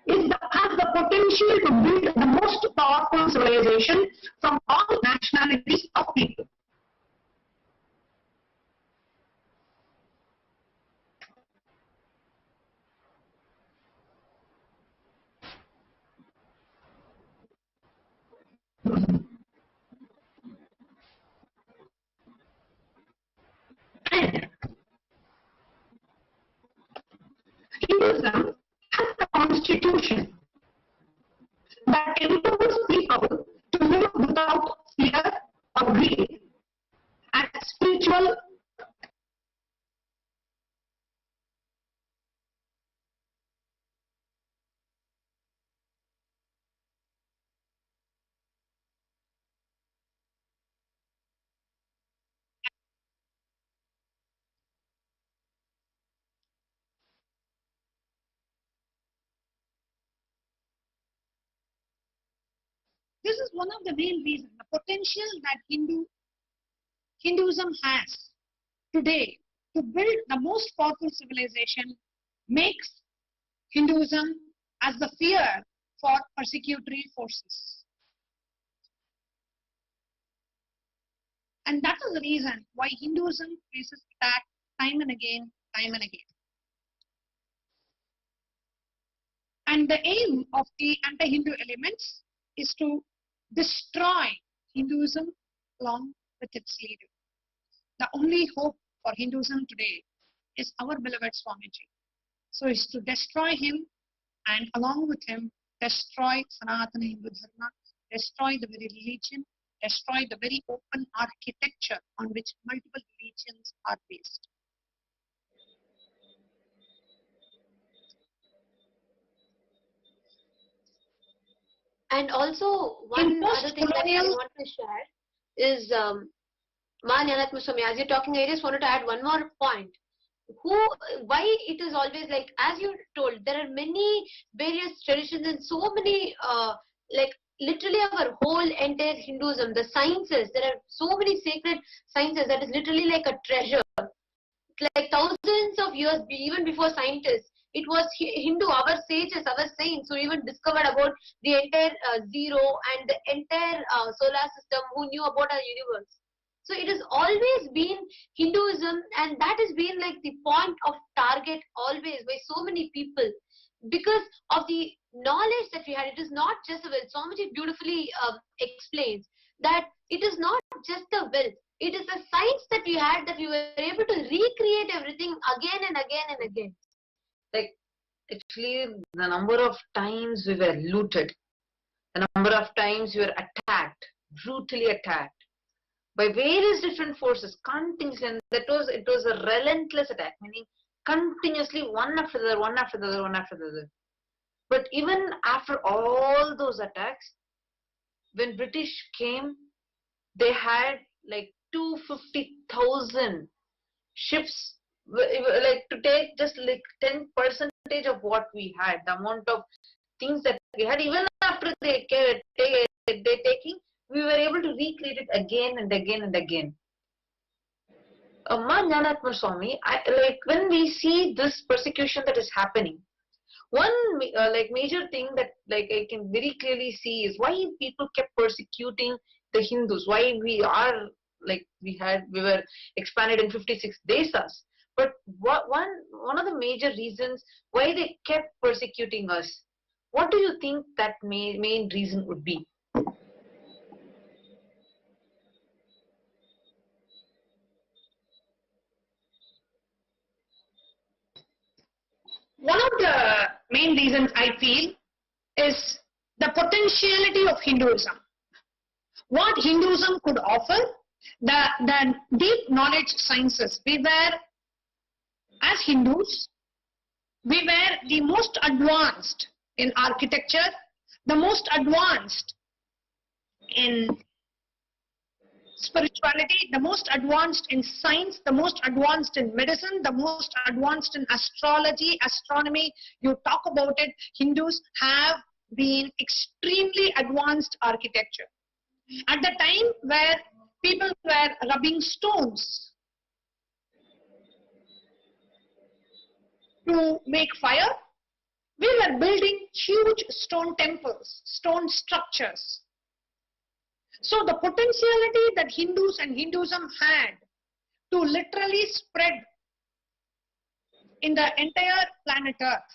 has the potential to build the most powerful civilization from all nationalities of people. And Hinduism has a constitution that empowers people to live without fear or greed, and spiritual This is one of the main reasons, the potential that Hinduism has today to build the most powerful civilization makes Hinduism as the fear for persecutory forces. And that is the reason why Hinduism faces attack time and again, time and again. And the aim of the anti-Hindu elements is to destroy Hinduism along with its leader. The only hope for Hinduism today is our beloved Swamiji. So it's to destroy him and along with him destroy Sanatana Hindu Dharma, destroy the very religion, destroy the very open architecture on which multiple religions are based. And also, one other thing that I want to share is as you're talking, I just wanted to add one more point. Why it is always like, as you told, there are many various traditions and so many, like literally our whole entire Hinduism, the sciences, there are so many sacred sciences that is literally like a treasure. Like thousands of years, even before scientists, it was Hindu, our sages, our saints who even discovered about the entire zero and the entire solar system, who knew about our universe. So it has always been Hinduism, and that has been like the point of target always by so many people because of the knowledge that we had. It is not just the wealth. Swamiji beautifully explains that it is not just the wealth. It is the science that we had that we were able to recreate everything again and again and again. Like, actually, the number of times we were looted, the number of times we were attacked, brutally attacked by various different forces continuously, and it was a relentless attack, meaning continuously one after the other, one after the other, one after the other. But even after all those attacks, when British came, they had like 250,000 ships, like to take just like 10% of what we had, the amount of things that we had. Even after they taking, we were able to recreate it again and again and again. Jnanatma Swami, like when we see this persecution that is happening, one like major thing that like I can very clearly see is why people kept persecuting the Hindus. Why we are like we were expanded in 56 desas. But one of the major reasons why they kept persecuting us, what do you think that main reason would be? main reasons I feel is the potentiality of Hinduism. What Hinduism could offer, the deep knowledge sciences. We were, as Hindus, we were the most advanced in architecture, the most advanced in spirituality, the most advanced in science, the most advanced in medicine, the most advanced in astrology, astronomy. You talk about it, Hindus have been extremely advanced architecture. At the time where people were rubbing stones to make fire, we were building huge stone temples, stone structures. So the potentiality that Hindus and Hinduism had to literally spread in the entire planet Earth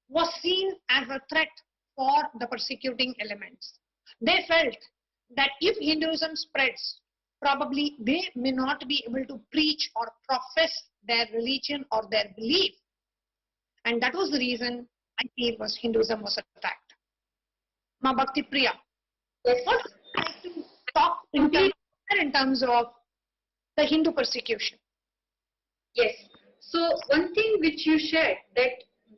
was seen as a threat for the persecuting elements. They felt that if Hinduism spreads, probably they may not be able to preach or profess their religion or their belief. And that was the reason I feel was Hinduism was attacked. Ma Bhakti Priya, what would you like to talk in terms of the Hindu persecution? Yes. So one thing which you shared, that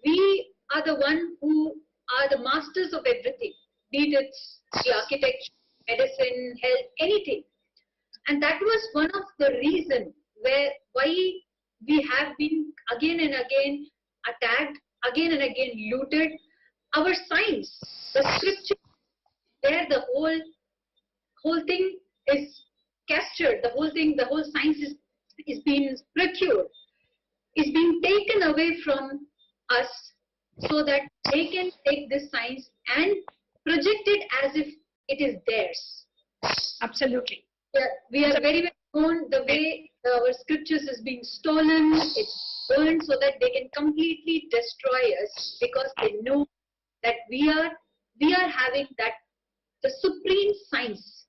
we are the one who are the masters of everything, be it the architecture, medicine, health, anything. And that was one of the reasons why we have been again and again attacked, again and again looted. Our science, the scripture, where the whole thing is captured, the whole science is being procured, is being taken away from us, so that they can take this science and project it as if it is theirs. Absolutely. We are very well known the way our scriptures is being stolen, it's burned, so that they can completely destroy us, because they know that we are having the supreme science,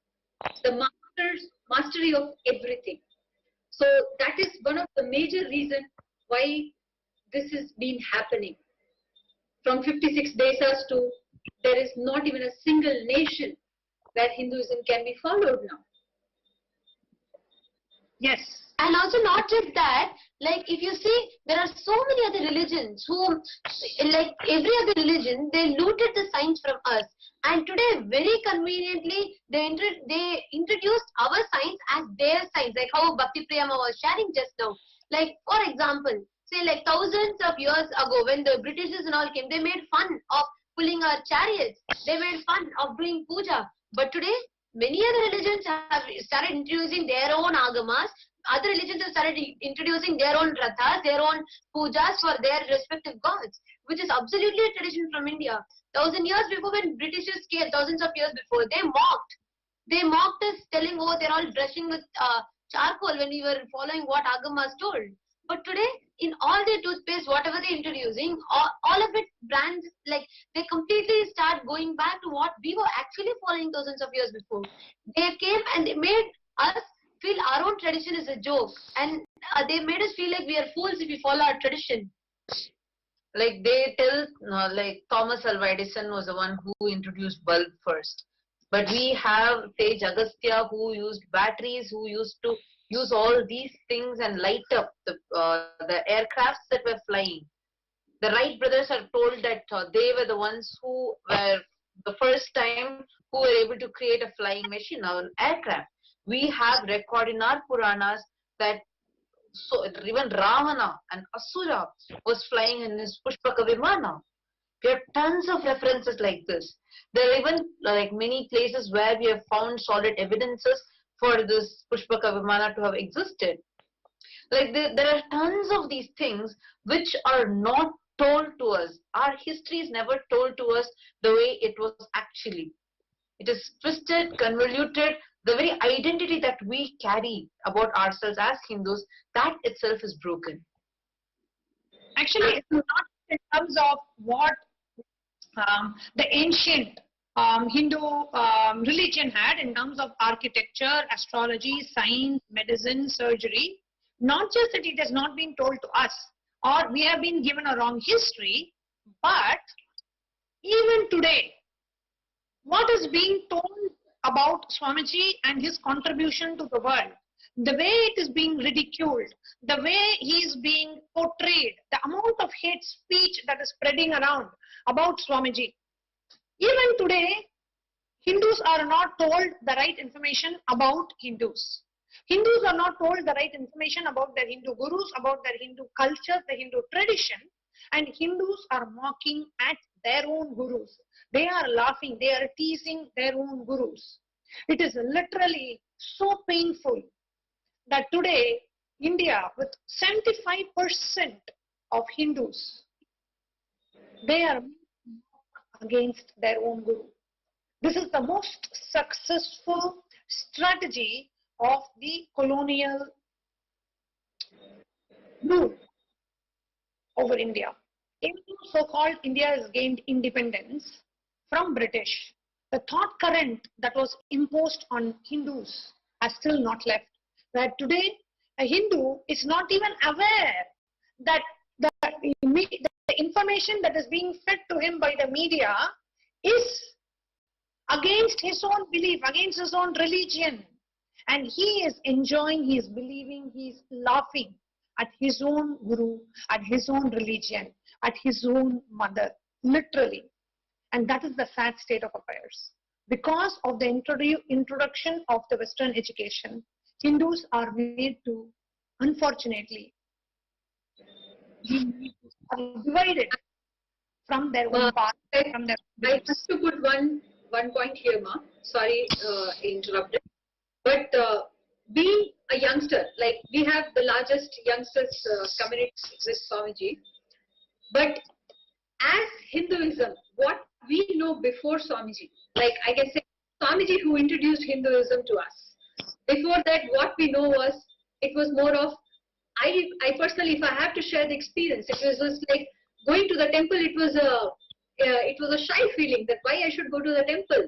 the mastery of everything. So that is one of the major reasons why this has been happening. From 56 Desas to, there is not even a single nation where Hinduism can be followed now. Yes. And also not just that, like if you see, there are so many other religions who, like every other religion, they looted the science from us. And today, very conveniently, they introduced our science as their science, like how Bhakti Priyama was sharing just now. Like, for example, say like thousands of years ago, when the Britishers and all came, they made fun of pulling our chariots. They made fun of doing puja. But today, many other religions have started introducing their own agamas. Other religions have started introducing their own rathas, their own pujas for their respective gods, which is absolutely a tradition from India. 1,000 years before, when Britishers came, thousands of years before, they mocked us, telling, oh, they're all brushing with charcoal when we were following what agamas told. But today, in all their toothpaste, whatever they're introducing, all of it brands, like they completely start going back to what we were actually following thousands of years before. They came and they made us feel our own tradition is a joke, and they made us feel like we are fools if we follow our tradition. Like they tell, like Thomas Alva Edison was the one who introduced bulb first. But we have Sage Agastya who used batteries, who used to use all these things and light up the aircrafts that were flying. The Wright brothers are told that they were the ones who were the first time who were able to create a flying machine, an aircraft. We have record in our Puranas that so even Ravana and Asura was flying in his Pushpaka Vimana. We have tons of references like this. There are even like many places where we have found solid evidences for this Pushpaka Vimana to have existed. Like there are tons of these things which are not told to us. Our history is never told to us the way it was actually. It is twisted, convoluted. The very identity that we carry about ourselves as Hindus, that itself is broken. Actually, it's not in terms of what the ancient Hindu religion had in terms of architecture, astrology, science, medicine, surgery. Not just that it has not been told to us, or we have been given a wrong history, But even today, what is being told about Swamiji and his contribution to the world, the way it is being ridiculed, the way he is being portrayed, the amount of hate speech that is spreading around about Swamiji. Even today, Hindus are not told the right information about Hindus. Hindus are not told the right information about their Hindu gurus, about their Hindu culture, the Hindu tradition, and Hindus are mocking at their own gurus. They are laughing, they are teasing their own gurus. It is literally so painful that today, India, with 75% of Hindus, they are against their own guru. This is the most successful strategy of the colonial rule over India. Even though so-called India has gained independence from British, the thought current that was imposed on Hindus has still not left. Where today a Hindu is not even aware that the information that is being fed to him by the media is against his own belief, against his own religion. And he is enjoying, he is believing, he is laughing at his own guru, at his own religion, at his own mother, literally. And that is the sad state of affairs. Because of the introduction of the Western education, Hindus are made to, unfortunately, be divided from their own path. From their I just to put one point here, Ma. Sorry, interrupted. But being a youngster, like we have the largest youngsters community with Swamiji, but as Hinduism, what we know before Swamiji, like I can say Swamiji who introduced Hinduism to us. Before that, what we know was, it was more of, I personally, if I have to share the experience, it was just like going to the temple. It was a shy feeling that why I should go to the temple.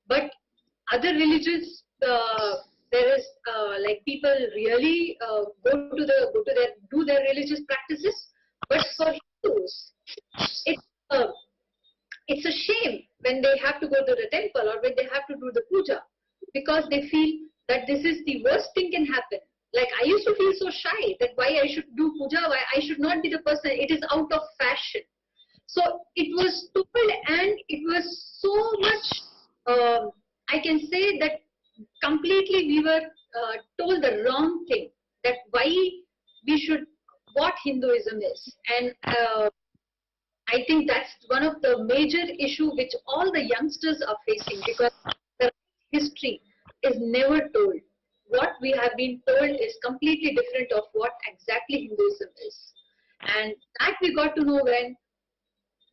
But other religions, there is like people really do their religious practices. But for Hindus, it's a shame when they have to go to the temple or when they have to do the puja, because they feel that this is the worst thing can happen. Like I used to feel so shy that why I should do puja, why I should not be the person. It is out of fashion. So it was told, and it was so much, I can say that completely we were told the wrong thing, that why we should, what Hinduism is. And I think that's one of the major issue which all the youngsters are facing, because the history is never told. What we have been told is completely different of what exactly Hinduism is. And that we got to know when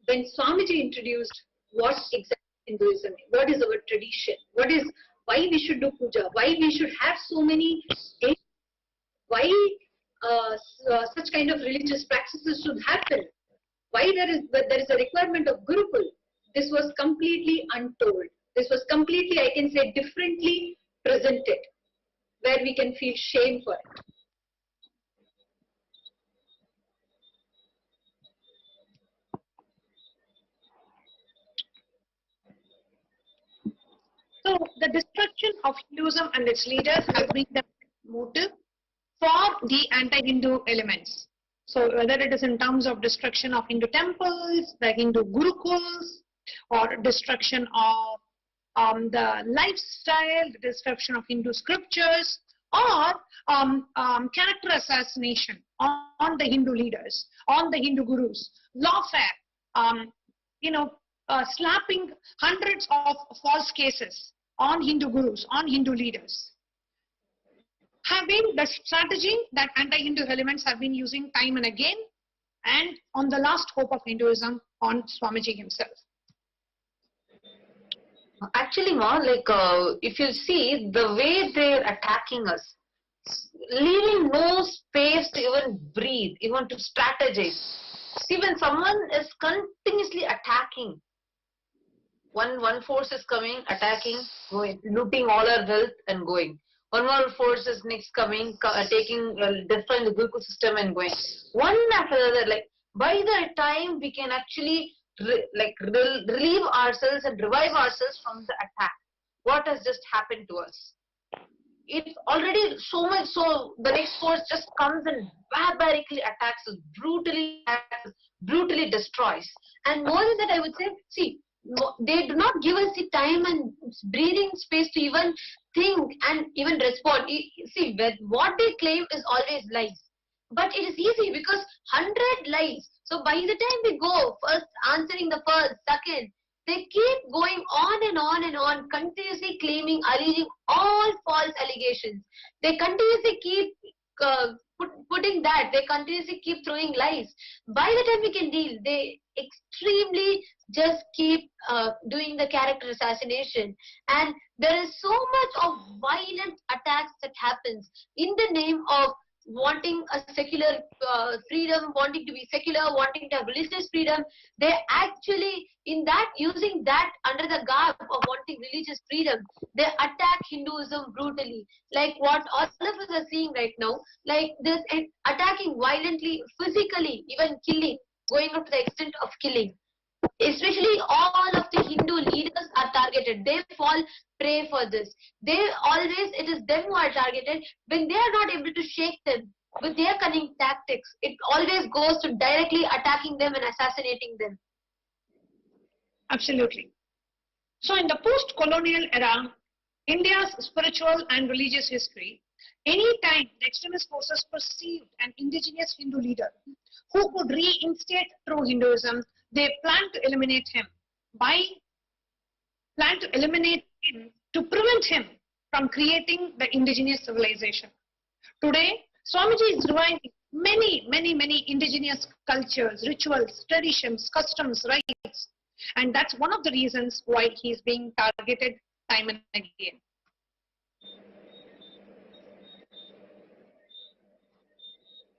Swamiji introduced what exactly Hinduism is, what is our tradition, what is, why we should do puja, why we should have so many days, why such kind of religious practices should happen, why there is a requirement of Gurukul. This was completely untold. This was completely, I can say, differently presented, where we can feel shame for it. So the destruction of Hinduism and its leaders has been the motive for the anti-Hindu elements. So whether it is in terms of destruction of Hindu temples, the Hindu gurukuls, or destruction of the lifestyle, the destruction of Hindu scriptures, or character assassination on the Hindu leaders, on the Hindu gurus, lawfare, slapping hundreds of false cases on Hindu gurus, on Hindu leaders, have been the strategy that anti-Hindu elements have been using time and again, and on the last hope of Hinduism, on Swamiji himself. Actually, Ma, like if you see the way they're attacking us, leaving no space to even breathe, even to strategize. See, when someone is continuously attacking, one force is coming, attacking, going, looting all our wealth and going. One more force is next coming, taking, destroying the Gurukul system and going. One after the other, like by the time we can actually relieve ourselves and revive ourselves from the attack. What has just happened to us? It's already so much so the next force just comes and barbarically attacks us, brutally destroys. And more than that, I would say, see, they do not give us the time and breathing space to even think and even respond. See, what they claim is always lies. But it is easy because 100 lies. So by the time we go, first answering the first, second, they keep going on and on and on, continuously claiming, alleging all false allegations. They continuously keep putting that. They continuously keep throwing lies. By the time we can deal, they extremely just keep doing the character assassination. And there is so much of violent attacks that happens in the name of wanting a secular freedom, wanting to be secular, wanting to have religious freedom. They actually, in that, using that under the garb of wanting religious freedom, they attack Hinduism brutally, like what all of us are seeing right now, like this, and attacking violently, physically, even killing, going up to the extent of killing. Especially all of the Hindu leaders are targeted. They fall prey for this. It is them who are targeted. When they are not able to shake them with their cunning tactics, it always goes to directly attacking them and assassinating them. Absolutely. So in the post-colonial era, India's spiritual and religious history, any time the extremist forces perceived an indigenous Hindu leader who could reinstate true Hinduism, they planned to eliminate him to prevent him from creating the indigenous civilization. Today, Swamiji is reviving many indigenous cultures, rituals, traditions, customs, rites, and that's one of the reasons why he is being targeted time and again.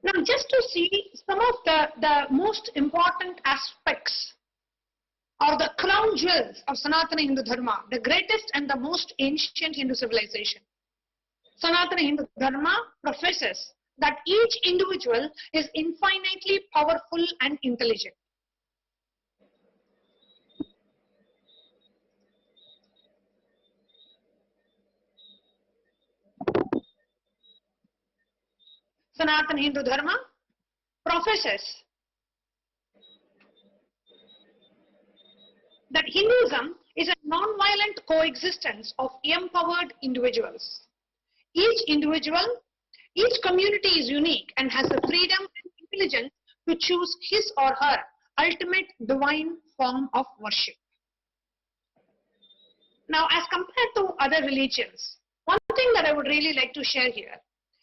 Now, just to see some of the most important aspects or the crown jewels of Sanatana Hindu Dharma, the greatest and the most ancient Hindu civilization. Sanatana Hindu Dharma professes that each individual is infinitely powerful and intelligent. Sanatana Hindu Dharma professes that Hinduism is a non-violent coexistence of empowered individuals. Each individual, each community is unique and has the freedom and intelligence to choose his or her ultimate divine form of worship. Now, as compared to other religions, one thing that I would really like to share here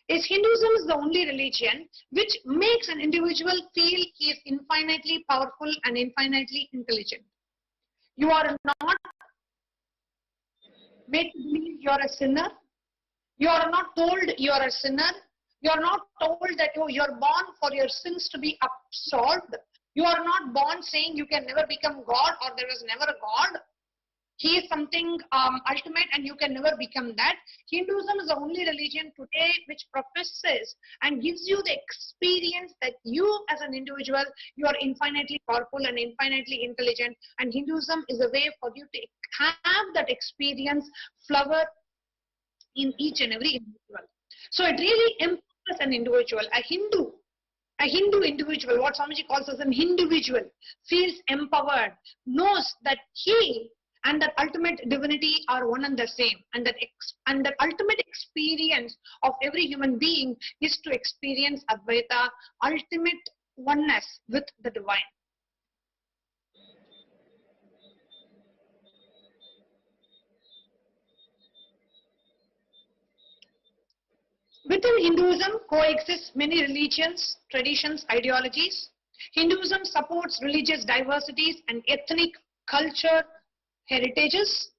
is Hinduism is the only religion which makes an individual feel he is infinitely powerful and infinitely intelligent. You are not made to believe you are a sinner. You are not told you are a sinner. You are not told that you are born for your sins to be absolved. You are not born saying you can never become God or there is never a God. He is something ultimate and you can never become that. Hinduism is the only religion today which professes and gives you the experience that you as an individual, you are infinitely powerful and infinitely intelligent, and Hinduism is a way for you to have that experience flower in each and every individual. So it really empowers an individual. A Hindu individual, what Swamiji calls as an individual, feels empowered, knows that he and that ultimate divinity are one and the same, and that ultimate experience of every human being is to experience Advaita, ultimate oneness with the divine. Within Hinduism coexist many religions, traditions, ideologies. Hinduism supports religious diversities and ethnic culture heritages.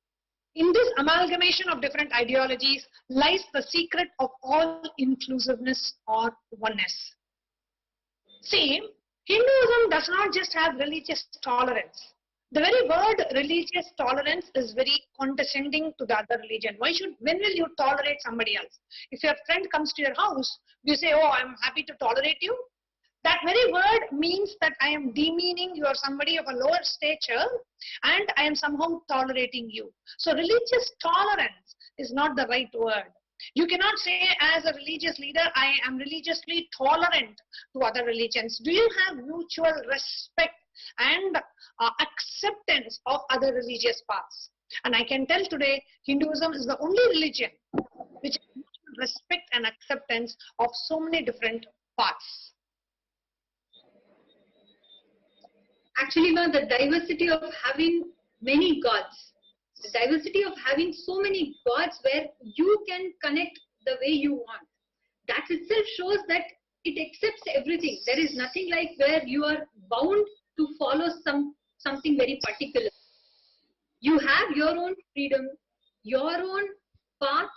In this amalgamation of different ideologies lies the secret of all inclusiveness or oneness. See, Hinduism does not just have religious tolerance. The very word religious tolerance is very condescending to the other religion. When will you tolerate somebody else? If your friend comes to your house, you say, oh, I'm happy to tolerate you. That very word means that I am demeaning, you are somebody of a lower stature, and I am somehow tolerating you. So religious tolerance is not the right word. You cannot say as a religious leader, I am religiously tolerant to other religions. Do you have mutual respect and acceptance of other religious paths? And I can tell today, Hinduism is the only religion which has mutual respect and acceptance of so many different paths. Actually, no, the diversity of having many gods, the diversity of having so many gods where you can connect the way you want, that itself shows that it accepts everything. There is nothing like where you are bound to follow something very particular. You have your own freedom, your own path,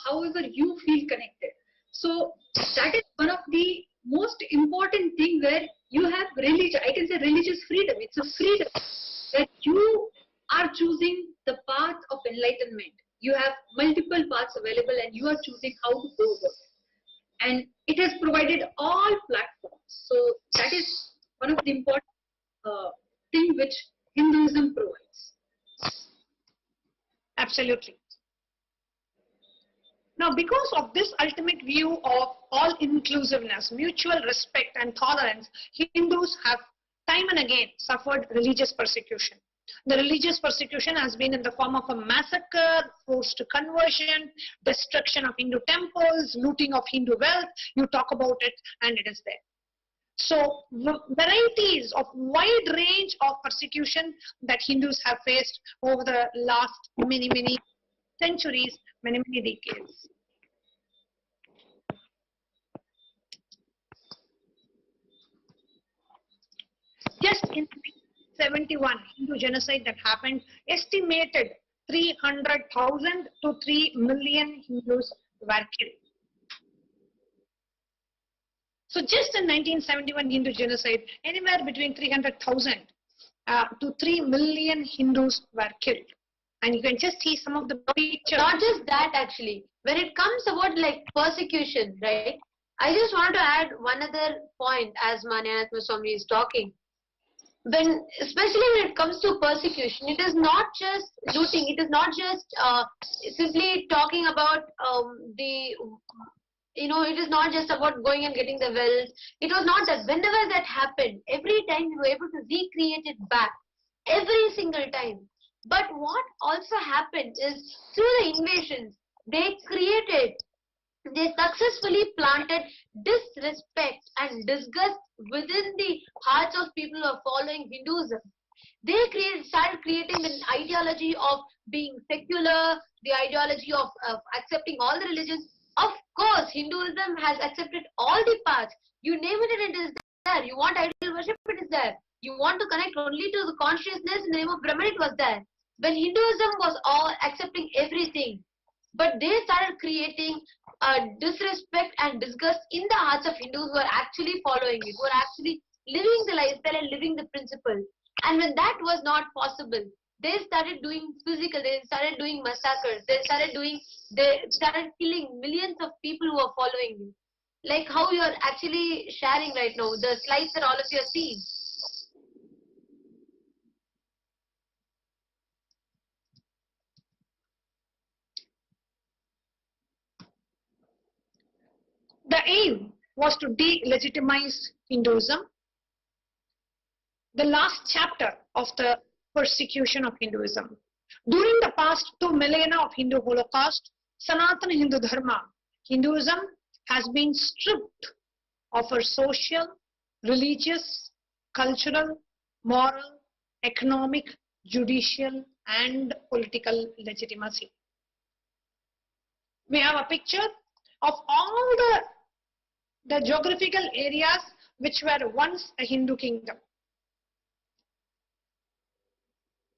however you feel connected. So that is one of the most important thing where you have religion. I can say religious freedom. It's a freedom that you are choosing the path of enlightenment. You have multiple paths available and you are choosing how to go about it. And it has provided all platforms. So that is one of the important thing which Hinduism provides. Absolutely. Now, because of this ultimate view of all inclusiveness, mutual respect and tolerance, Hindus have time and again suffered religious persecution. The religious persecution has been in the form of a massacre, forced conversion, destruction of Hindu temples, looting of Hindu wealth. You talk about it and it is there. So varieties of wide range of persecution that Hindus have faced over the last many centuries, many decades. Just in 1971, Hindu genocide that happened, estimated 300,000 to 3 million Hindus were killed. So just in 1971 Hindu genocide, anywhere between 300,000 to 3 million Hindus were killed. And you can just see some of the pictures. Not just that actually. When it comes about like persecution, right? I just want to add one other point as Manyanatma Swami is talking. Especially when it comes to persecution, it is not just looting, it is not just simply talking about it is not just about going and getting the wealth. It was not that. Whenever that happened, every time we were able to recreate it back, every single time. But what also happened is through the invasions, they successfully planted disrespect and disgust within the hearts of people who are following Hinduism. They started creating an ideology of being secular, the ideology of accepting all the religions. Of course, Hinduism has accepted all the paths. You name it and it is there. You want idol worship, it is there. You want to connect only to the consciousness in the name of Brahman, it was there. When Hinduism was all accepting everything, but they started creating disrespect and disgust in the hearts of Hindus who are actually following it, who are actually living the lifestyle and living the principle. And when that was not possible, they started doing physical, they started doing massacres, they started killing millions of people who are following you. Like how you are actually sharing right now, the slides that all of you are seeing. The aim was to delegitimize Hinduism. The last chapter of the persecution of Hinduism. During the past 2 millennia of Hindu Holocaust, Sanatana Hindu Dharma, Hinduism has been stripped of her social, religious, cultural, moral, economic, judicial and political legitimacy. We have a picture of all the geographical areas which were once a Hindu kingdom,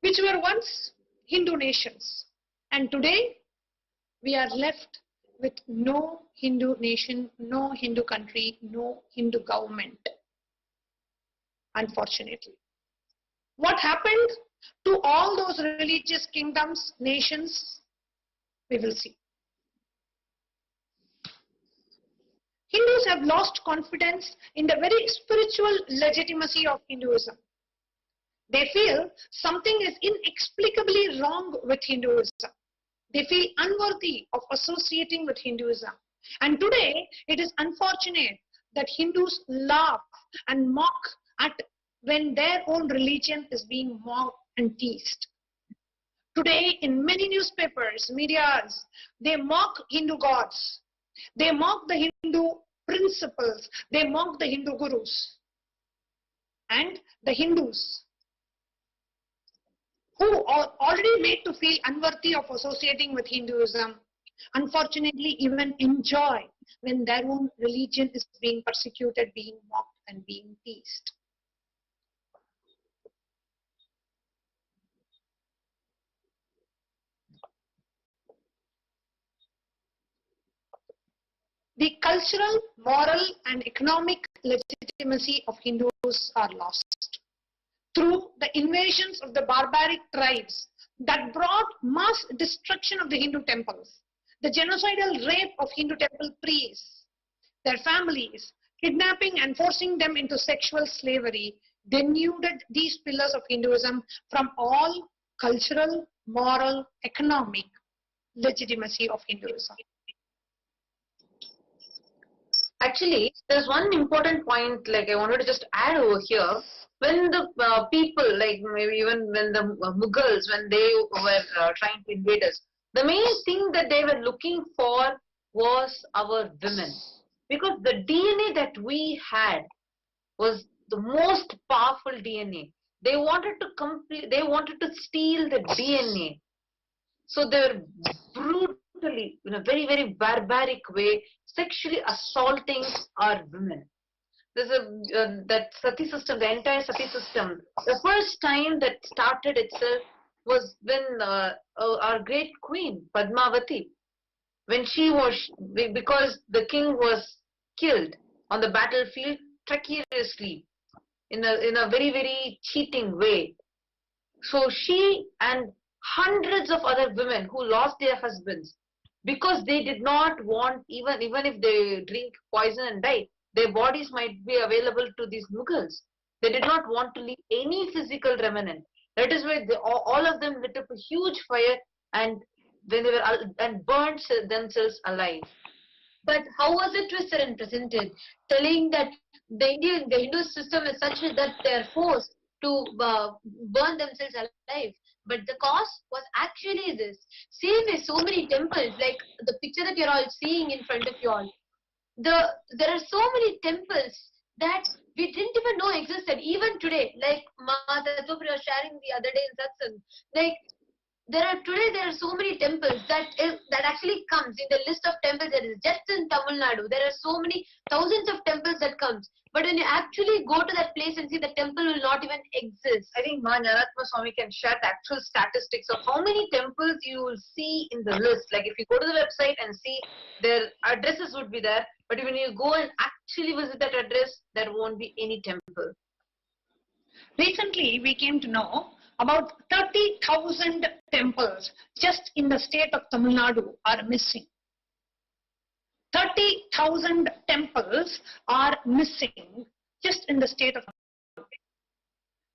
which were once Hindu nations. And today, we are left with no Hindu nation, no Hindu country, no Hindu government, unfortunately. What happened to all those religious kingdoms, nations, we will see. Hindus have lost confidence in the very spiritual legitimacy of Hinduism. They feel something is inexplicably wrong with Hinduism. They feel unworthy of associating with Hinduism. And today, it is unfortunate that Hindus laugh and mock at when their own religion is being mocked and teased. Today, in many newspapers, medias, they mock Hindu gods. They mock the Hindu principles. They mock the Hindu gurus. And the Hindus, who are already made to feel unworthy of associating with Hinduism, unfortunately even enjoy when their own religion is being persecuted, being mocked and being teased. The cultural, moral and economic legitimacy of Hindus are lost through the invasions of the barbaric tribes that brought mass destruction of the Hindu temples, the genocidal rape of Hindu temple priests, their families, kidnapping and forcing them into sexual slavery, denuded these pillars of Hinduism from all cultural, moral, economic legitimacy of Hinduism. Actually, there's one important point like I wanted to just add over here. When the people, like maybe even when the Mughals, when they were trying to invade us, the main thing that they were looking for was our women. Because the DNA that we had was the most powerful DNA. They wanted to steal the DNA. So they were brutally, in a very, very barbaric way, sexually assaulting our women. There's that sati system, the entire sati system. The first time that started itself was when our great queen Padmavati, when she was, because the king was killed on the battlefield treacherously in a very, very cheating way. So she and hundreds of other women who lost their husbands because they did not want, even if they drink poison and die, their bodies might be available to these Mughals. They did not want to leave any physical remnant. That is why all of them lit up a huge fire and when they were and burnt themselves alive. But how was it twisted and presented, telling that the Hindu system is such that they are forced to burn themselves alive? But the cause was actually this. Same with so many temples, like the picture that you're all seeing in front of you all. There are so many temples that we didn't even know existed. Even today, like Tattva was sharing the other day in Satsang, like there are so many temples that actually comes in the list of temples that is just in Tamil Nadu. There are so many thousands of temples that comes. But when you actually go to that place and see, the temple will not even exist. I think Nyaratma Swami can share the actual statistics of how many temples you will see in the list. Like if you go to the website and see, their addresses would be there. But when you go and actually visit that address, there won't be any temple. Recently, we came to know about 30,000 temples just in the state of Tamil Nadu are missing. 30,000 temples are missing just in the state of Tamil Nadu,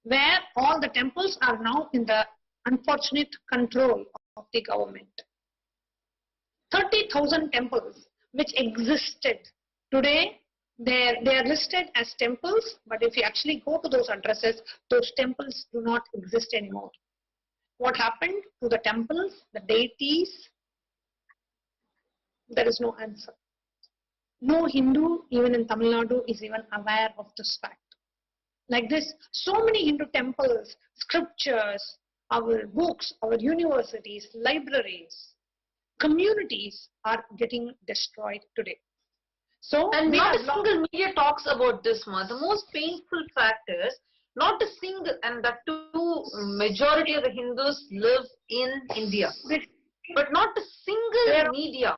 where all the temples are now in the unfortunate control of the government. 30,000 temples which existed. Today, they are listed as temples, but if you actually go to those addresses, those temples do not exist anymore. What happened to the temples, the deities? There is no answer. No Hindu, even in Tamil Nadu, is even aware of this fact. Like this, so many Hindu temples, scriptures, our books, our universities, libraries, communities are getting destroyed today. So, and not a single media talks about this, Ma. The most painful fact is, not a single, and that too, majority of the Hindus live in India. But not a single media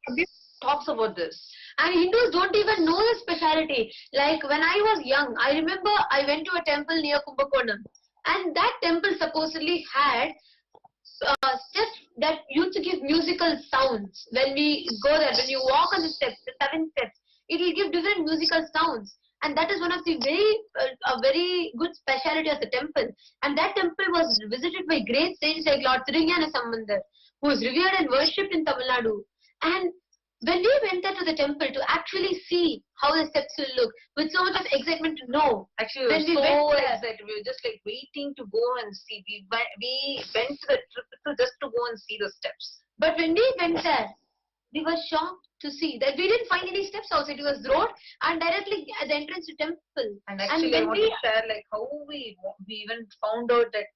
talks about this. And Hindus don't even know the speciality. Like when I was young, I remember I went to a temple near Kumbakonam. And that temple supposedly had steps that used to give musical sounds. When we go there, when you walk on the steps, the 7 steps, it will give different musical sounds. And that is one of the a very good speciality of the temple. And that temple was visited by great saints like Lord Tirungyana Sambandar, who is revered and worshipped in Tamil Nadu. And when we went there to the temple to actually see how the steps will look, with so much of excitement to know. Actually, we were so excited. We were just like waiting to go and see. We went to the trip just to go and see the steps. But when we went there, we were shocked to see that we didn't find any steps outside. It was road and directly at the entrance to temple. And actually, I want to share like how we even found out that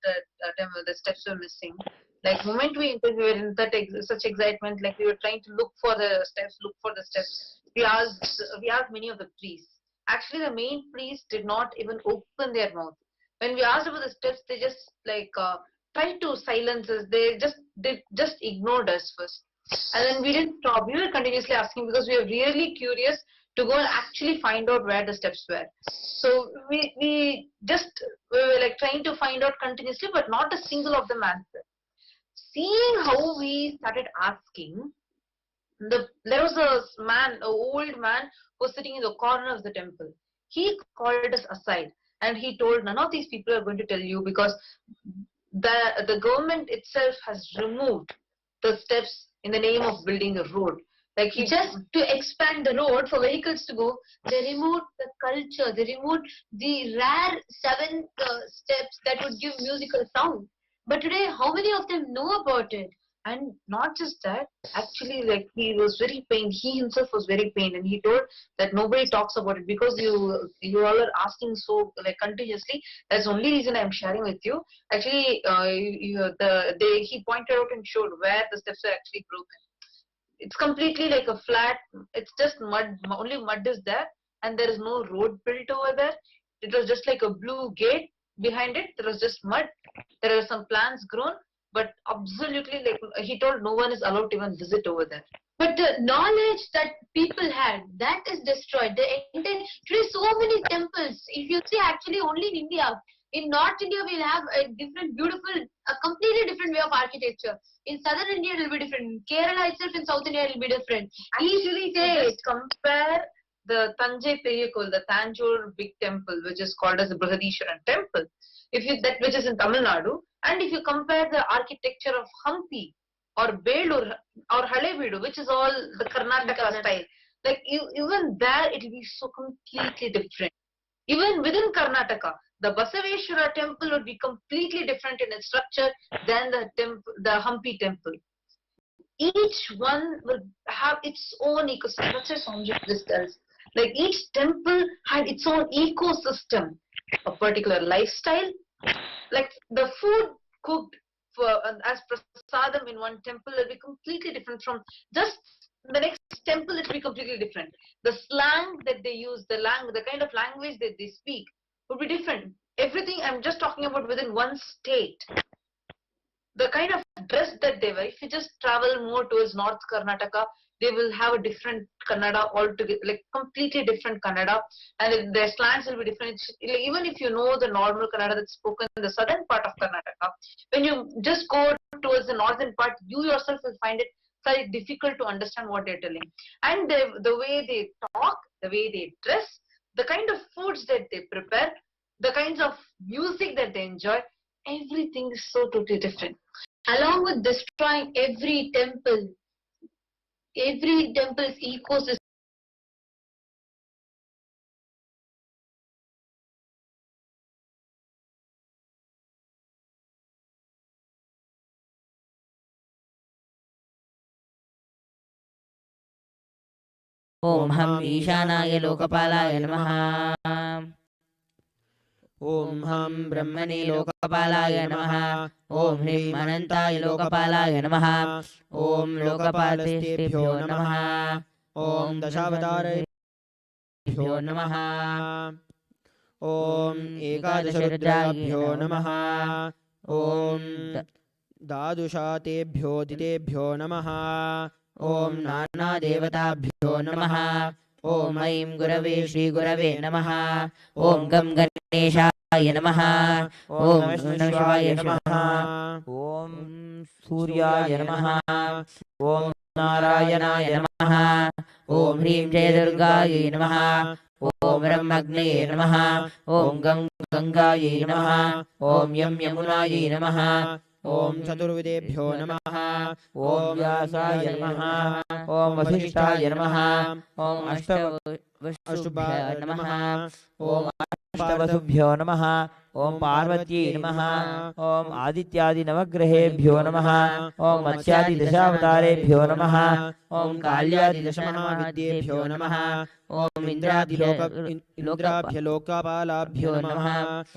the steps were missing. Like moment we entered, we were in such excitement. Like we were trying to look for the steps. We asked many of the priests. Actually, the main priest did not even open their mouth. When we asked about the steps, they just like tried to silence us. They just ignored us first. And then we didn't stop. We were continuously asking because we were really curious to go and actually find out where the steps were. So we were like trying to find out continuously, but not a single of them answered. Seeing how we started asking, there was a man, an old man, who was sitting in the corner of the temple. He called us aside and he told, none of these people are going to tell you because the government itself has removed the steps in the name of building a road. Like just to expand the road for vehicles to go, they removed the culture, they removed the rare 7 steps that would give musical sound. But today, how many of them know about it? And not just that, actually, like he was very pained. He himself was very pained, and he told that nobody talks about it because you all are asking so like continuously. That's the only reason I'm sharing with you. Actually, he pointed out and showed where the steps are actually broken. It's completely like a flat. It's just mud. Only mud is there, and there is no road built over there. It was just like a blue gate. Behind it, there was just mud. There are some plants grown, but absolutely, like he told, no one is allowed to even visit over there. But the knowledge that people had, that is destroyed. Today, so many temples. If you see, actually, only in India. In North India, we'll have a completely different way of architecture. In Southern India, it will be different. In Kerala itself, in South India, it will be different. Actually, just compare the Tanjai Periyakol, the Tanjore big temple, which is called as the Brihadishwaran temple, which is in Tamil Nadu, and if you compare the architecture of Hampi or Belur or Halebeedu, which is all the Karnataka style, like even there it will be so completely different. Even within Karnataka, the Basaveshwara temple would be completely different in its structure than the Hampi temple. Each one will have its own ecosystem. That's why Swamiji this tells. Like each temple had its own ecosystem, a particular lifestyle. Like the food cooked as prasadam in one temple will be completely different from just the next temple. It will be completely different. The slang that they use, the kind of language that they speak would be different. Everything I'm just talking about within one state. The kind of dress that they wear, if you just travel more towards North Karnataka, they will have a different Kannada altogether, like completely different Kannada, and their slangs will be different. Even if you know the normal Kannada that's spoken in the southern part of Karnataka, when you just go towards the northern part, you yourself will find it very difficult to understand what they're telling. And the way they talk, the way they dress, the kind of foods that they prepare, the kinds of music that they enjoy, everything is so totally different. Along with destroying every temple's ecosystem. ओम हम ईशानाय लोकपालाय नमः। ओम हम ब्रह्मणे लोकपालाय नमः। ओम ह्रीं अनंताय लोकपालाय नमः। ओम लोकपालस्तेभ्यो नमः। ओम दशावतारेभ्यो नमः। ओम एकादशरुद्राभ्यो नमः। ओम द्वादशातेभ्यो दितेभ्यो नमः। ओम नानादेवताभ्यो नमः। ओम ऐं गुरवे श्रीगुरवे नमः। ओम गं गणेशाय नमः। ओम नमः शिवाय नमः। ओम सूर्याय नमः। ओम नारायणाय नमः। ॐ ह्रीं जयदुर्गायै नमः ॐ ब्रह्मग्नये नमः ॐ गङ्गायै नमः ॐ यमुनायै नमः ॐ चतुर्वेदेभ्यो नमः ॐ व्यासाय नमः ॐ वसिष्ठाय नमः ॐ अष्टवसुभ्यो नमः ॐ अष्टवसुभ्यो नमः ॐ पार्वत्यै नमः ॐ आदित्यादिनवग्रहेभ्यो नमः ॐ मत्स्यादिदशावतारेभ्यो नमः ॐ काल्यादिदशमहाविद्येभ्यो नमः ॐ इन्द्राभ्यलोकपालाभ्यो नमः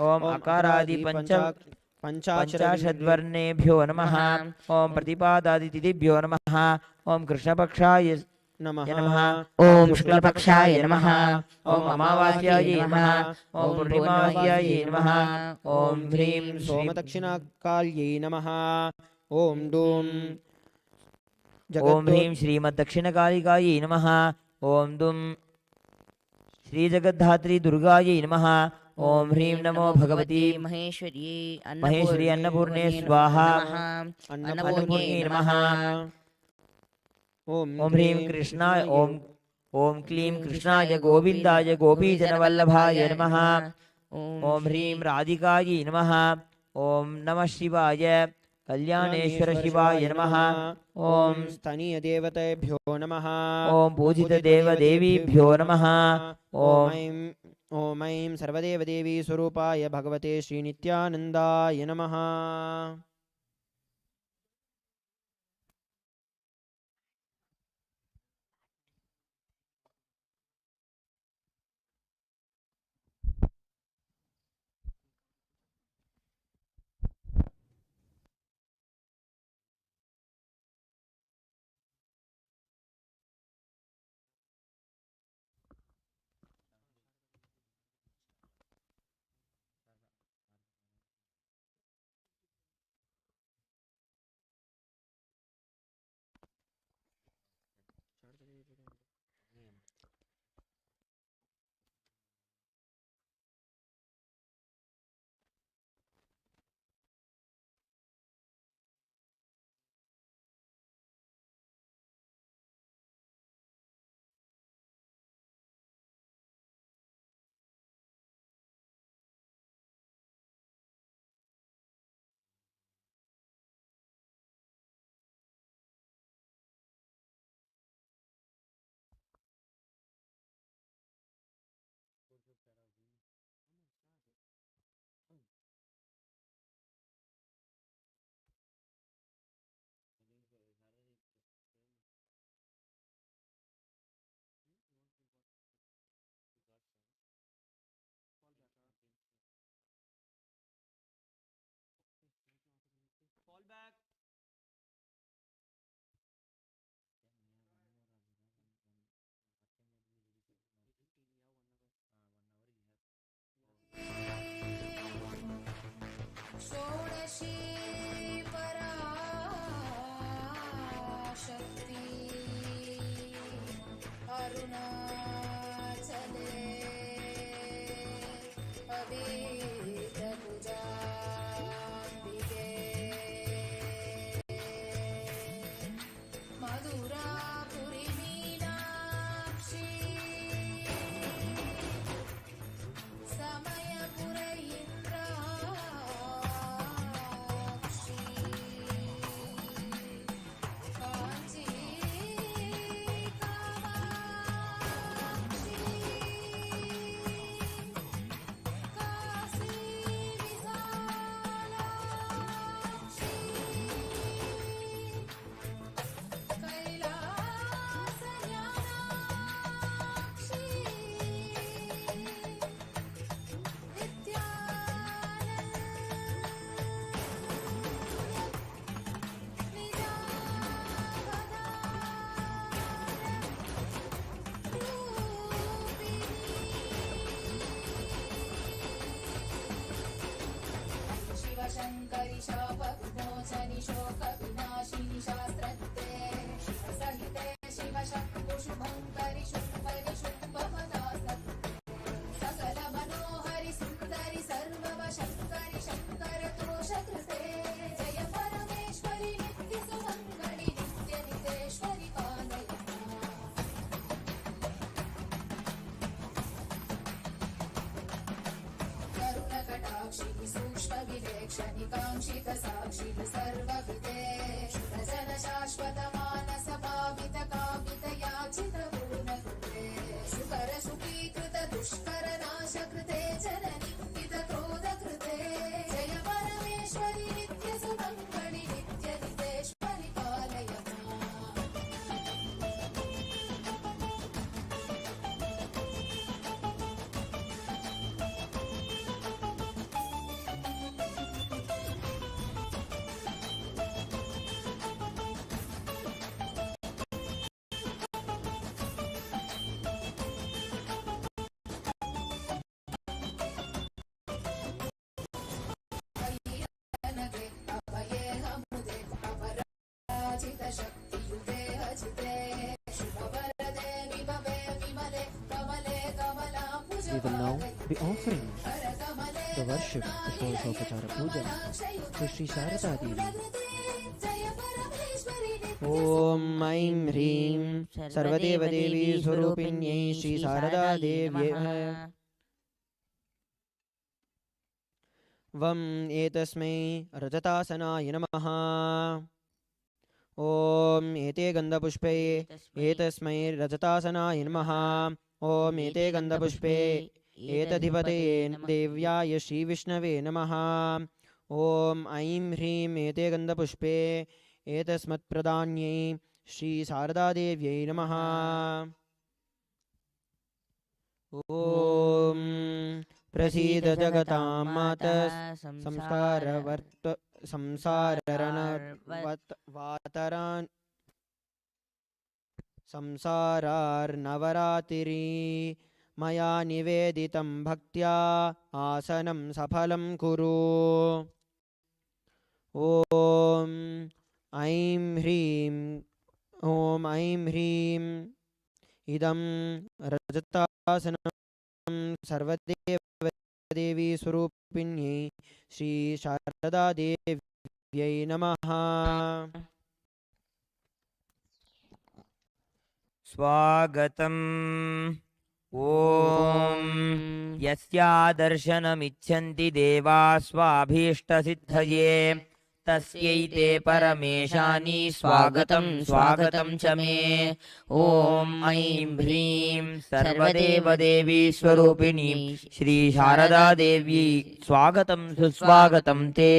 ॐ अकारादि पञ्चाशद्वर्णेभ्यो नमः ॐ प्रतिपादादितिथिभ्यो नमः ॐ कृष्णपक्षाय नमः ॐ शुक्लपक्षाय नमः ॐ अमावास्यायै नमः ॐ पूर्णिमायै नमः ॐ ह्रीं सोमदक्षिणाकाल्यै नमः ॐ डूं ॐ ह्रीं श्रीमद्दक्षिणकालिकायै नमः ॐ दुं श्रीजगद्धात्री दुर्गायै नमः ॐ ह्रीं नमो भगवती महेश्वरी अन्नपूर्णे स्वाहा अन्नपूर्णे नमः ॐ ह्रीं कृष्णाय ॐ क्लीं कृष्णाय गोविन्दाय गोपीजनवल्लभाय नमः ॐ ह्रीं राधिकायै नमः ॐ नमः शिवाय कल्याणेश्वर शिवाय नमः ॐ स्तनीयदेवतेभ्यो नमः ॐ पूजितदेवदेवीभ्यो नमः ॐ ऐं सर्वदेवदेवी स्वरूपाय भगवते श्रीनित्यानन्दाय नमः षोडशी पराशक्ति अरुणाचले अभीतपूजाम्बिके मधुरापुरी मीनाक्षी समयपुर इंद्राक्षी कांची कामाक्षी विश्वविवेक्षणिकाङ्क्षितसाक्षिः सर्वविदे शुभजन शाश्वतमानसभावितकामितयाचितपूर्णकृते सुकर सुखीकृत दुष्कर नाशकृते जननि क्रोधकृते जय परमेश्वरि नित्यसुमङ्गलि नित्यनितेश्वरि पालय We will now be offering the worship, the Shoshopachara Puja to Sri Sharada Devi. Om Aim Hreem Sarvadeva Devi Swarupinyai Sri Sharada Devi Vam Etasmai Rajatasanaaya Namaha. Om Ete Gandhapushpe Etasmai Rajatasanaaya Namaha. Om Ete Gandhapushpe Etadhipate Devyaya Shri Vishnave Namaha. Om Aim Hreem Ete Gandhapushpe Etasmat Pradanyai Shri Sarada Devyai Namaha. Om Prasida Jagatam Mata Samsarana Vataran Samsarar Navaratri Maya Niveditam Bhaktya Asanam Sapalam Kuru. Om Aim Hreem Om Aim Hreem Idam Rajatasanam Sarvadeva Devi Swarupinyai Shri Sharada Devyai Namaha. स्वागतम् ॐ यस्यादर्शनमिच्छन्ति देवा स्वाभीष्टसिद्धये तस्यैते परमेशानि स्वागतं स्वागतं च मे ॐ ऐं ह्रीं सर्वदेवदेवी स्वरूपिणी श्री शारदा देवी स्वागतं सुस्वागतं ते।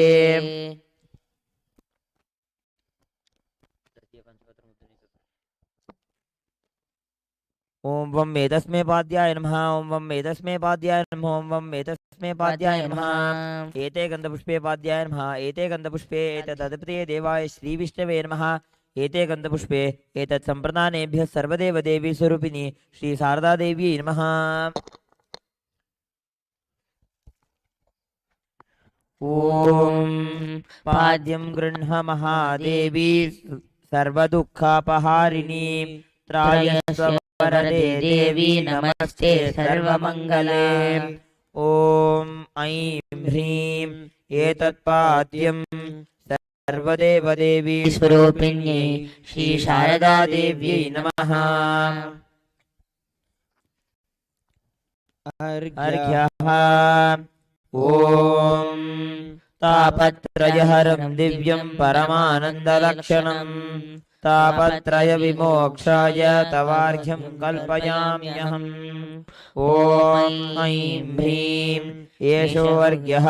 ओम वम वेदस्मे पाद्याय नमः ओम वम वेदस्मे पाद्याय नमः ओम वम वेदस्मे पाद्याय नमः एते गन्धपुष्पे पाद्याय नमः एते गन्धपुष्पे एतदधिपतये देवाय श्री विष्णवे नमः एते गन्धपुष्पे एतत् सम्प्रदानेभ्यः सर्वदेव देवी स्वरूपिणी श्री शारदा देवी नमः। ओम पाद्यं गृह्ण महादेवी सर्वदुःखापहारिणी त्रायस्व वरदे देवी नमस्ते सर्वमंगले। ओम ऐं ह्रीं एतत्पाद्यं सर्वदेवदेवी स्वरूपिण्यै श्री शारदा देव्यै नमः। अर्घ्यः ओम तापत्रयहरं दिव्यं परमानन्दलक्षणं तापत्रय विमोक्षाय तवार्घ्यं कल्पयाम्यहम्। ॐ ऐं ह्रीं एषोऽर्घ्यः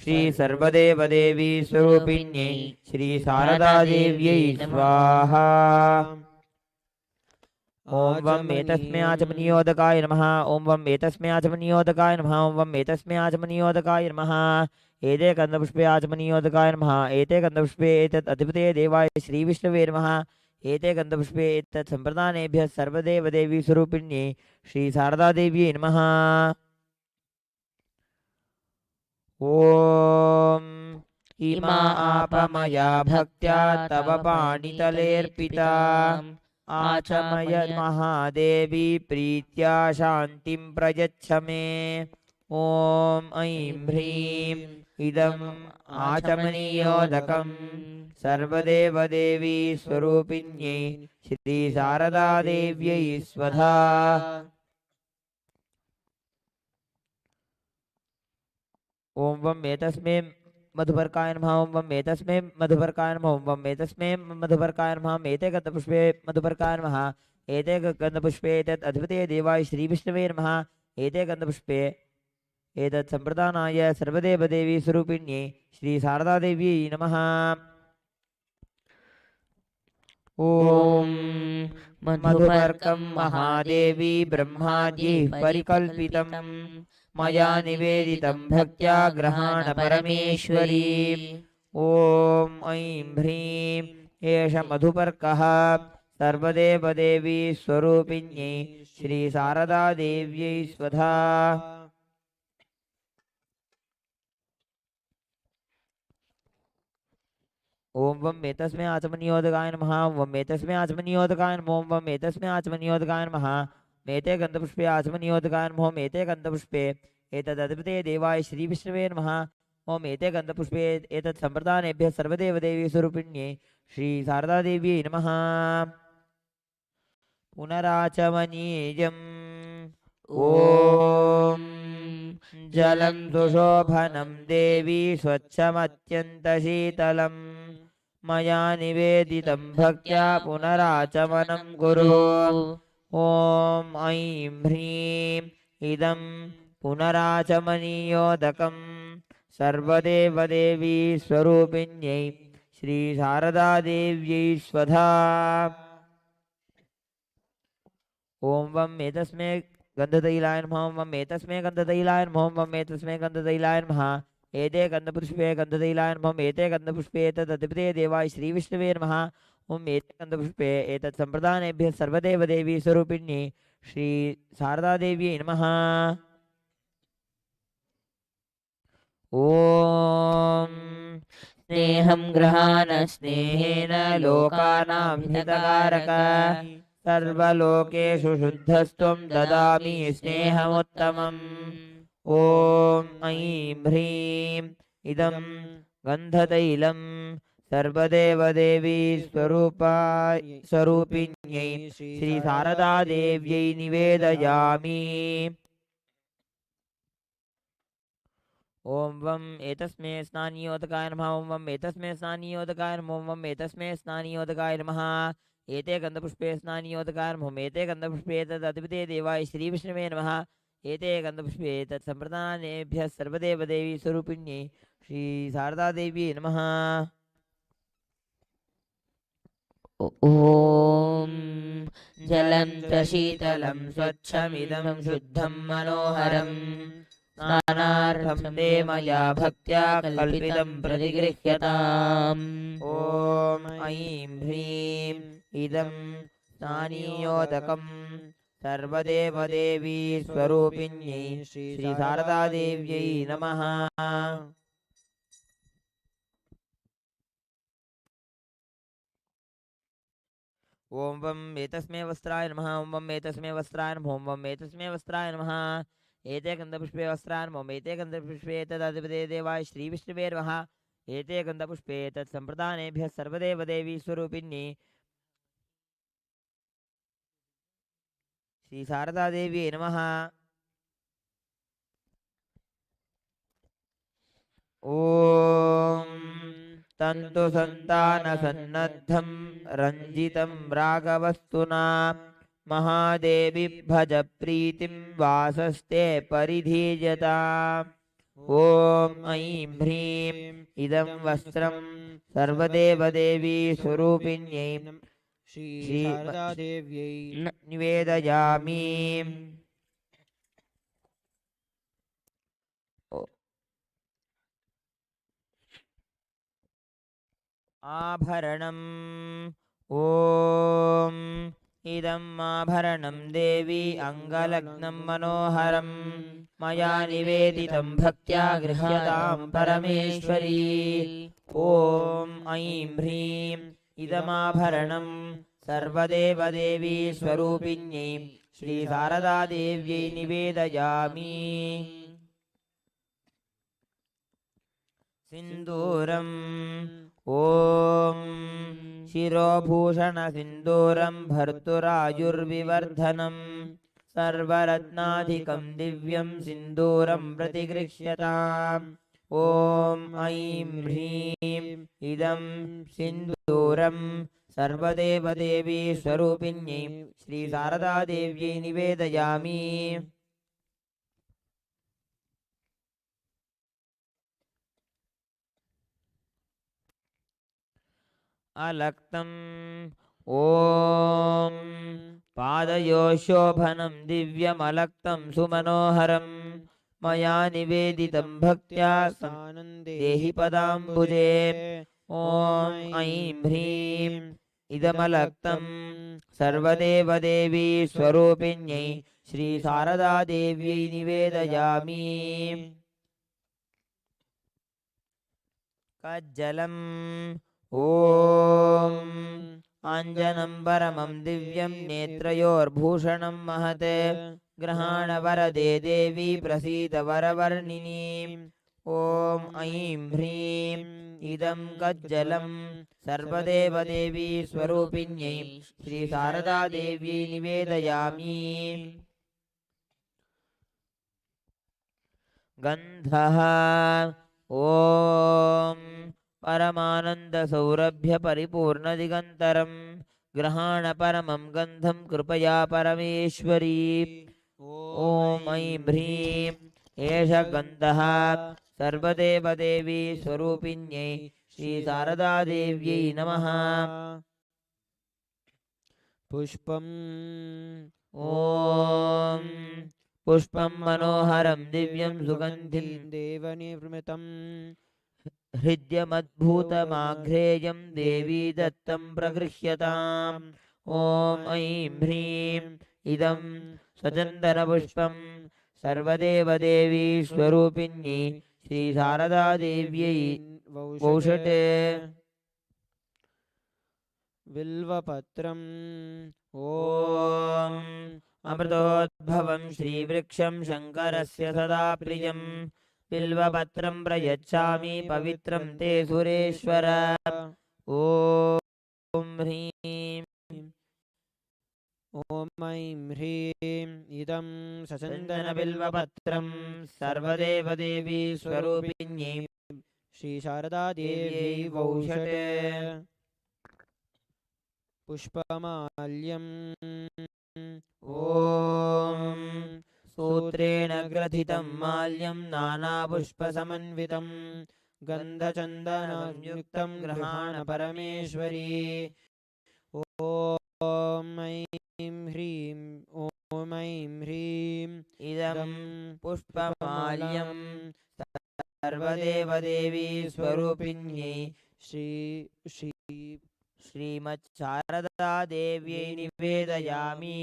श्री सर्वदेवदेवी स्वरूपिण्यै श्री शारदा देव्यै स्वाहा। ओम वम एतस्मै आचमनीयोदकाय नमः ओम वम एतस्मै आचमनीयोदकाय नमः ओम वम एतस्मै आचमनीयोदकाय नमः एते गन्धपुष्पे आचमनीयोदकाय नमः एते गन्धपुष्पे एतत् अधिपतये देवाय श्री विष्णवे नमः एते गन्धपुष्पे एतत् सम्प्रदानेभ्यः सर्वदेवदेवी स्वरूपिण्यै श्री शारदा देव्यै नमः। ओम इमा आपमया भक्त्या तव पाणितलेऽर्पिता आचमय महादेवी प्रीत्या शान्तिं प्रयच्छ मे। ॐ ऐं ह्रीं इदम् आचमनीयोदकं सर्वदेवदेवी स्वरूपिण्यै श्री शारदा देव्यै स्वधा। ॐ वं एतस्मै मधुपर्काय नमः ॐ वं एतस्मै मधुपर्काय नमः ॐ वं एतस्मै मधुपर्काय नमः एते गन्धपुष्पे मधुपर्काय नमः एते गन्धपुष्पे एतत् अधिपते देवाय श्रीविष्णवे नमः एते गन्धपुष्पे एतत् सम्प्रदानाय सर्वदेवदेवी स्वरूपिण्यै श्री शारदादेव्यै नमः ॐ मधुपर्कं महादेवी ब्रह्माद्यैः परिकल्पितं मया निवेदितं भक्त्या ग्रहाण परमेश्वरी ॐ ऐं ह्रीं एष मधुपर्कः सर्वदेवदेवी स्वरूपिण्यै श्रीशारदादेव्यै स्वधा ॐ वं एतस्मै आचमनियोदकाय नमः ॐ वं एतस्मै आचमनियोदकाय नमः ॐ वं एतस्मै आचमनियोदकाय नमः मेते गन्धपुष्पे आचमनियोदकाय नमः मेते गन्धपुष्पे एतदधिपते देवाय श्रीविष्णवे नमः ॐ एते गन्धपुष्पे एतत् सम्प्रदानेभ्यः सर्वदेवदेवी स्वरूपिण्यै श्रीशारदादेव्यै नमः पुनराचमनीयम् ॐ जलं सुशोभनं देवी स्वच्छमत्यन्तशीतलम् मया निवेदितं भक्त्या पुनराचमनं कुरु ॐ ऐं ह्रीं इदं पुनराचमनीयोदकं सर्वदेवदेवी स्वरूपिण्यै श्रीशारदादेव्यै स्वधा ॐ वं एतस्मै गन्धतैलाय नमः ॐ वं एतस्मै गन्धतैलाय नमः ॐ वं एतस्मै गन्धतैलाय नमः एते गन्धपुष्पे गन्धतैलाय नमः एते गन्धपुष्पे एतदधिपते देवाय श्रीविष्णवे नमः ॐ एते गन्धपुष्पे एतत् सम्प्रदानेभ्यः सर्वदेवदेवी स्वरूपिण्यै श्रीशारदादेव्यै नमः ॐ स्नेहं ग्रहाण स्नेहेन लोकानां हितकारक सर्वलोकेषु शुद्धस्त्वं ददामि स्नेहमुत्तमम् ॐ ऐं ह्रीं इदं गन्धतैलं सर्वदेवदेवी स्वरूपिण्यै श्रीशारदादेव्यै निवेदयामि ॐ वं एतस्मै स्नानियोदकाय नमः ॐ वं एतस्मै स्नानियोदकाय नमः ॐ वं एतस्मै स्नानियोदकाय नमः एते गन्धपुष्पे स्नानियोदकाय नमः एते गन्धपुष्पे एतदधिपते देवाय श्रीविष्णवे नमः एते गन्धपुष्पे एतत् सम्प्रदानेभ्यः सर्वदेवदेवी स्वरूपिण्यै श्रीशारदादेव्यै नमः ॐ जलं च शीतलं स्वच्छमिदं शुद्धं मनोहरं स्नानार्थं ते मया भक्त्या कल्पितं प्रतिगृह्यताम् ॐ ऐं ह्रीं इदं स्नानीयोदकं सर्वदेवदेवी स्वरूपिण्यै श्रीशारदादेव्यै नमः ॐ वं एतस्मै वस्त्राय नमः ॐ वं एतस्मै वस्त्राय नमः ॐ वं एतस्मै वस्त्राय नमः एते गन्धपुष्पे वस्त्राय नमः एते गन्धपुष्पे एतदधिपते देवाय श्रीविष्णवे नमः एते गन्धपुष्पे एतत् सम्प्रदानेभ्यः सर्वदेवदेवी स्वरूपिण्यै श्रीशारदादेव्यै नमः ॐ तन्तुसन्तानसन्नद्धं रञ्जितं रागवस्तुना महादेवी भज प्रीतिं वासस्ते परिधीयता ॐ ऐं ह्रीं इदं वस्त्रं सर्वदेवदेवी स्वरूपिण्यै श्रीशारदादेव्यै निवेदयामि आभरणम् ॐ इदम् आभरणं देवी अङ्गलग्नं मनोहरं मया निवेदितं भक्त्या गृह्यतां परमेश्वरी ॐ ऐं ह्रीं इदमाभरणं सर्वदेवदेवी स्वरूपिण्यै श्रीशारदादेव्यै निवेदयामि सिन्दूरम् ॐ शिरोभूषणसिन्दूरं भर्तुरायुर्विवर्धनं सर्वरत्नाधिकं दिव्यं सिन्दूरं प्रतिगृह्यताम् ॐ ऐं ह्रीं इदं सिन्दूरं सर्वदेवदेवी स्वरूपिण्यै श्रीशारदादेव्यै निवेदयामि। अलक्तम् ॐ पादयोः शोभनं दिव्यमलक्तं सुमनोहरं मया निवेदितं भक्त्या देहि पदाम्बुजे। ॐ ऐं ह्रीं इदमलक्तं सर्वदेवदेवी स्वरूपिण्यै श्रीशारदादेव्यै निवेदयामि। कज्जलम् ॐ अञ्जनं परमं दिव्यं नेत्रयोर्भूषणं महत् ग्रहाणवरदे देवी प्रसीद वरवर्णिनी। ॐ ऐं ह्रीं इदं कज्जलं सर्वदेवदेवी स्वरूपिण्यै श्रीशारदादेव्यै निवेदयामि। गन्धः ॐ परमानन्दसौरभ्यपरिपूर्णदिगन्तरं ग्रहाणपरमं गन्धं कृपया परमेश्वरी। ॐ ऐं ह्रीं एष गन्धः सर्वदेवदेवी स्वरूपिण्यै श्रीशारदादेव्यै नमः। पुष्पम् ॐ पुष्पं मनोहरं दिव्यं सुगन्धिं देवनिर्मितं हृद्यमद्भुतमाघ्रेयं देवी दत्तं प्रगृह्यताम्। ॐ ऐं ह्रीं इदं स्वचन्दनपुष्पं सर्वदेवदेवी स्वरूपिण्यै श्रीशारदादेव्यै वौषटे। बिल्वपत्रम् ॐ अमृतोद्भवं श्रीवृक्षं शङ्करस्य सदा प्रियं बिल्वपत्रं प्रयच्छामि पवित्रं ते सुरेश्वर। ॐ ह्रीं ॐ ऐं ह्रीं इदं सचन्दनबिल्वपत्रं सर्वदेवदेवी स्वरूपिण्यै श्रीशारदादेव्यै वौषटे। पुष्पमाल्यम् ॐ सूत्रेण ग्रथितं माल्यं नानापुष्पसमन्वितं गन्धचन्दनयुक्तं गृहाण परमेश्वरी। ॐ ऐं ह्रीं ॐ ऐं ह्रीं इदं पुष्पमाल्यं सर्वदेवदेवी स्वरूपिण्यै श्रीमच्छारदादेव्यै निवेदयामि।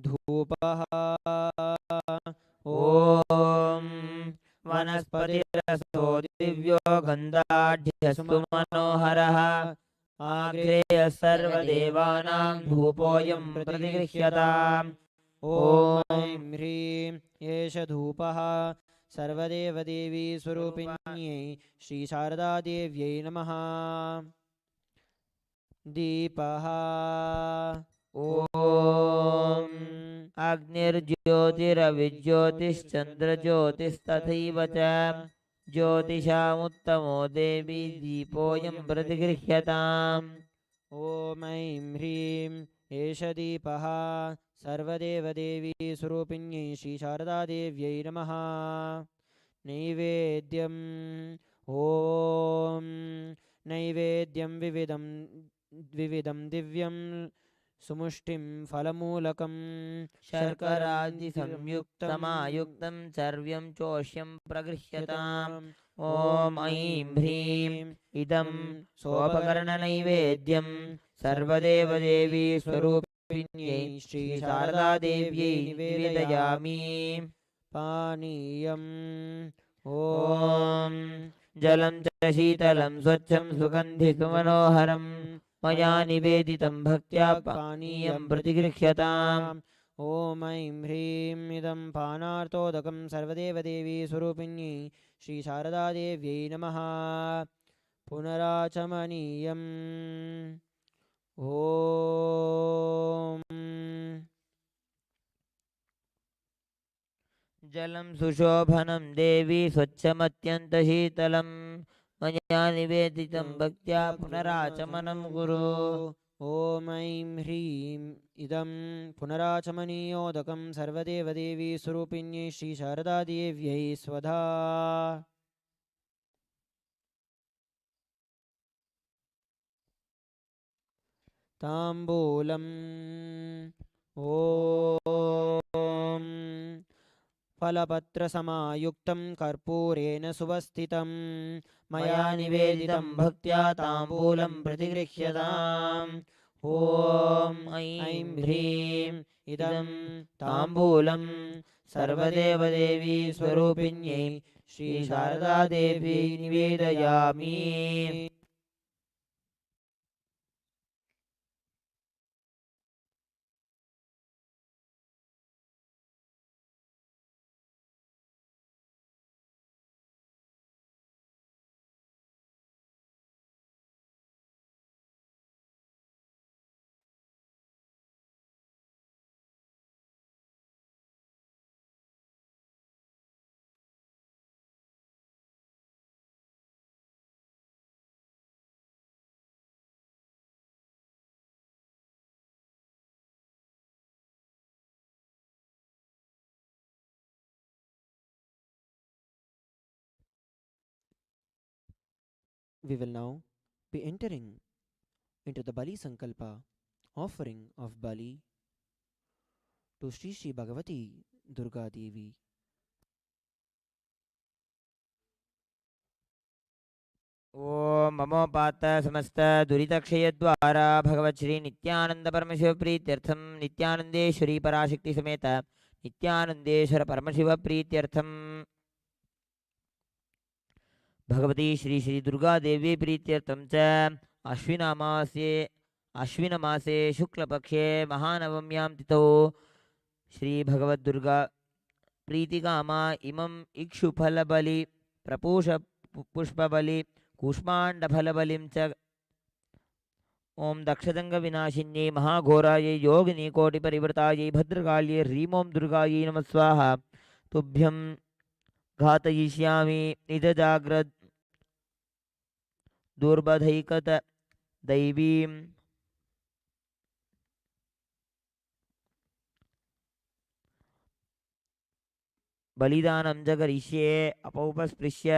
धूपः ॐ वनस्पतिरसो दिव्यो गन्धाढ्यस्तु मनोहरः आग्रेयः सर्वदेवानां धूपोऽयं प्रतिगृह्यताम्। ॐ ऐं ह्रीं एष धूपः सर्वदेवदेवी स्वरूपिण्यै श्रीशारदादेव्यै नमः। दीपः ॐ अग्निर्ज्योतिरविज्योतिश्चन्द्रज्योतिस्तथैव च ज्योतिषामुत्तमो देवी दीपोऽयं प्रतिगृह्यताम्। ॐ ऐं ह्रीं एष दीपः सर्वदेवदेवी स्वरूपिण्यै श्रीशारदादेव्यै नमः। नैवेद्यम् ॐ नैवेद्यं विविधं दिव्यं सुमुष्टिं फलमूलकं शर्करादिसंयुक्तमायुक्तं सर्व्यं चोष्यं प्रगृह्यताम्। ॐ ऐं ह्रीं इदं सोपकरणनैवेद्यं सर्वदेवदेवी स्वरूपिण्यै श्रीशारदादेव्यै निवेदयामि। पानीयम् ॐ जलं च शीतलं स्वच्छं सुगन्धिसुमनोहरं मया निवेदितं भक्त्या पानीयं प्रतिगृह्यताम्। ॐ ऐं ह्रीं इदं पानार्तोदकं सर्वदेवदेवी स्वरूपिण्यै श्रीशारदादेव्यै नमः। पुनराचमनीयम् ॐ जलं सुशोभनं देवी स्वच्छमत्यन्तशीतलं मया निवेदितं भक्त्या पुनराचमनं कुरु। ॐ ऐं ह्रीं इदं पुनराचमनीयोदकं सर्वदेवदेवी स्वरूपिण्यै श्रीशारदादेव्यै स्वधा। ताम्बूलम् ॐ फलपत्रसमायुक्तं कर्पूरेण सुवस्थितं मया निवेदितं भक्त्या ताम्बूलं प्रतिगृह्यताम्। ॐ ऐं ह्रीं इदं ताम्बूलं सर्वदेवदेवी स्वरूपिण्यै श्रीशारदादेव्यै निवेदयामि। We will now be entering into the Bali Sankalpa offering of Bali to Sri Sri Bhagavati Durga Devi. ओम ममोपात समस्त दुरितक्षयद्वारा भगवत् श्री नित्यानंद परमशिव प्रीत्यर्थम नित्यानंदेश्वरी पराशक्ति समेत नित्यानंदेश्वर परमशिव प्रीत्यर्थम भगवती श्री श्री दुर्गा देवी प्रीत्यर्थम च अश्विनमासे शुक्लपक्षे महानवम्यां तिथौ श्री भगवद् दुर्गा प्रीतिकामा इमं इक्षुफलबलि प्रपूष पुष्पबलि कूष्माण्डफलबलिं च ओम दक्षदङ्गविनाशिन्यै महाघोरायै योगिनीकोटिपरिवृतायै भद्रकाल्यै ह्रीं ओं दुर्गायै नमः स्वाहा तुभ्यं घातयिष्यामि निजजाग्रत् दुर्बधैकत दैवीं बलिदानं च करिष्ये अपौपस्पृश्य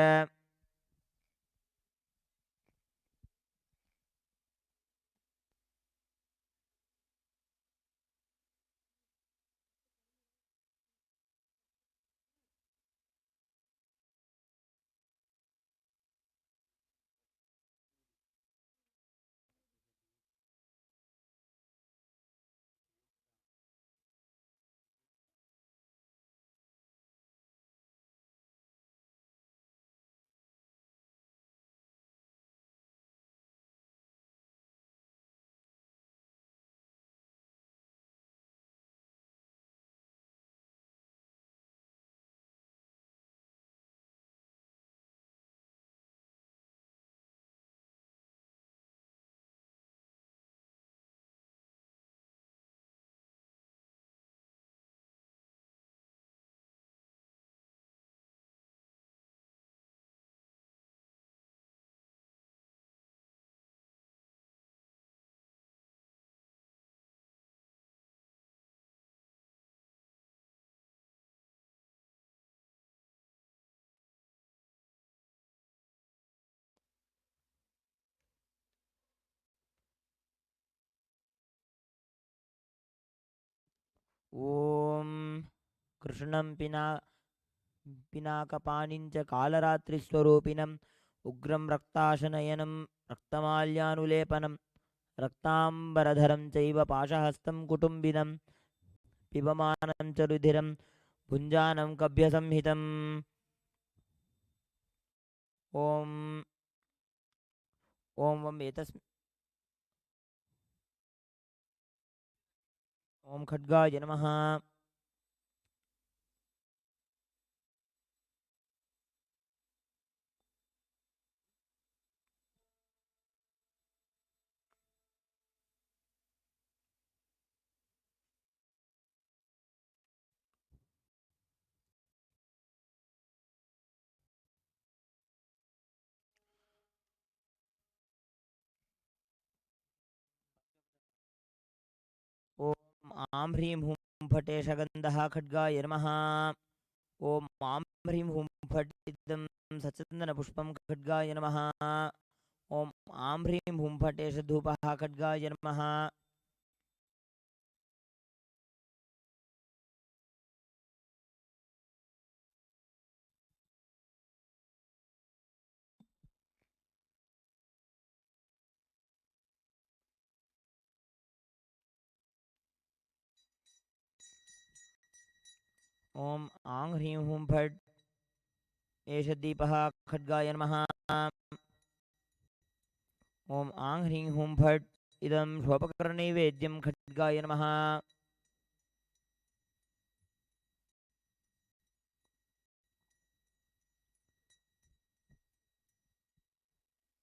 ओम कृष्णं पिनाकपाणिञ्च कालरात्रिस्वरूपिणम् उग्रं रक्ताशनयनं रक्तमाल्यानुलेपनं रक्ताम्बरधरं चैव पाशहस्तं कुटुम्बिनं पिबमानं च रुधिरं भुञ्जानं कभ्यसंहितम् ॐ ॐ वं एतस्मिन् ॐ खड्गाय नमः। आं ह्रीं हुं फटे शगन्धः खड्गाय नमः। ॐ आं ह्रीं हुं फट् इदं सचन्दनपुष्पं खड्गाय नमः। ॐ आं ह्रीं हुं फटे धूपः खड्गाय नमः। ॐ आं ह्रीं हुं फट् एष दीपः खड्गाय नमः। ॐ आं ह्रीं हुं फट् इदं स्वपकरणैवेद्यं खड्गाय नमः।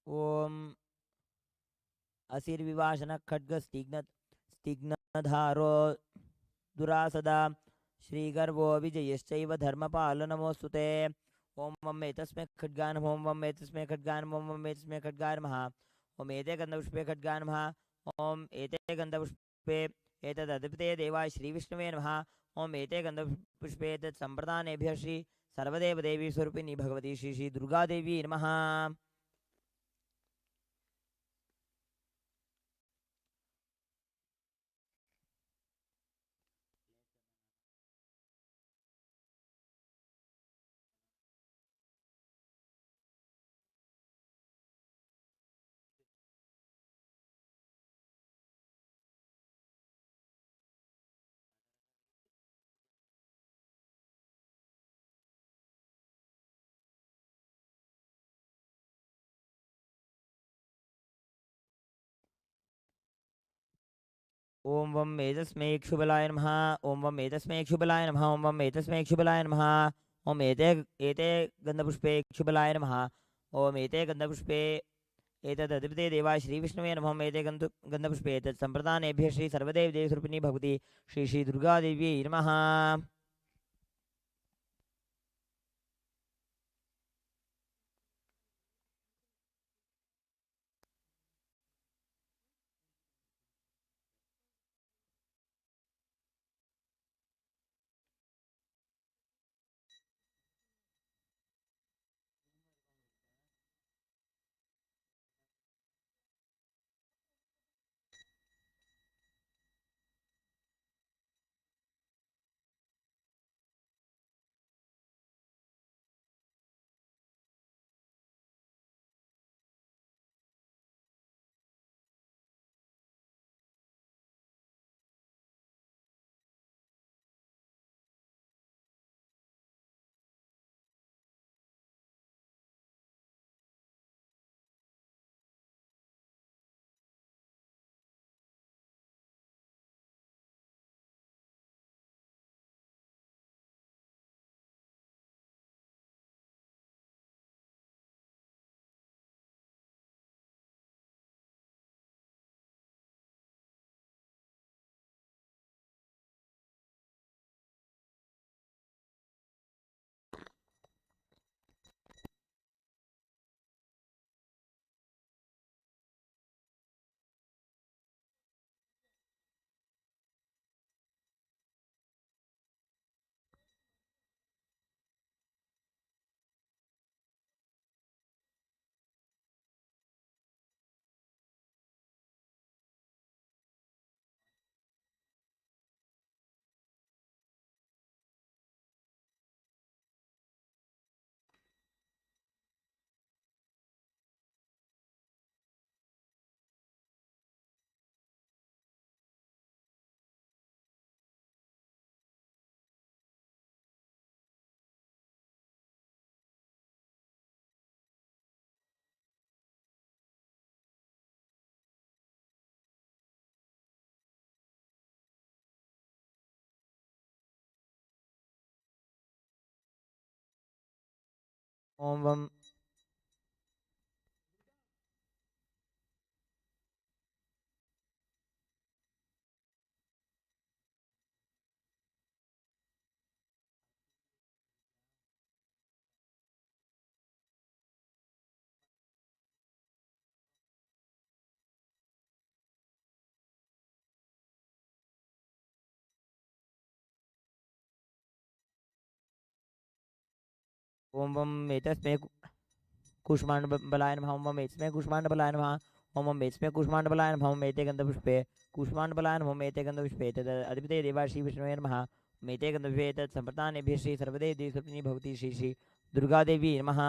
ॐ स्तिग्नधारो दुरासदा श्रीगर्वो विजयश्चैव धर्मपालनमोऽस्तु ते। ॐ वं एतस्मै खड्गाय नमः। ॐ वं एतस्मै खड्गाय नमः। ॐ वं एतस्मै खड्गाय नमः। ॐ एते गन्धपुष्पे खड्गाय नमः। ॐ एते गन्धपुष्पे एतदधिपते देवाय श्रीविष्णवे नमः। ॐ एते गन्धपुष्पे एतत् सम्प्रदानेभ्यः श्री सर्वदेवदेवी स्वरूपिणी भगवती श्री श्री दुर्गादेवी नमः। ॐ वं एतस्मै क्षुबलाय नमः। ॐ वं एतस्मै क्षुबलाय नमः। ॐ वं एतस्मै क्षुबलाय नमः। ॐ एते गन्धपुष्पे क्षुबलाय नमः। ॐ एते गन्धपुष्पे एतदधिपते देवाय श्रीविष्णवे नमः। ॐ एते गन्धपुष्पे एतत् सम्प्रदानेभ्यः श्री सर्वदेवदेवस्वरूपिणी भगवती श्री श्री दुर्गादेव्यै नमः। ॐ वं ॐ वं एतस्मै कूष्माण्डबलाय नमः। ॐ वं एतस्मै कूष्माण्डबलाय नमः। ॐ वं एतस्मै कूष्माण्डबलाय नमः। ॐ एते गन्धपुष्पे कूष्माण्डबलाय नमः। ॐ एते गन्धपुष्पे एतद् अधिपते देवाश्री विष्णवे नमः। ॐ एते गन्धपुष्पे एतत् सम्प्रदानेभ्यः श्री सर्वदेवी स्वप्नी भवति श्री श्री दुर्गादेवी नमः।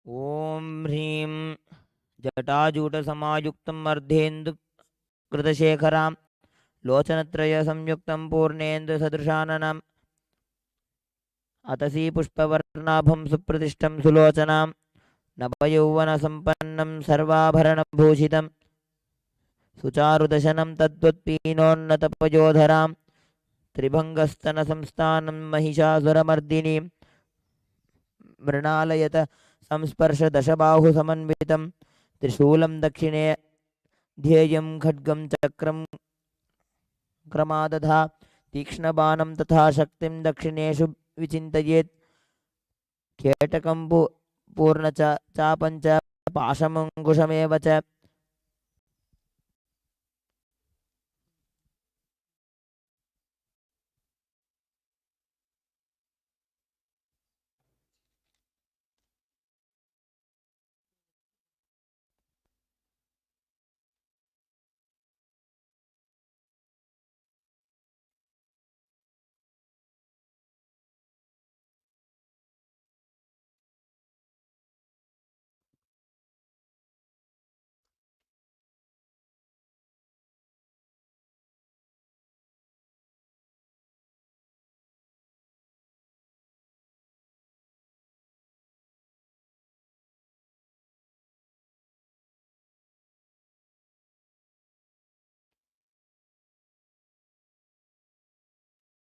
ॐ ह्रीं जटाजूटसमायुक्तम् अर्धेन्दुकृतशेखरां लोचनत्रयसंयुक्तं पूर्णेन्दुसदृशाननम् अतसी पुष्पवर्णाभं सुप्रतिष्ठं सुलोचनां नवयौवनसम्पन्नं सर्वाभरणभूषितं सुचारुदशनं तद्वत्पीनोन्नतपयोधरां त्रिभङ्गस्तनसंस्थानं महिषासुरमर्दिनीं मृणालयत संस्पर्शदशबाहुसमन्वितं त्रिशूलं दक्षिणे ध्येयं खड्गं चक्रं क्रमादधा तीक्ष्णबाणं तथा शक्तिं दक्षिणेषु विचिन्तयेत् केटकं पूर्णचापञ्च पाशमङ्कुशमेव च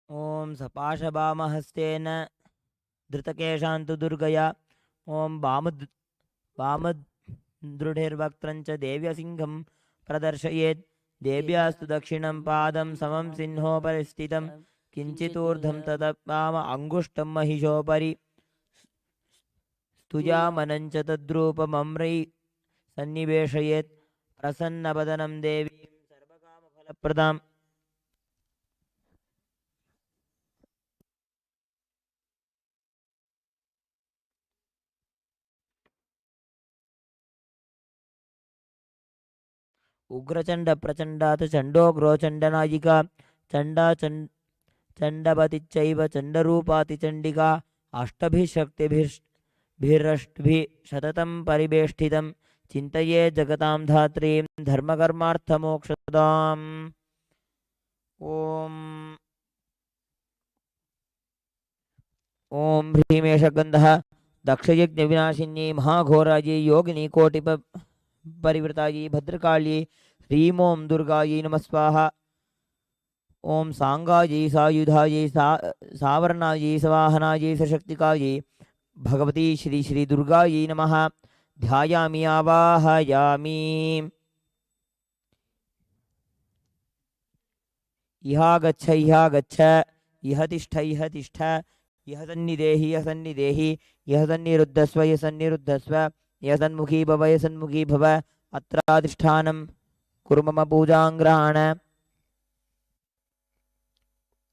ॐ सपाशवामहस्तेन धृतकेशान्तु दुर्गया ॐ वामदृढिर्वक्त्रं च देव्यसिंहं प्रदर्शयेत् देव्यास्तु दक्षिणं पादं समं सिंहोपरि स्थितं किञ्चितूर्ध्वं तदपाम अङ्गुष्ठं महिषोपरि स्तुयामनं च तद्रूपमम्रै सन्निवेशयेत् प्रसन्नवदनं देवीं सर्वकामफलप्रदाम् उग्रचण्डप्रचण्डात् चण्डोग्रोचण्डनायिका चण्डपतिश्चैव चण्डरूपातिचण्डिका अष्टभिः शक्तिभिरष्टभिः शततं परिवेष्टितं चिन्तये जगतां धात्रीं धर्मकर्मार्थमोक्षदाम् ॐ ॐ ह्रीमेष गन्धः दक्षयज्ञविनाशिन्यै महाघोरायै योगिनी परिवृतायै भद्रकाल्यै ह्रीं ॐ दुर्गायै नमः स्वाहा ॐ साङ्गायै सायुधायै सावर्णायै सवाहनायै सशक्तिकायै भगवती श्री श्री दुर्गायै नमः ध्यायामि आवाहयामि इह गच्छ इह तिष्ठ इह सन्निदेहि इह सन्निरुद्धस्व इह सन्मुखी भव अत्राधिष्ठानं कुरु मम पूजाङ्ग्रहण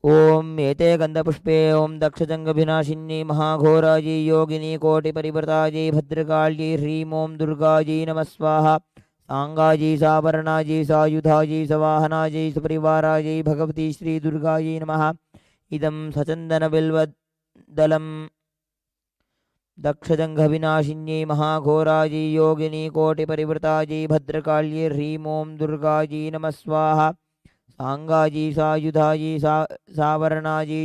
ॐ एते गन्धपुष्पे ॐ दक्षजङ्गविनाशिन्यै महाघोरायै योगिनी कोटिपरिव्रतायै भद्रकाल्यै ह्रीं ॐ दुर्गायै नमः स्वाहा साङ्गायै सावर्णायै सायुधायै सवाहनायै सपरिवारायै भगवती श्रीदुर्गायै नमः इदं सचन्दनबिल्वदलं दक्षजङ्घविनाशिन्यै महाघोरायै योगिनी कोटिपरिवृतायै भद्रकाल्यै ह्रीं ॐ दुर्गायै नमः स्वाहा साङ्गायै सायुधायै सावर्णायै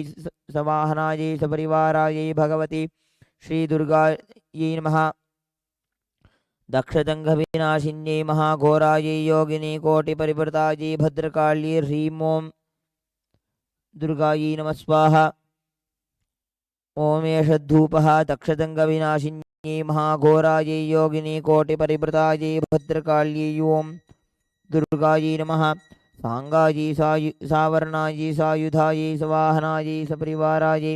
सवाहनायै सपरिवारायै भगवती श्रीदुर्गायै नमः दक्षजङ्घविनाशिन्यै महाघोरायै योगिनी कोटिपरिवृतायै भद्रकाल्यै ह्रीं ॐ दुर्गायै नमः स्वाहा ॐ एष धूपः दक्षजङ्घविनाशिन्यै महाघोरायै योगिनी कोटिपरिवृतायै भद्रकाल्यै ॐ दुर्गायै नमः साङ्गायै सावर्णायै सायुधायै सवाहनायै सपरिवारायै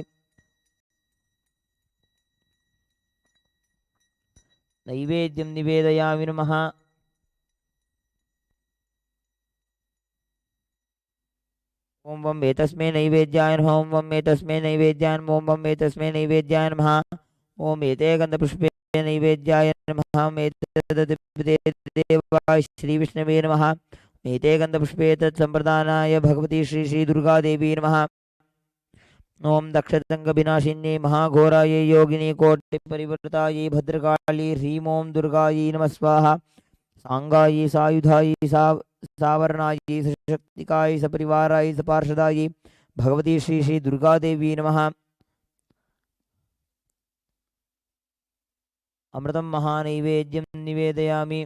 नैवेद्यं निवेदयामि नमः ॐ वं एतस्मै नैवेद्याय नमः ॐ वं एतस्मै नैवेद्याय नमः ॐ वं एतस्मै नैवेद्याय नमः ॐ एते गन्धपुष्पे नैवेद्याय नमः देवाय श्रीविष्णवे नमः एते गन्धपुष्पे तत्सम्प्रदानाय भगवती श्री श्रीदुर्गादेवी नमः ॐ दक्षजङ्घविनाशिन्यै महाघोरायै योगिनी कोटिपरिवृतायै भद्रकाली ह्रीं ॐ दुर्गायै नमः स्वाहा साङ्गायै सायुधायै सावर्णायै सशक्तिकायै सपरिवारायै सपार्षदायै भगवती श्री श्रीदुर्गादेवी नमः अमृतं महानैवेद्यं निवेदयामि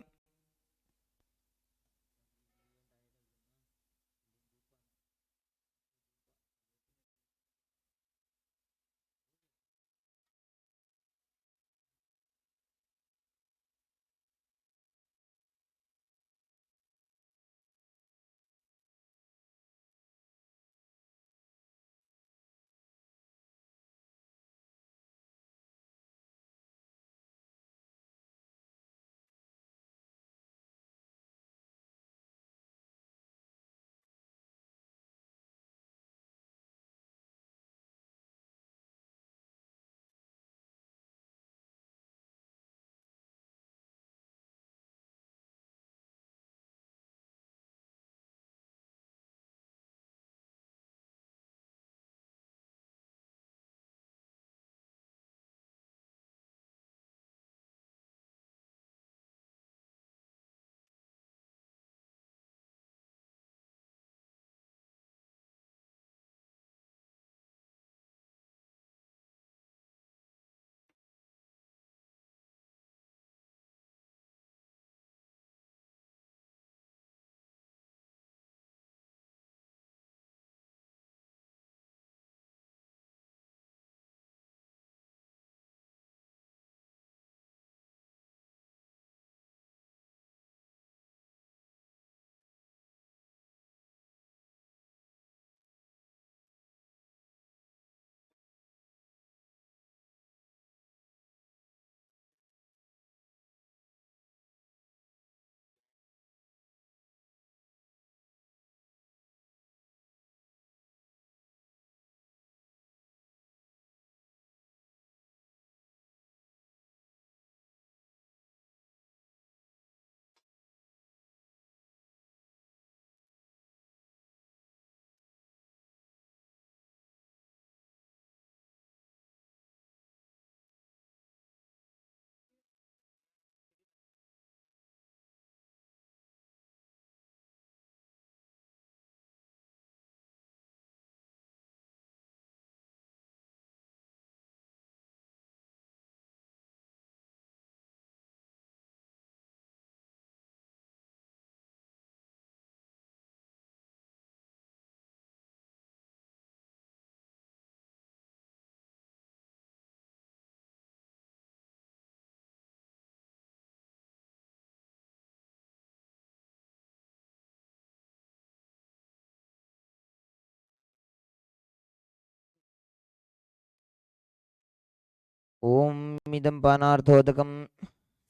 ओम इदं पानार्थोदकं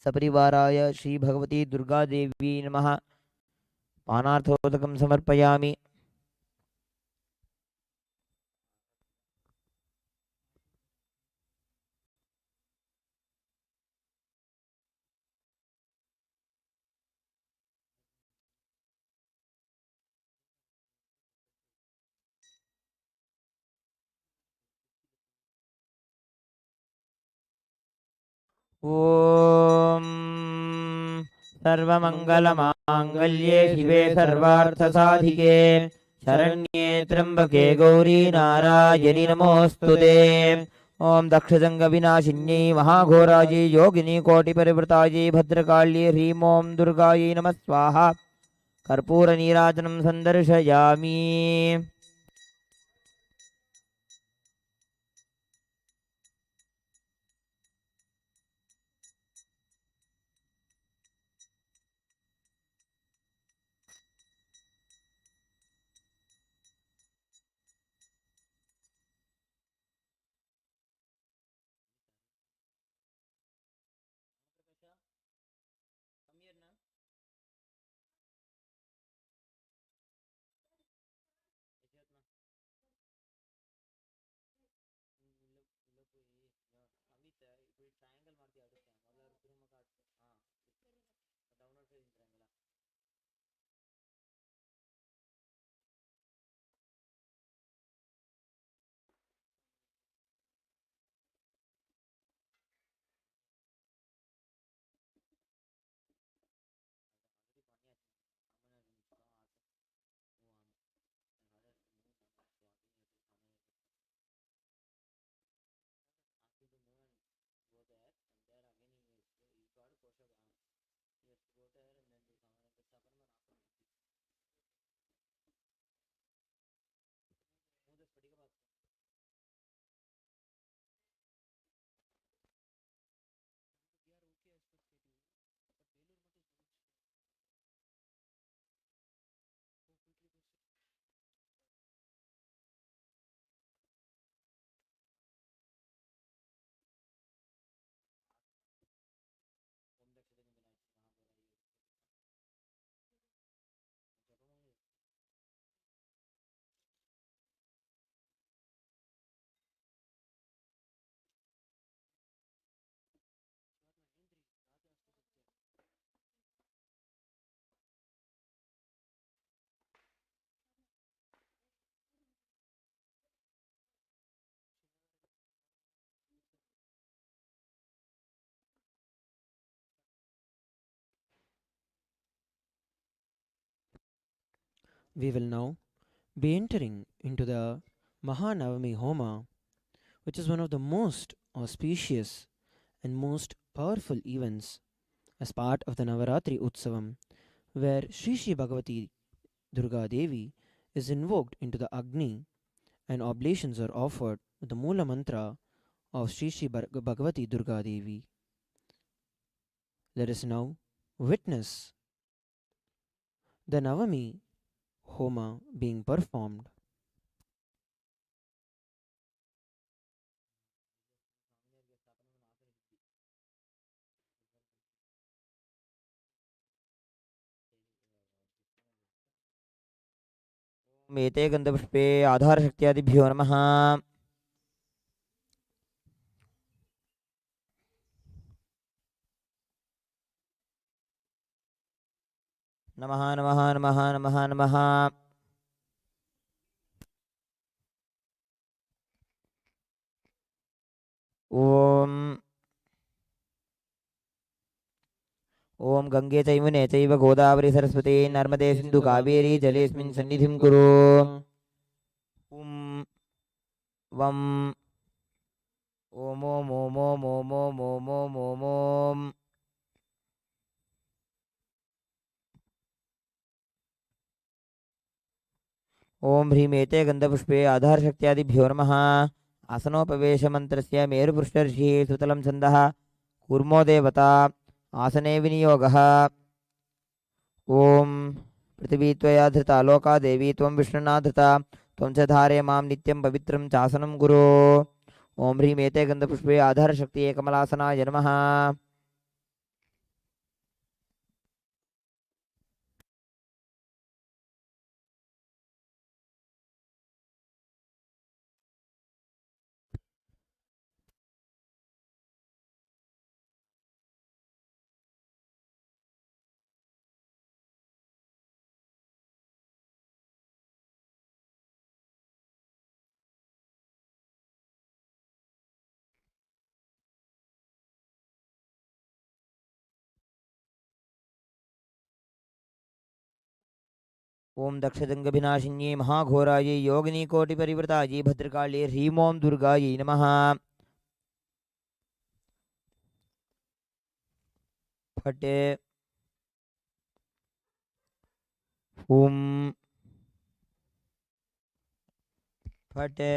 सपरिवाराय श्री भगवती दुर्गा देवी नमः। पानार्थोदकं समर्पयामि। ओम सर्वमंगलमांगल्ये शिवे सर्वार्थसाधिके शरण्ये त्र्यंबके गौरी नारायणि नमोस्तुते। ओम दक्षजंगविनाशिन्यै महाघोरायै योगिनी कोटिपरिवृतायै भद्रकाल्यै ह्रीं ओं दुर्गायै नमः स्वाहा। कर्पूरनीराजनं सन्दर्शयामि। We will now be entering into the Navami Homa, which is one of the most auspicious and most powerful events as part of the Navaratri Utsavam, where Shri Bhagavati Durga Devi is invoked into the Agni and oblations are offered with the Mula Mantra of Shri Bhagavati Durga Devi. Let us now witness the Navami Homa being performed. एते गन्धपुष्पे आधारशक्त्यादिभ्यो नमः। नमः नमः नमः नमः नमः। ओम ओम गंगे च यमुने चैव गोदावरी सरस्वती नर्मदे सिन्धु कावेरी जलेऽस्मिन् सन्निधिं कुरु। उम वम ओम ओम ओम ओम ओम ओम ओम ओम ओम ओम। ओम ह्रीं एते गन्धपुष्पे आधारशक्त्यादिभ्यो नमः। आसनोपवेशमन्त्रस्य मेरुपृष्ठऋषिः सुतलं छन्दः कूर्मो देवता आसने विनियोगः। ओम पृथिवी त्वया धृता लोका देवी त्वं विष्णुना धृता त्वं च धारय मां नित्यं पवित्रं चासनं गुरो। ॐ ह्रीं एते गन्धपुष्पे आधारशक्तिये कमलासनाय नमः। ओम दक्षजंगविनाशिन्ये महाघोरायै योगिनीकोटिपरिवृतायै भद्रकाल्ये ह्रीं ओं दुर्गायै नमः। फटे हुम फटे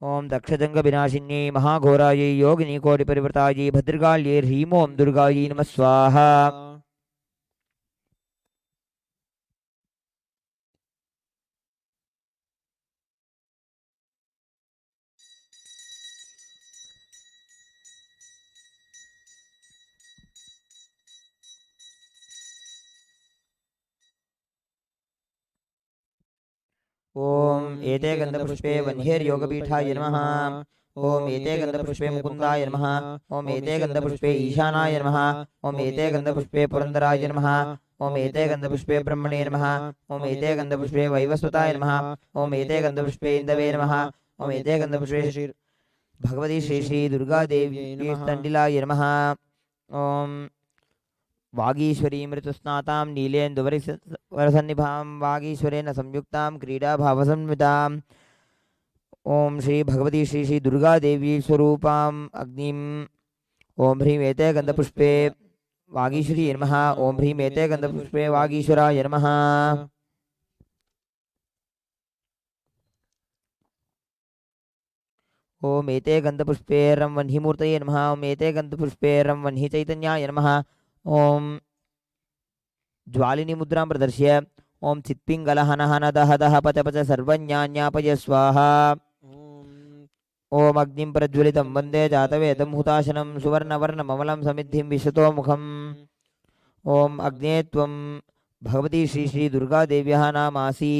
ओम दक्षजंगविनाशिन्ये महाघोरायै योगिनीकोटिपरिवृतायै भद्रकाल्ये ह्रीं ओं दुर्गायै नमः स्वाहा। ओम एते गंधपुष्पे वह्निर्योगपीठाय नमः। ओम एते गंधपुष्पे मुकुंदाय नमः। ओम एते गंधपुष्पे ईशानाय नमः। ओम एते गंधपुष्पे पुरंदराय नमः। ओम एते गंधपुष्पे ब्रह्मणे नमः। ओम एते गंधपुष्पे वैवस्वताय नमः। ओम एते गंधपुष्पे इंदवे नमः। ओम एते गंधपुष्पे श्री भगवती श्री श्री दुर्गा देवी तंडिलाय नमः। ओम वागीश्वरीं ऋतुस्नातां नीलेन्दुवरसन्निभां वागीश्वरेण संयुक्तां क्रीडाभावसंविताम् ओम श्री भगवती श्री श्री दुर्गा देवी स्वरूपाम् अग्निम् ओम ह्रीं एते गंधपुष्पे वागीश्वरी नमः। ओम ह्रीं एते गंधपुष्पे वागीश्वराय नमः। ओम एते गंधपुष्पे रं वह्निमूर्तये नमः। ओम एते गंधपुष्पे रं वह्निचैतन्याय नमः। ओम ज्वालिनी मुद्रां प्रदर्श्य ओम चित्पिङ्गलहनहनदहदः पचपच सर्वज्ञान्यापय स्वाहा। ओम अग्निं प्रज्वलितं वन्दे जातवेदं हुताशनं सुवर्णवर्णममलं समिद्धिं विशतो मुखम्। ओम अग्ने त्वं भगवती श्री श्री दुर्गा देव्याः नामासि।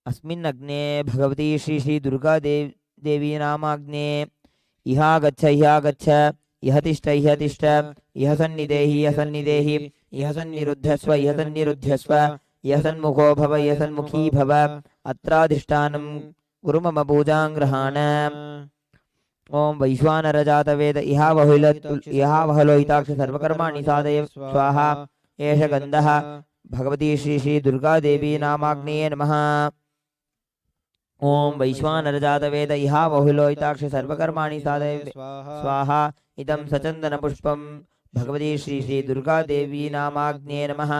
अस्मिन् अग्ने भगवती श्री श्री दुर्गा देवी नामाग्ने इहा गच्छ इह तिष्ठ इह सन्निदेहि इह सन्निरुध्यस्व इह सन्मुखो भव इह सन्मुखी भव अत्राधिष्ठानं कुरु मम पूजां गृहाण। ओम वैश्वानरजातवेद इहा वहलोहिताक्ष सर्वकर्माणि साधय स्वाहा। एष गन्धः भगवती श्री श्री दुर्गा देवी नामाग्नेये नमः। ओम वैश्वानरजातवेद इहा बहुलोहिताक्ष सर्वकर्माणि साधय स्वाहा। इदं सचन्दन पुष्पं भगवती श्री श्री दुर्गा देवी नामाग्ने नमः।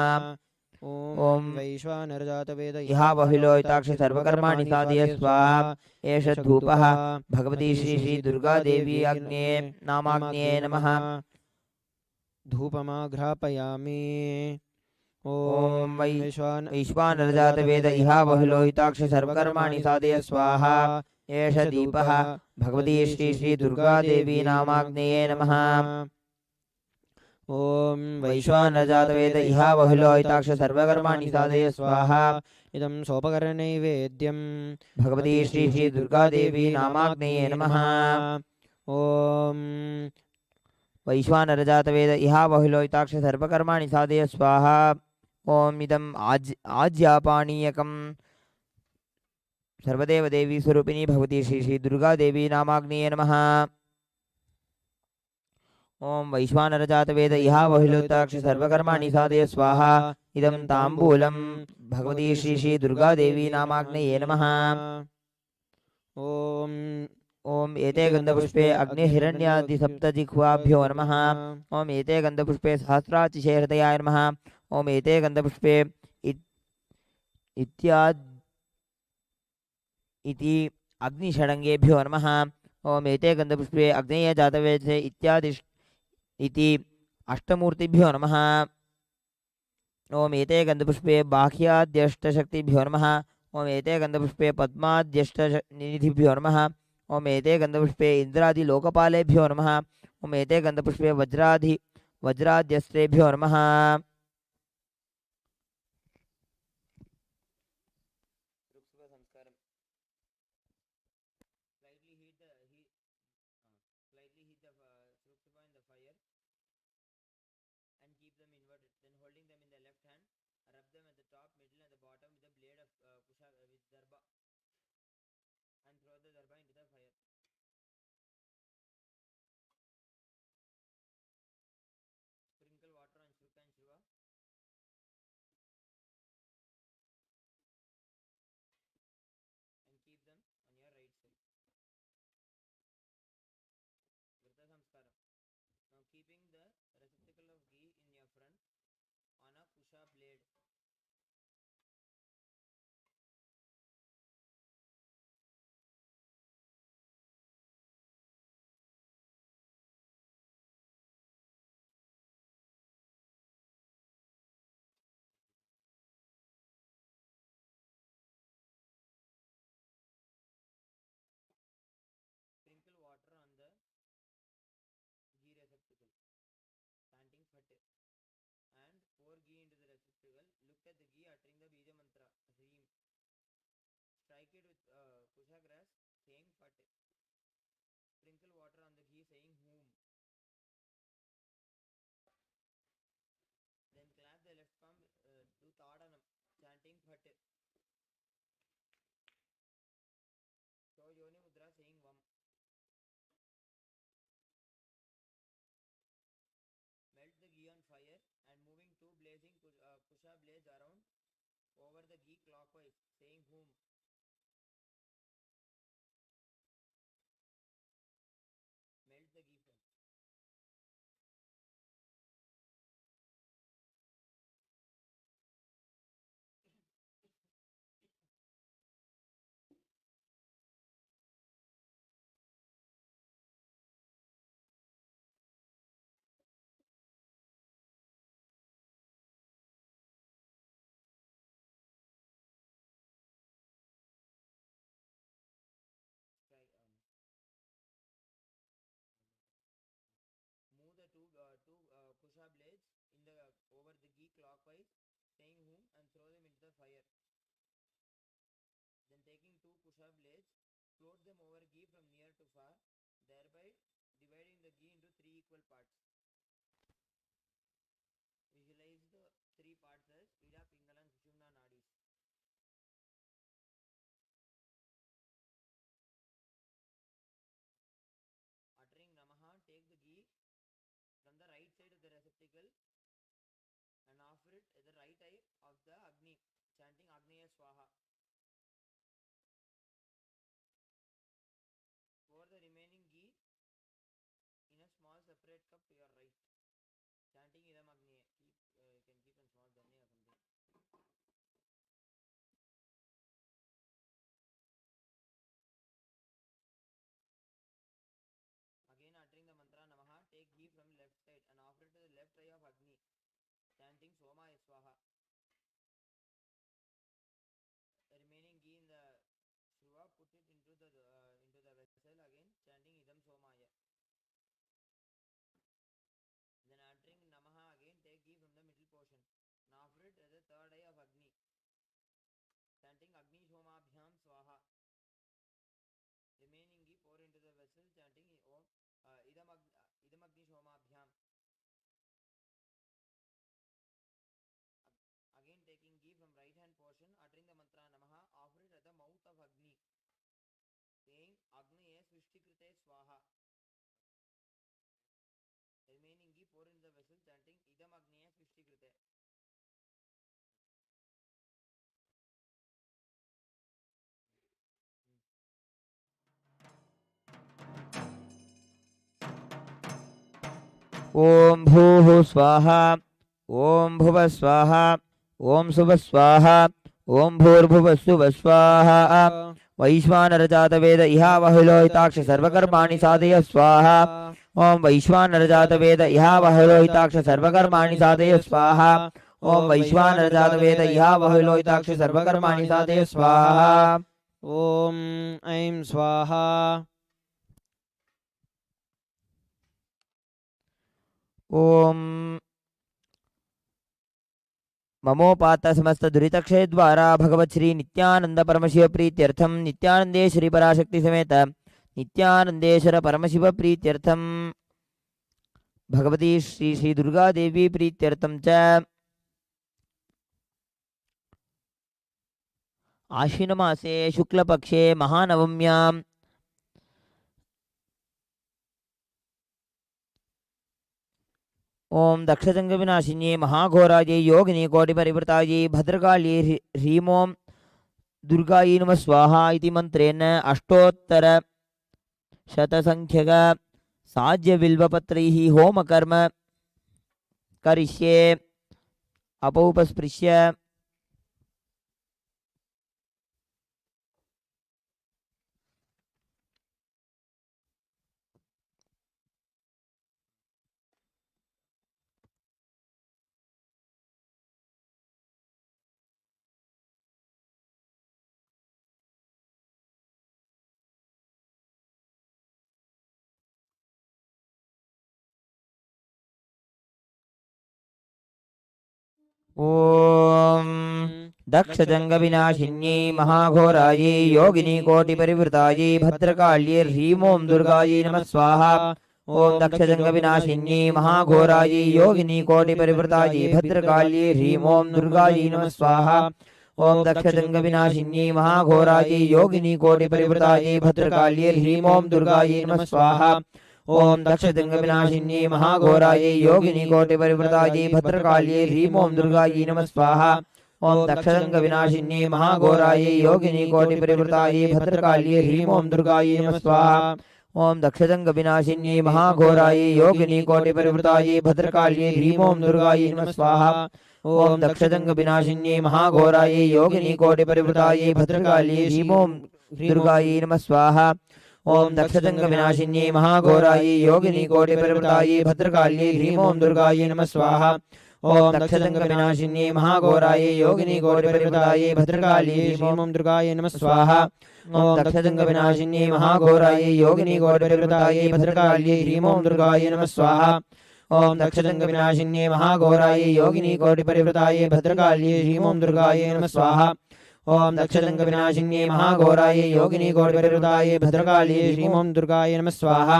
ओम वैश्वानरजातवेद इहा बहुलोहिताक्ष सर्वकर्माणि साधय स्वाहा। एष धूपः भगवती श्री श्री दुर्गा देवी अग्ने नामाग्ने नमः। धूपमाघ्रापयामि। ओम वैश्वानरजातवेद इहा बहुलोहिताक्ष सर्वकर्माणि साधय स्वाहा। एष दीपः भगवती श्री श्री दुर्गा देवी नामाग्नेये नमः। ओम वैश्वानरजातवेद इहा बहुलोहिताक्ष सर्वकर्माणि साधय स्वाहा। इदं सोपकरणनैवेद्यं भगवती श्री श्री दुर्गा देवी नामाग्नेये नमः। ओम वैश्वानरजातवेद इहा बहुलोहिताक्ष सर्वकर्माणि साधय स्वाहा। ओम इदं आज्यापानीयकं सर्वदेव देवी स्वरूपिणी भगवती श्री श्री दुर्गा देवी नामाग्नेये नमः। ओम वैश्वानरजातवेद इहा बहुलोहिताक्ष सर्वकर्माणि साधय स्वाहा। इदं ताम्बूलं भगवती श्री श्री दुर्गा देवी नामाग्नेये नमः। ओम एते गंधपुष्पे अग्निहिरण्यादि सप्तजिह्वाभ्यो नमः। ओम एते गंधपुष्पे सहस्रातिशय हृदयाय नमः। ओम एते गंधपुष्पे इति अग्निषडंगेभ्यो नमः। ओम एते गंधपुष्पे अग्नेय जातवेदे इत्यादि इति अष्टमूर्तिभ्यो नमः। ओम एते गन्धपुष्पे बाह्याद्यष्टशक्तिभ्यो नमः। ओम एते गन्धपुष्पे पद्माद्यष्टनिधिभ्यो नमः। ओम एते गन्धपुष्पे इन्द्रादिलोकपालेभ्यो नमः। ओम एते गन्धपुष्पे वज्राद्यस्त्रेभ्यो नमः। ओम भूः स्वाहा ओम भुवः स्वाहा ओम सुवः स्वाहा ओम भूर्भुवस्सुवः स्वाहा वैश्वानरजातवेद इहावहुलोहिताक्ष सर्वकर्माणि साधय स्वाहा ओम वैश्वानरजातवेद इहावहुलोहिताक्ष सर्वकर्माणि साधय स्वाहा ओम वैश्वानरजातवेद इहावहलोहिताक्ष सर्वकर्माणि साधय स्वाहा। ओम ऐं स्वाहा। ओम ममोपात समस्त दुरितक्षय द्वारा भगवत श्री नित्यानंद परमशिव प्रीत्यर्थम नित्यानंदेश्वरी पराशक्ति समेत नित्यानंदेश्वर परमशिव प्रीत्यर्थम भगवती श्री श्री दुर्गा देवी प्रीत्यर्थम च आश्विन मासे शुक्लपक्षे महानवम्यां ओम दक्षजंग विनाशिन्ये महाघोरायै योगिनी कोटिपरिवृतायै भद्रकाली ह्रीं ओं दुर्गायै नमः स्वाहा इति मंत्रेण अष्टोत्तर शतसंख्यक साज्य बिल्वपत्रैः होमकर्म करिष्ये। अपौपस्पृश्य ओम दक्षजंगविनाशिन्यै महाघोरायै योगिनी कोटिपरिवृतायै भद्रकाल्यै ह्रीं ओं दुर्गायै नमः स्वाहा। ओम दक्षजंगविनाशिन्यै महाघोरायै योगिनी कोटिपरिवृतायै भद्रकाल्यै ह्रीं ओं दुर्गायै नमः स्वाहा। ओम दक्षजंगविनाशिन्यै महाघोरायै योगिनी कोटिपरिवृतायै भद्रकाल्यै ह्रीं ओं दुर्गायै नमः स्वाहा। ओम दक्षजंगविनाशिन्यै महाघोरायै योगिनी कोटिपरिवृतायै भद्रकाल्यै ह्रीं ओं दुर्गायै नमः स्वाहा। ओम दक्षजंगविनाशिन्यै महाघोरायै योगिनी कोटिपरिवृतायै भद्रकाल्यै ह्रीं ओं दुर्गायै नमः स्वाहा। ओम दक्षजंगविनाशिन्यै महाघोरायै योगिनी कोटिपरिवृतायै भद्रकाल्यै ह्रीं ओं दुर्गायै नमः स्वाहा। ओम दक्षजंगविनाशिन्यै महाघोरायै योगिनी कोटिपरिवृतायै भद्रकाल्यै ह्रीं ओं दुर्गायै नमः स्वाहा। ओम दक्षजंगविनाशिन्यै महाघोरायै योगिनी कोटिपरिवृतायै भद्रकाल्यै ह्रीं ओं दुर्गायै नमः स्वाहा। ओम दक्षजंगविनाशिन्यै महाघोरायै योगिनी कोटिपरिवृतायै भद्रकाल्यै ह्रीं ओं दुर्गायै नमः स्वाहा। ओम दक्षजंगविनाशिन्यै महाघोरायै योगिनी कोटिपरिवृतायै भद्रकाल्यै ह्रीं ओं दुर्गायै नमः स्वाहा। ओम दक्षजंगविनाशिन्यै महाघोरायै योगिनी कोटिपरिवृतायै भद्रकाल्यै ह्रीं ओं दुर्गायै नमः स्वाहा। ओम दक्षजंगविनाशिन्यै महाघोरायै योगिनी कोटिपरिवृतायै भद्रकाल्यै ह्रीं ओं दुर्गायै नमः स्वाहा। ओम दक्षजंगविनाशिन्यै महाघोरायै योगिनी कोटिपरिवृतायै भद्रकाल्यै ह्रीं ओं दुर्गायै नमः स्वाहा। ओम दक्षजंगविनाशिन्यै महाघोरायै योगिनी कोटिपरिवृतायै ह्रीं ओं दुर्गायै नमः स्वाहा।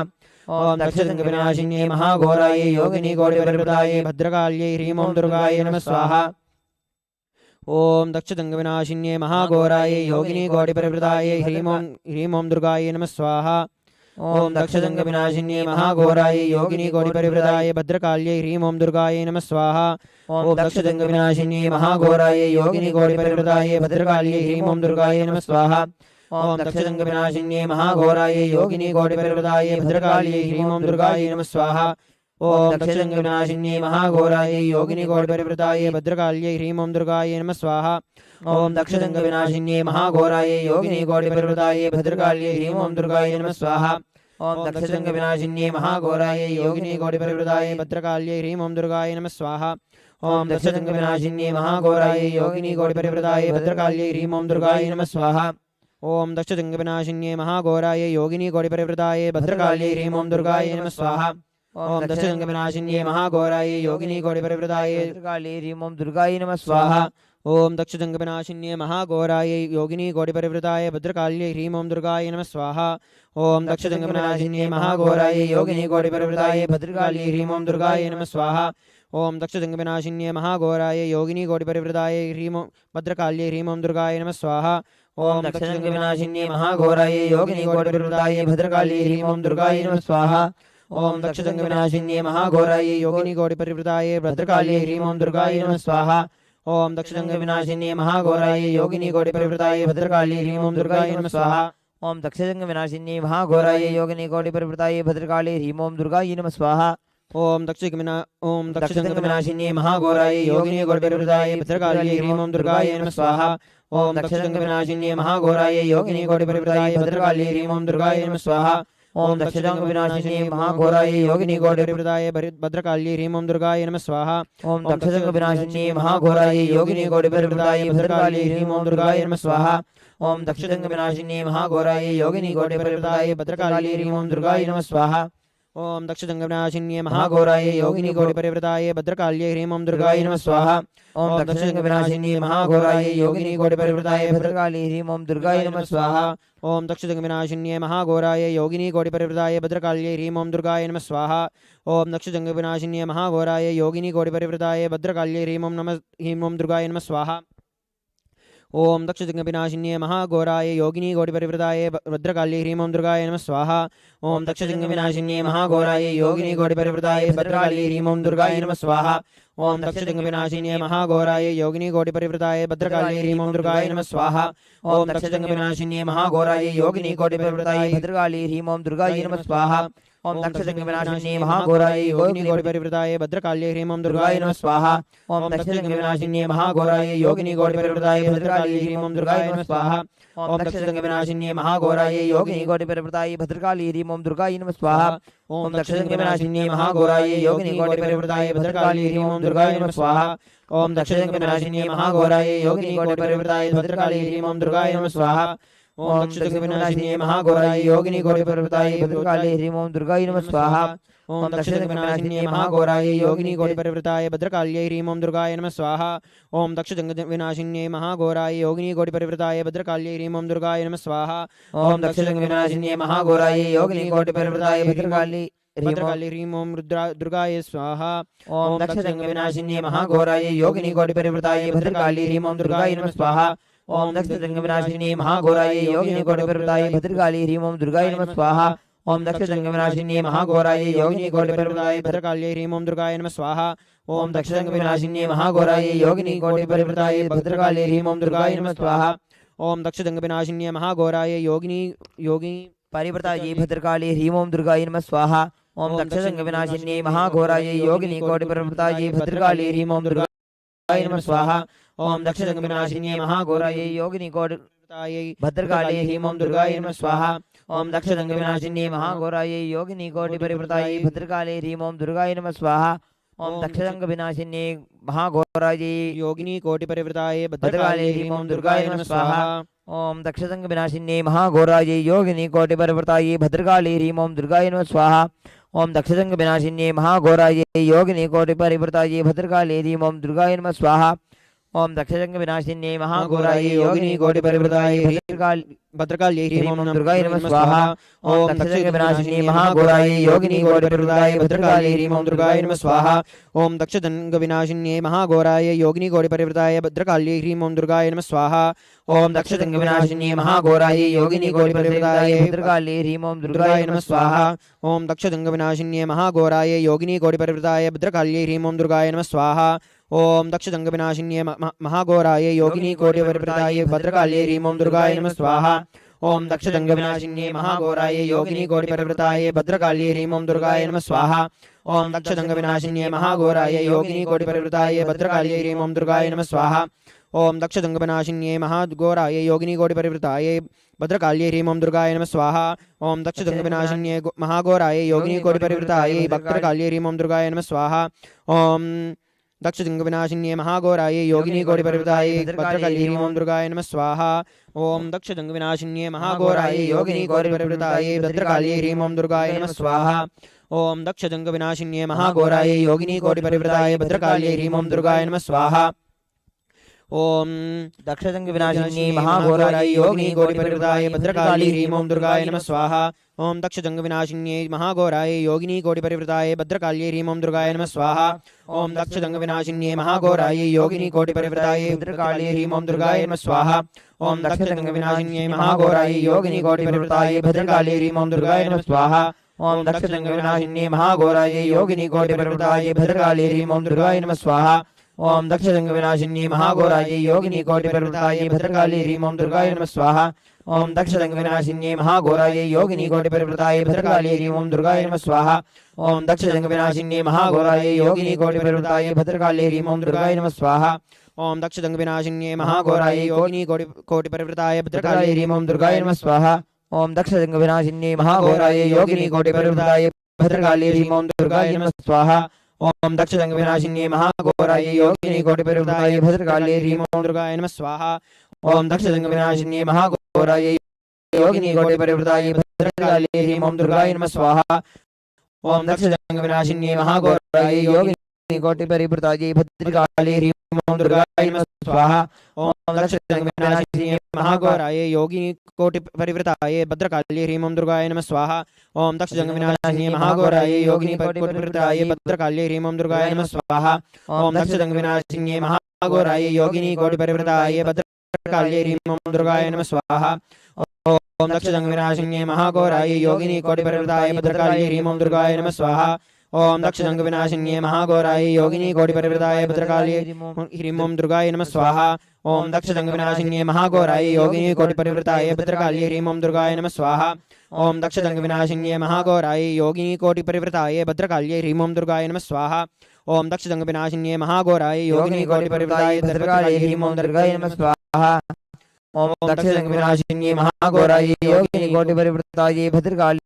ओम दक्षजंगविनाशिन्यै महाघोरायै योगिनी कोटिपरिवृतायै भद्रकाल्यै ह्रीं ओं दुर्गायै नमः स्वाहा। ओम दक्षजंगविनाशिन्यै महाघोरायै योगिनी कोटिपरिवृतायै भद्रकाल्यै ह्रीं ओं दुर्गायै नमः स्वाहा। ओम दक्षजंगविनाशिन्यै महाघोरायै योगिनी कोटिपरिवृतायै भद्रकाल्यै ह्रीं ओं दुर्गायै नमः स्वाहा। ओम दक्षजंगविनाशिन्यै महाघोरायै योगिनी कोटिपरिवृतायै भद्रकाल्यै ह्रीं ओं दुर्गायै नमः स्वाहा। ओम दक्षजंगविनाशिन्यै महाघोरायै योगिनी कोटिपरिवृतायै भद्रकाल्यै ह्रीं ओं दुर्गायै नमः स्वाहा। ओम दक्षजंगविनाशिन्यै महाघोरायै योगिनी कोटिपरिवृतायै भद्रकाल्यै ह्रीं ओं दुर्गायै नमः स्वाहा। ओम दक्षजंगविनाशिन्यै महाघोरायै योगिनी कोटिपरिवृतायै भद्रकाल्यै ह्रीं ओं दुर्गायै नमः स्वाहा। ओम दक्षजंगविनाशिन्यै महाघोरायै योगिनी कोटिपरिवृतायै भद्रकाल्यै ह्रीं ओं दुर्गायै नमः स्वाहा। ओम दक्षजंगविनाशिन्यै महाघोरायै योगिनी कोटिपरिवृतायै भद्रकाल्यै ह्रीं ओं दुर्गायै नमः स्वाहा। ओम दक्षजंगविनाशिन्यै महाघोरायै योगिनी कोटिपरिवृतायै भद्रकाल्यै ह्रीं ओं दुर्गायै नमः स्वाहा। ओम दक्षजंगविनाशिन्यै महाघोरायै योगिनी कोटिपरिवृतायै भद्रकाल्यै ह्रीं ओं दुर्गायै नमः स्वाहा। ओम दक्षजंगविनाशिन्यै महाघोरायै योगिनी कोटिपरिवृतायै भद्रकाल्यै ह्रीं ओं दुर्गायै नमः स्वाहा। ओम दक्षजंगविनाशिन्यै महाघोरायै योगिनी कोटिपरिवृतायै भद्रकाल्यै ह्रीं ओं दुर्गायै नमः स्वाहा। ओम दक्षजंगविनाशिन्यै महाघोरायै योगिनी कोटिपरिवृतायै भद्रकाल्यै ह्रीं ओं दुर्गायै नमः स्वाहा। ओम दक्षजंगविनाशिन्यै महाघोरायै योगिनी कोटिपरिवृतायै भद्रकाल्यै ह्रीं ओं दुर्गायै नमः स्वाहा। ओम दक्षजंगविनाशिन्यै महाघोरायै योगिनी कोटिपरिवृतायै भद्रकाल्यै ह्रीं ओं दुर्गायै नमः स्वाहा। ओम दक्षजंगविनाशिन्यै महाघोरायै योगिनी कोटिपरिवृतायै भद्रकाल्यै ह्रीं ओं दुर्गायै नमः स्वाहा। ओम दक्षजंगविनाशिन्यै महाघोरायै योगिनी कोटिपरिवृतायै भद्रकाल्यै ह्रीं ओं दुर्गायै नमः स्वाहा। ओम दक्षजंग विनाशिनी महाघोराय योगिनी कोटिप्रदाय भद्रकाल्यै ह्रीं ओं दुर्गाय नमः स्वाहा। ओम दक्षजंग विनाशिनी महाघोराय योगिनी कोटिप्रदाय भद्रकाल्यै ह्रीं ओं दुर्गाय नमः स्वाहा। ओम दक्षजंग विनाशिनी महाघोराय योगिनी कोटिप्रदाय भद्रकाल्यै ह्रीं ओं दुर्गाय नमः स्वाहा। ओम दक्षजंगविनाशिन्ये महाघोराय योगिनी कोटिपरिवृताय भद्रकाल्यै ह्रीं ओं दुर्गाय नमः स्वाहा। ओम दक्षजंग विनाशिनी महाघोराय योगिनी कोटिपरिवृताय भद्रकाल्यै ह्रीं ओं दुर्गाय नमः स्वाहा। ओम दक्षजंगविनाशिन्ये महाघोराय योगिनी कोटिपरिवृताय भद्रकाल्यै ह्रीं ओं दुर्गाय नमः स्वाहा। ओम दक्षजंगविनाशिन्ये महाघोराय योगिनी कोटिपरिवृताय भद्रकाल्यै ह्रीं ओं दुर्गाय नमः स्वाहा। ओम दक्षजंगविनाशिन्ये महाघोराय योगिनी कोटिपरिवृताय भद्रकाल्यै ह्रीं ओं दुर्गाय नमः स्वाहा। ओम दक्षजंगविनाशिन्ये महाघोराय योगिनी कोटिपरिवृताय भद्रकाल्यै ह्रीं ओं दुर्गाय नमः स्वाहा। ओम दक्षजंगविनाशिन्ये महाघोराय योगिनी कोटिपरिवृताय भद्रकाल्यै ह्रीं ओं दुर्गाय नमः स्वाहा। ओम दक्षजंगविनाशिन्ये महाघोराय योगिनी कोटिपरिवृताय भद्रकाल्यै ह्रीं ओं दुर्गाय नमः स्वाहा। ओम दक्षजंगविनाशिन्ये महाघोराय योगिनी कोटिपरिवृताय भद्रकाल्यै ह्रीं ओं दुर्गाय नमः स्वाहा। ओम दक्षजंगविनाशिन्ये महाघोराय योगिनी कोटिपरिवृताय भद्रकाल्यै ह्रीं ओं दुर्गाय नमः स्वाहा। ओम दक्षजंगविनाशिन्ये महाघोराय योगिनी कोटिपरिवृताय भद्रकाल्यै ह्रीं ओं दुर्गाय नमः स्वाहा। ओम दक्षजंगविनाशिन्ये महाघोराय योगिनी कोटिपरिवृताय भद्रकाल्यै ह्रीं ओं दुर्गाय नमः स्वाहा। ओम दक्षजंगविनाशिन्ये महाघोराय योगिनी कोटिपरिवृताय भद्रकाल्यै ह्रीं ओं दुर्गाय नमः स्वाहा। ओम दक्षजंगविनाशिन्ये महाघोराय योगिनी कोटिपरिवृताय भद्रकाल्यै ह्रीं ओं दुर्गाय नमः स्वाहा। ओम दक्षजंगविनाशिन्ये महाघोराय योगिनी कोटिपरिवृताय भद्रकाल्यै ह्रीं ओं दुर्गाय नमः स्वाहा। ओम दक्षजंगविनाशिन्ये महाघोराय योगिनी कोटिपरिवृताय भद्रकाल्यै ह्रीं ओं दुर्गाय नमः स्वाहा। ओम दक्षजंगविनाशिन्ये महाघोराय योगिनी कोटिपरिवृताय भद्रकाल्यै ह्रीं ओं दुर्गाय स्वाहा। ओम दक्षजंगविनाशिन्ये महाघोराय योगिनी कोटिपरिवृताय भद्रकाल्यै ह्रीं ओं दुर्गाय नमः स्वाहा। ओम दक्षजंगविनाशिन्ये महाघोराय योगिनी कोटिपरिवृताय भद्रकाल्यै ह्रीं ओं दुर्गाय नमः स्वाहा। ओम दक्षजंगविनाशिन्ये महाघोराय योगिनी कोटिपरिवृताय भद्रकाल्यै ह्रीं ओं दुर्गाय नमः स्वाहा। ओम दक्षजंगविनाशिन्ये महाघोराय योगिनी कोटिपरिवृताय भद्रकाल्यै ह्रीं ओं दुर्गाय नमः स्वाहा। ओम दक्षजंगविनाशिन्ये महाघोराय योगिनी परिवृताय भद्रकाल्यै ह्रीं ओं दुर्गाय नमः स्वाहा। ओम दक्षजंगविनाशिन्ये महाघोराय योगिनी कोटिपरिवृताय भद्रकाल्यै ह्रीं ओं दुर्गाय नमः स्वाहा। ओम दक्षजंगविनाशिन्ये महाघोराय योगिनी कोटिपरिवृताय भद्रकाल्यै ह्रीं ओं दुर्गाय नमः स्वाहा। ओम दक्षजंगविनाशिन्ये महाघोराय योगिनी कोटिपरिवृताय भद्रकाल्यै ह्रीं ओं दुर्गाय नमः स्वाहा। ओम दक्षजंगविनाशिन्ये महाघोराय योगिनी कोटिपरिवृताय भद्रकाल्यै ह्रीं ओं दुर्गाय नमः स्वाहा। ओम दक्षजंगविनाशिन्ये महाघोराय योगिनी कोटिपरिवृताय भद्रकाल्यै ह्रीं ओं दुर्गाय नमः स्वाहा। ओम दक्षजंगविनाशिन्ये महाघोराय योगिनी कोटिपरिवृताय भद्रकाल्यै ह्रीं ओं दुर्गाय नमः स्वाहा। ओम दक्षजंगविनाशिन्ये महाघोराय योगिनी कोटिपरिवृताय भद्रकाल्यै ह्रीं ओं दुर्गाय नमः स्वाहा। ओम दक्षजंगविनाशिन्ये महाघोराय योगिनी कोटिपरिवृताय भद्रकाल्यै ह्रीं ओं दुर्गाय नमः स्वाहा। ओम दक्षजंगविनाशिन्ये महाघोराय योगिनी कोटिपरिवृताय भद्रकाल्यै ह्रीं ओं दुर्गाय नमः स्वाहा। ओम दक्षजंगविनाशिन्ये महाघोराय योगिनी कोटिपरिवृताय भद्रकाल्यै ह्रीं ओं दुर्गाय नमः स्वाहा। ओम दक्षजंगविनाशिन्ये महाघोराय योगिनी कोटिपरिवृताय भद्रकाल्यै ह्रीं ओं दुर्गाय नमः स्वाहा। ओम दक्षजंगविनाशिन्ये महाघोराय योगिनी कोटिपरिवृताय भद्रकाल्यै ह्रीं ओं दुर्गाय नमः स्वाहा। ओम दक्षजंगविनाशिन्ये महाघोराय योगिनी कोटिपरिवृताय भद्रकाल्यै ह्रीं ओं दुर्गाय नमः स्वाहा। ओम दक्षजंगविनाशिन्ये महाघोराय योगिनी कोटिपरिवृताय भद्रकाल्यै ह्रीं ओं दुर्गाय नमः स्वाहा। ओम दक्षजंगविनाशिन्ये महाघोराय योगिनी कोटिपरिवृताय भद्रकाल्यै ह्रीं ओं दुर्गाय नमः स्वाहा। ओम दक्षजंगविनाशिन्ये महाघोराय योगिनी कोटिपरिवृताय भद्रकाल्यै ह्रीं ओं दुर्गाय नमः स्वाहा। ओम दक्षजंगविनाशिन्ये महाघोराय योगिनी कोटिपरिवृताय भद्रकाल्यै ह्रीं ओं दुर्गाय नमः स्वाहा। ओम दक्षजंगविनाशिन्ये महाघोराय योगिनी कोटिपरिवृताय भद्रकाल्यै ह्रीं ओं दुर्गाय नमः स्वाहा। ओम दक्षजंगविनाशिन्ये महाघोराय योगिनी कोटिपरिवृताय भद्रकाल्यै ह्रीं ओं दुर्गाय नमः स्वाहा। ओम दक्षजंगविनाशिन्ये महाघोराय योगिनी कोटिपरिवृताय भद्रकाल्यै ह्रीं ओं दुर्गाय नमः स्वाहा। ओम दक्षजंगविनाशिन्ये महाघोराय योगिनी कोटिपरिवृताय भद्रकाल्यै ह्रीं ओं दुर्गाय नमः स्वाहा। ओम दक्षजंगविनाशिन्ये महाघोराय योगिनी कोटिपरिवृताय भद्रकाल्यै ह्रीं ओं दुर्गाय नमः स्वाहा। ओम दक्षजंगविनाशिन्ये महाघोराय योगिनी कोटिपरिवृताय भद्रकाल्यै ह्रीं ओं दुर्गाय नमः स्वाहा। ओम दक्षजंगविनाशिन्ये महाघोराय योगिनी कोटिपरिवृताय भद्रकाल्यै ह्रीं ओं दुर्गाय नमः स्वाहा। ओम दक्षजंगविनाशिन्ये महाघोराय योगिनी कोटिपरिवृताय भद्रकाल्यै ह्रीं ओं दुर्गाय नमः स्वाहा। ओम दक्षजंगविनाशिन्ये महाघोराय योगिनी कोटिपरिवृताय भद्रकाल्यै ह्रीं ओं दुर्गाय नमः स्वाहा। ओम दक्षजंगविनाशिन्ये महाघोराय योगिनी कोटिपरिवृताय भद्रकाल्यै ह्रीं ओं दुर्गाय नमः स्वाहा। ओम दक्षजंगविनाशिन्ये महाघोराय योगिनी कोटिपरिवृताय भद्रकाल्यै ह्रीं ओं दुर्गाय नमः स्वाहा। ओम दक्षजंग विनाशिन्ये महाघोराय योगिनी कोटि परिवृताय भद्रकाली ह्रीं ओम दुर्गाय नमः स्वाहा ओम दक्षजंग विनाशिन्ये महाघोराय योगिनी कोटि परिवृताय भद्रकाली ह्रीं ओम दुर्गाय नमः स्वाहा ओम दक्षजंग विनाशिन्ये महाघोराय योगिनी कोटि परिवृताय भद्रकाली ह्रीं ओम दुर्गाय नमः स्वाहा ओम दक्षजंग विनाशिन्ये महाघोराय योगिनी कोटि परिवृताय भद्रकाली ह्रीं ओम दुर्गाय नमः स्वाहा ओम दक्षजंग विनाशिन्ये महाघोराय योगिनी कोटि परिवृताय भद्रकाली ह्रीं ओम दुर्गाय नमः स्वाहा ओम दक्षजंग विनाशिन्ये महाघोराय योगिनी कोटि परिवृताय भद्रकाली ह्रीं ओम दुर्गाय नमः स्वाहा ओम दक्षजंग विनाशिन्ये महाघोराय योगिनी कोटि परिवृताय भद्रकाली ह्रीं ओम दुर्गाय नमः स्वाहा ओम दक्षजंग विनाशिन्ये महाघोराय योगिनी कोटि परिवृताय भद्रकाली ह्रीं ओम दुर्गाय नमः स्वाहा ओम दक्षजंग विनाशिन्ये महाघोराय योगिनी कोटि परिवृताय भद्रकाली ह्रीं ओम दुर्गाय नमः स्वाहा ओम दक्षजंग विनाशिन्ये महाघोराय योगिनी कोटि परिवृताय भद्रकाली ह्रीं ओम दुर्गाय नमः स्वाहा ओम दक्षजंग विनाशिन्ये महाघोराय योगिनी कोटि परिवृताय भद्रकाली ह्रीं ओम दुर्गाय नमः स्वाहा ओम दक्षजंग विनाशिन्ये महाघोराय योगिनी कोटि परिवृताय भद्रकाली ह्रीं ओम दुर्गाय नमः स्वाहा ओम दक्षजंग विनाशिन्ये महाघोराय योगिनी कोटि परिवृताय भद्रकाली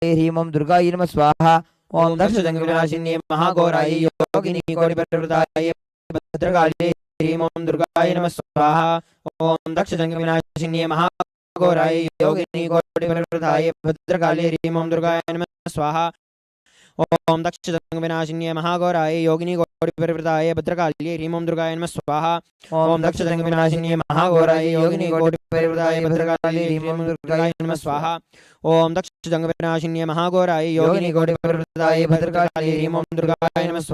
ह्रीं ओम दुर्गाय नमः स्वाहा ओम दक्षजंग विनाशिन्ये महाघोराय योगिनी कोटि परिवृताय भद्रकाली ह्रीं ओम दुर्गाय नमः स्वाहा ओम दक्षजंग विनाशिन्ये महाघोराय योगिनी कोटि परिवृताय भद्रकाली ह्रीं ओम दुर्गाय नमः स्वाहा ओम दक्षजंग विनाशिन्ये महाघोराय योगिनी कोटि परिवृताय भद्रकाली ह्रीं ओम दुर्गाय नमः स्वाहा ओम दक्षजंग विनाशिन्ये महाघोराय योगिनी कोटि परिवृताय भद्रकाली ह्रीं ओम दुर्गाय नमः स्वाहा ओम दक्षजंग विनाशिन्ये महाघोराय योगिनी कोटि परिवृताय भद्रकाली ह्रीं ओम दुर्गाय नमः स्वाहा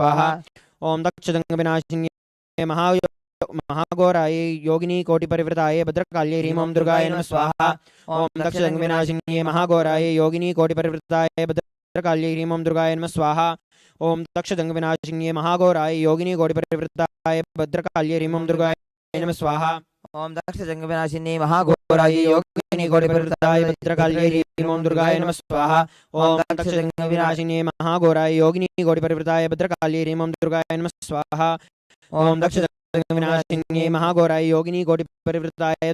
ओम दक्षजंग विनाशिन्ये महाघोराय योगिनी कोटि परिवृताय भद्रकाली ह्रीं ओम दुर्गाय नमः स्वाहा ओम दक्षजंग विनाशिन्ये महाघोराय योगिनी कोटि परिवृताय भद्रकाली ह्रीं ओम दुर्गाय नमः स्वाहा ओम दक्षजंग विनाशिन्ये महाघोराय योगिनी कोटि परिवृताय भद्रकाली ह्रीं ओम दुर्गाय नमः स्वाहा ओम दक्षजंग विनाशिन्ये महाघोराय योगिनी कोटि परिवृताय भद्रकाली ह्रीं ओम दुर्गाय नमः स्वाहा ओम दक्षजंग विनाशिन्ये महाघोराय योगिनी कोटि परिवृताय भद्रकाली ह्रीं ओम दुर्गाय नमः स्वाहा ओम दक्षजंग विनाशिन्ये महाघोराय योगिनी कोटि परिवृताय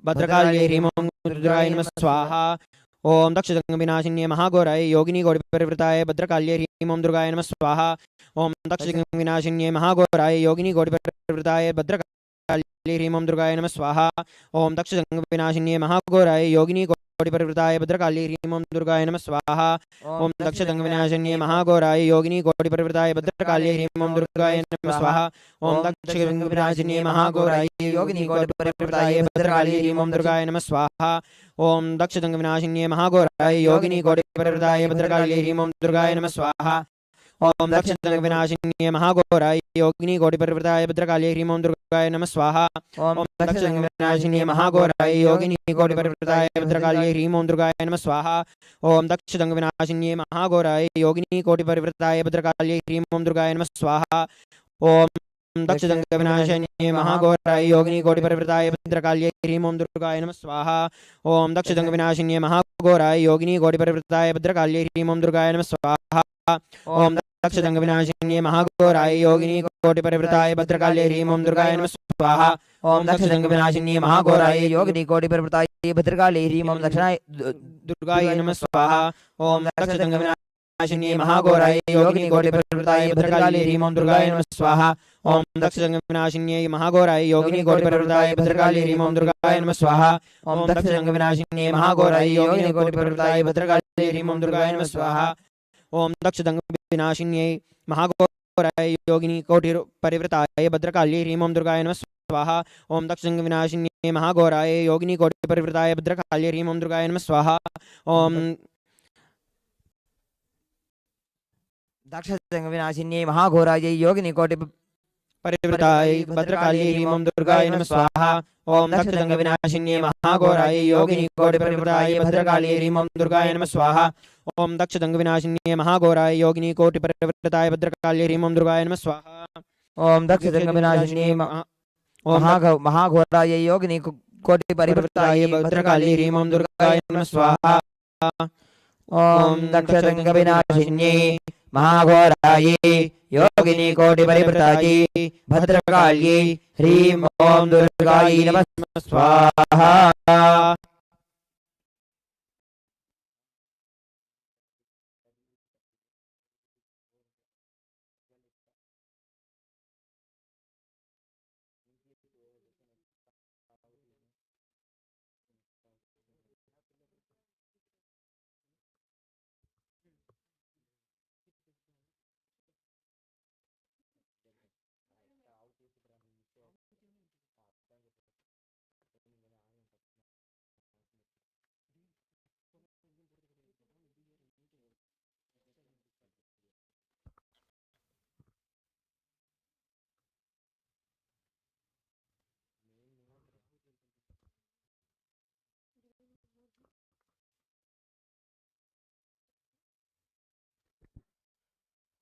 भद्रकाली ह्रीं ओम दुर्गाय नमः स्वाहा ओम दक्षजंग विनाशिन्ये महाघोराय योगिनी कोटि परिवृताय भद्रकाली ह्रीं ओम दुर्गाय नमः स्वाहा ओम दक्षजंग विनाशिन्ये महाघोराय योगिनी कोटि परिवृताय भद्रकाली ह्रीं ओम दुर्गाय नमः स्वाहा ओम दक्षजंग विनाशिन्ये महाघोराय योगिनी कोटि परिवृताय भद्रकाली ह्रीं ओम दुर्गाय नमः स्वाहा ओम दक्षजंग विनाशिन्ये महाघोराय योगिनी कोटि परिवृताय भद्रकाली ह्रीं ओम दुर्गाय नमः स्वाहा ओम दक्षजंग विनाशिन्ये महाघोराय योगिनी कोटि परिवृताय भद्रकाली ह्रीं ओम दुर्गाय नमः स्वाहा ओम दक्षजंग विनाशिन्ये महाघोराय योगिनी कोटि परिवृताय भद्रकाली ह्रीं ओम दुर्गाय नमः स्वाहा ओम दक्षजंग विनाशिन्ये महाघोराय योगिनी कोटि परिवृताय भद्रकाली ह्रीं ओम दुर्गाय नमः स्वाहा ओम दक्षजंग विनाशिन्ये महाघोराय योगिनी कोटि परिवृताय भद्रकाली ह्रीं ओम दुर्गाय नमः स्वाहा ओम दक्षजंग विनाशिन्ये महाघोराय योगिनी कोटि परिवृताय भद्रकाली ह्रीं ओम दुर्गाय नमः स्वाहा ओम दक्षजंग विनाशिन्ये महाघोराय योगिनी कोटि परिवृताय भद्रकाली ह्रीं ओम दुर्गाय नमः स्वाहा ओम दक्षजंग विनाशिन्ये महाघोराय योगिनी कोटि परिवृताय भद्रकाली ह्रीं ओम दुर्गाय नमः स्वाहा ओम दक्षजंग विनाशिन्ये महाघोराय योगिनी कोटि परिवृताय भद्रकाली ह्रीं ओम दुर्गाय नमः स्वाहा ओम दक्षजंग विनाशिन्ये महाघोराय योगिनी कोटि परिवृताय भद्रकाली ह्रीं ओम दुर्गाय नमः स्वाहा ओम दक्षजंग विनाशिन्ये महाघोराय योगिनी कोटि परिवृताय भद्रकाली ह्रीं ओम दुर्गाय नमः स्वाहा ओम दक्षजंग विनाशिन्ये महाघोराय योगिनी कोटि परिवृताय भद्रकाली ह्रीं ओम दुर्गाय नमः स्वाहा ओम दक्षजंग विनाशिन्ये महाघोराय योगिनी कोटि परिवृताय भद्रकाली ह्रीं ओम दुर्गाय नमः स्वाहा ओम दक्षजंग विनाशिन्ये महाघोराय योगिनी कोटि परिवृताय भद्रकाली ह्रीं ओम दुर्गाय नमः स्वाहा ओम दक्षजंग विनाशिन्ये महाघोराय योगिनी कोटि परिवृताय भद्रकाली ह्रीं ओम दुर्गाय नमः स्वाहा ओम दक्षजंग विनाशिन्ये महाघोराय योगिनी कोटि परिवृताय भद्रकाली ह्रीं ओम दुर्गाय नमः स्वाहा ओम दक्षजंग विनाशिन्ये महाघोराय योगिनी कोटि परिवृताय भद्रकाली ह्रीं ओम दुर्गाय नमः स्वाहा ओम दक्षजंग विनाशिन्ये महाघोराय योगिनी कोटि परिवृताय भद्रकाली ह्रीं ओम दुर्गाय नमः स्वाहा ओम दक्षजंग विनाशिन्ये महाघोराय योगिनी कोटि परिवृताय भद्रकाली ह्रीं ओम दुर्गाय नमः स्वाहा ओम दक्षजंग विनाशिन्ये महाघोराय योगिनी कोटि परिवृताय भद्रकाली ह्रीं ओम दुर्गाय नमः स्वाहा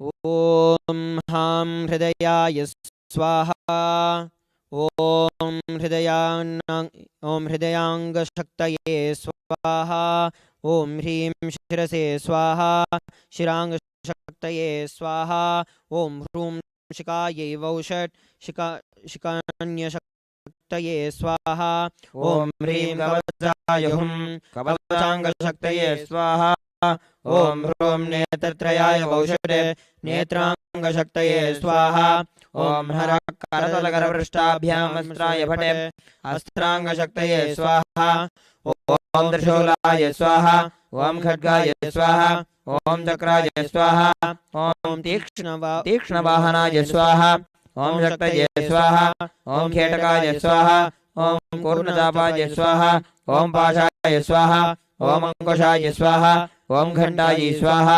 ॐ हां हृदयाय स्वाहा। ॐ हृदयाङ्गशक्तये स्वाहा। ॐ ह्रीं शिरसे स्वाहा। शिराङ्गशक्तये स्वाहा। ॐ ह्रूं शिखायै वौषट् शिखान्यशक्तये स्वाहा। ॐ ह्रीं कवचाय हुं कवचाङ्गशक्तये स्वाहा। ॐ ह्रूं नेत्रत्रयाय वौषटे नेत्राङ्गशक्तये स्वाहा। ॐ हर करतलकरपृष्ठाभ्यां वस्त्राय भटे अस्त्राङ्गशक्तये स्वाहा। ॐ त्रिशूलाय स्वाहा। ॐ खड्गाय स्वाहा। ॐ चक्राय स्वाहा। ॐ तीक्ष्णवाहनाय स्वाहा। ॐ शक्तये स्वाहा। ॐ खेटकाय स्वाहा। ॐ कूर्णचापाय स्वाहा। ॐ पाशाय स्वाहा। ॐ अंकुशाय स्वाहा। ॐ घण्टाय स्वाहा।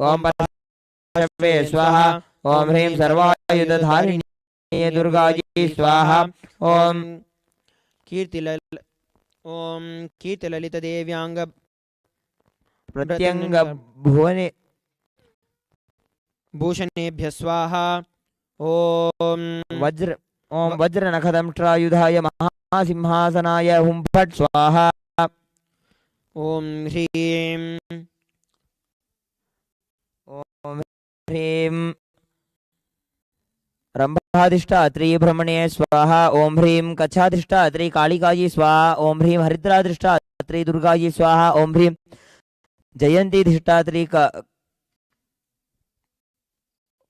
ॐ परशवे स्वाहा। ॐ ह्रीं सर्वायुधधारिणी दुर्गायै स्वाहा। ॐ कीर्तिललितदेव्याङ्ग प्रत्यङ्ग भुवने भूषणेभ्यः स्वाहा। ॐ वज्रनखदंष्ट्रायुधाय महासिंहासनाय हुं फट् स्वाहा। ॐ ह्रीं रम्भाधिष्ठात्री भ्रमणे स्वाहा। ॐ ह्रीं कच्छाधिष्ठात्री कालिकायै स्वाहा। ॐ ह्रीं हरिद्राधिष्ठात्री दुर्गायै स्वाहा। ॐ ह्रीं जयन्तीधिष्ठात्री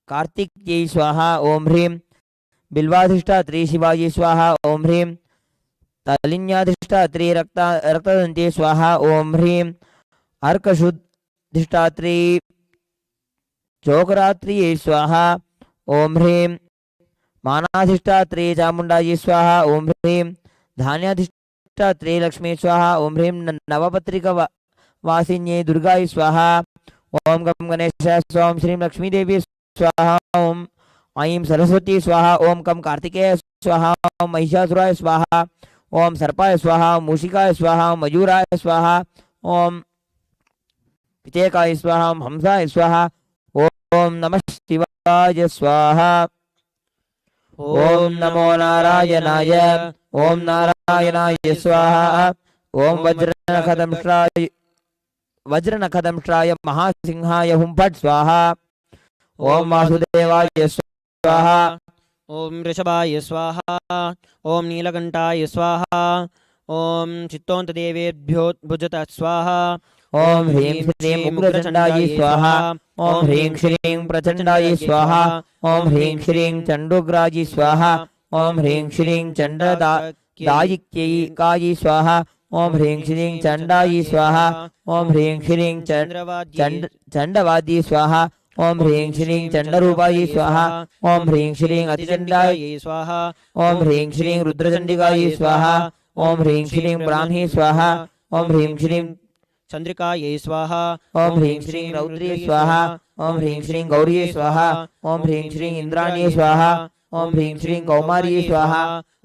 कार्तिक्यै स्वाहा। ॐ ह्रीं बिल्वाधिष्ठात्री शिवायै स्वाहा। ॐ ह्रीं तलिन्याधिष्ठात्री रक्तदन्त्यै स्वाहा। ॐ ह्रीं अर्कशुद्धिष्ठात्री चोकरात्रियै स्वाहा। ॐ ह्रीं मानाधिष्ठात्री चामुण्डायै स्वाहा। ॐ ह्रीं धान्याधिष्ठात्री लक्ष्मी स्वाहा। ॐ ह्रीं नवपत्रिकवासिन्यै दुर्गायै स्वाहा। ॐ गं गणेशाय स्वाहा। ॐ श्रीं लक्ष्मीदेवी स्वाहा। ॐ ऐं सरस्वती स्वाहा। ॐ कं कार्तिकेय स्वाहा। ॐ महिषासुराय स्वाहा। ॐ सर्पाय स्वाहा। ॐ मूषिकाय स्वाहा। ॐ मयूराय स्वाहा। ॐ पिचेकाय स्वाहा। ॐ हंसाय स्वाहा। ॐ नमः शिवाय स्वाहा। ॐ नमो नारायणाय। ॐ नारायणाय स्वाहा। ॐ वज्रनखदंष्ट्राय महासिंहाय हुं फट् स्वाहा। ॐ वासुदेवाय स्वाहा। ॐ वृषभाय स्वाहा। ॐ नीलकण्ठाय स्वाहा। ॐ चित्तोन्तदेवेभ्यो भुजतः स्वाहा। ॐ ह्रीं श्रीं उग्रचण्डायै स्वाहा। ॐ ह्रीं श्रीं प्रचण्डायै स्वाहा। ॐ ह्रीं श्रीं चण्डोग्रायै स्वाहा। ॐ ह्रीं श्रीं चण्डदायिक्यै स्वाहा। ॐ ह्रीं श्रीं चण्डायै स्वाहा। ॐ ह्रीं श्रीं चण्डवाद्यै स्वाहा। ॐ ह्रीं श्रीं चण्डरूपायै स्वाहा। ॐ ह्रीं श्रीं अतिचण्डायै स्वाहा। ॐ ह्रीं श्रीं रुद्रचण्डिकायै स्वाहा। ॐ ह्रीं श्रीं ब्राह्मी स्वाहा। ॐ ह्रीं श्रीं चन्द्रिकायै स्वाहा। ॐ ह्रीं श्रीं रौद्री स्वाहा। ॐ ह्रीं श्रीं गौरी स्वाहा। ॐ ह्रीं श्रीं इन्द्राणी स्वाहा। ॐ ह्रीं श्रीं कौमारी स्वाहा।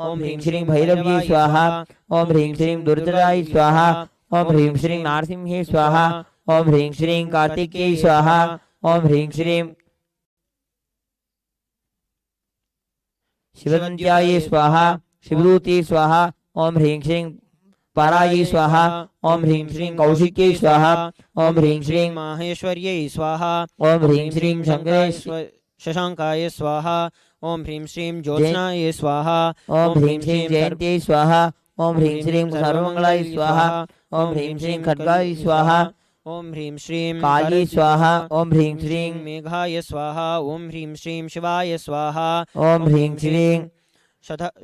ॐ ह्रीं श्रीं भैरवी स्वाहा। ॐ ह्रीं श्रीं दुर्जयाय स्वाहा। ॐ ह्रीं श्रीं नारसिंही स्वाहा। ॐ ह्रीं श्रीं कार्तिक्यै स्वाहा। ॐ ह्रीं श्रीं शिवदन्त्यायै स्वाहा। शिवदूती स्वाहा। ॐ ह्रीं श्रीं पारायै स्वाहा। ॐ ह्रीं श्रीं कौशिक्यै स्वाहा। ॐ ह्रीं श्रीं माहेश्वर्यै स्वाहा। ॐ ह्रीं श्रीं शशाङ्काय स्वाहा। ॐ ह्रीं श्रीं ज्योत्स्नाय स्वाहा। ॐ ह्रीं श्रीं जयन्त्यै स्वाहा। ॐ ह्रीं श्रीं सर्वमङ्गलाय स्वाहा। ॐ ह्रीं श्रीं खड्गाय स्वाहा। ॐ ह्रीं श्रीं काली स्वाहा। ॐ ह्रीं श्रीं मेघाय स्वाहा। ॐ ह्रीं श्रीं शिवाय स्वाहा। ॐ ह्रीं श्रीं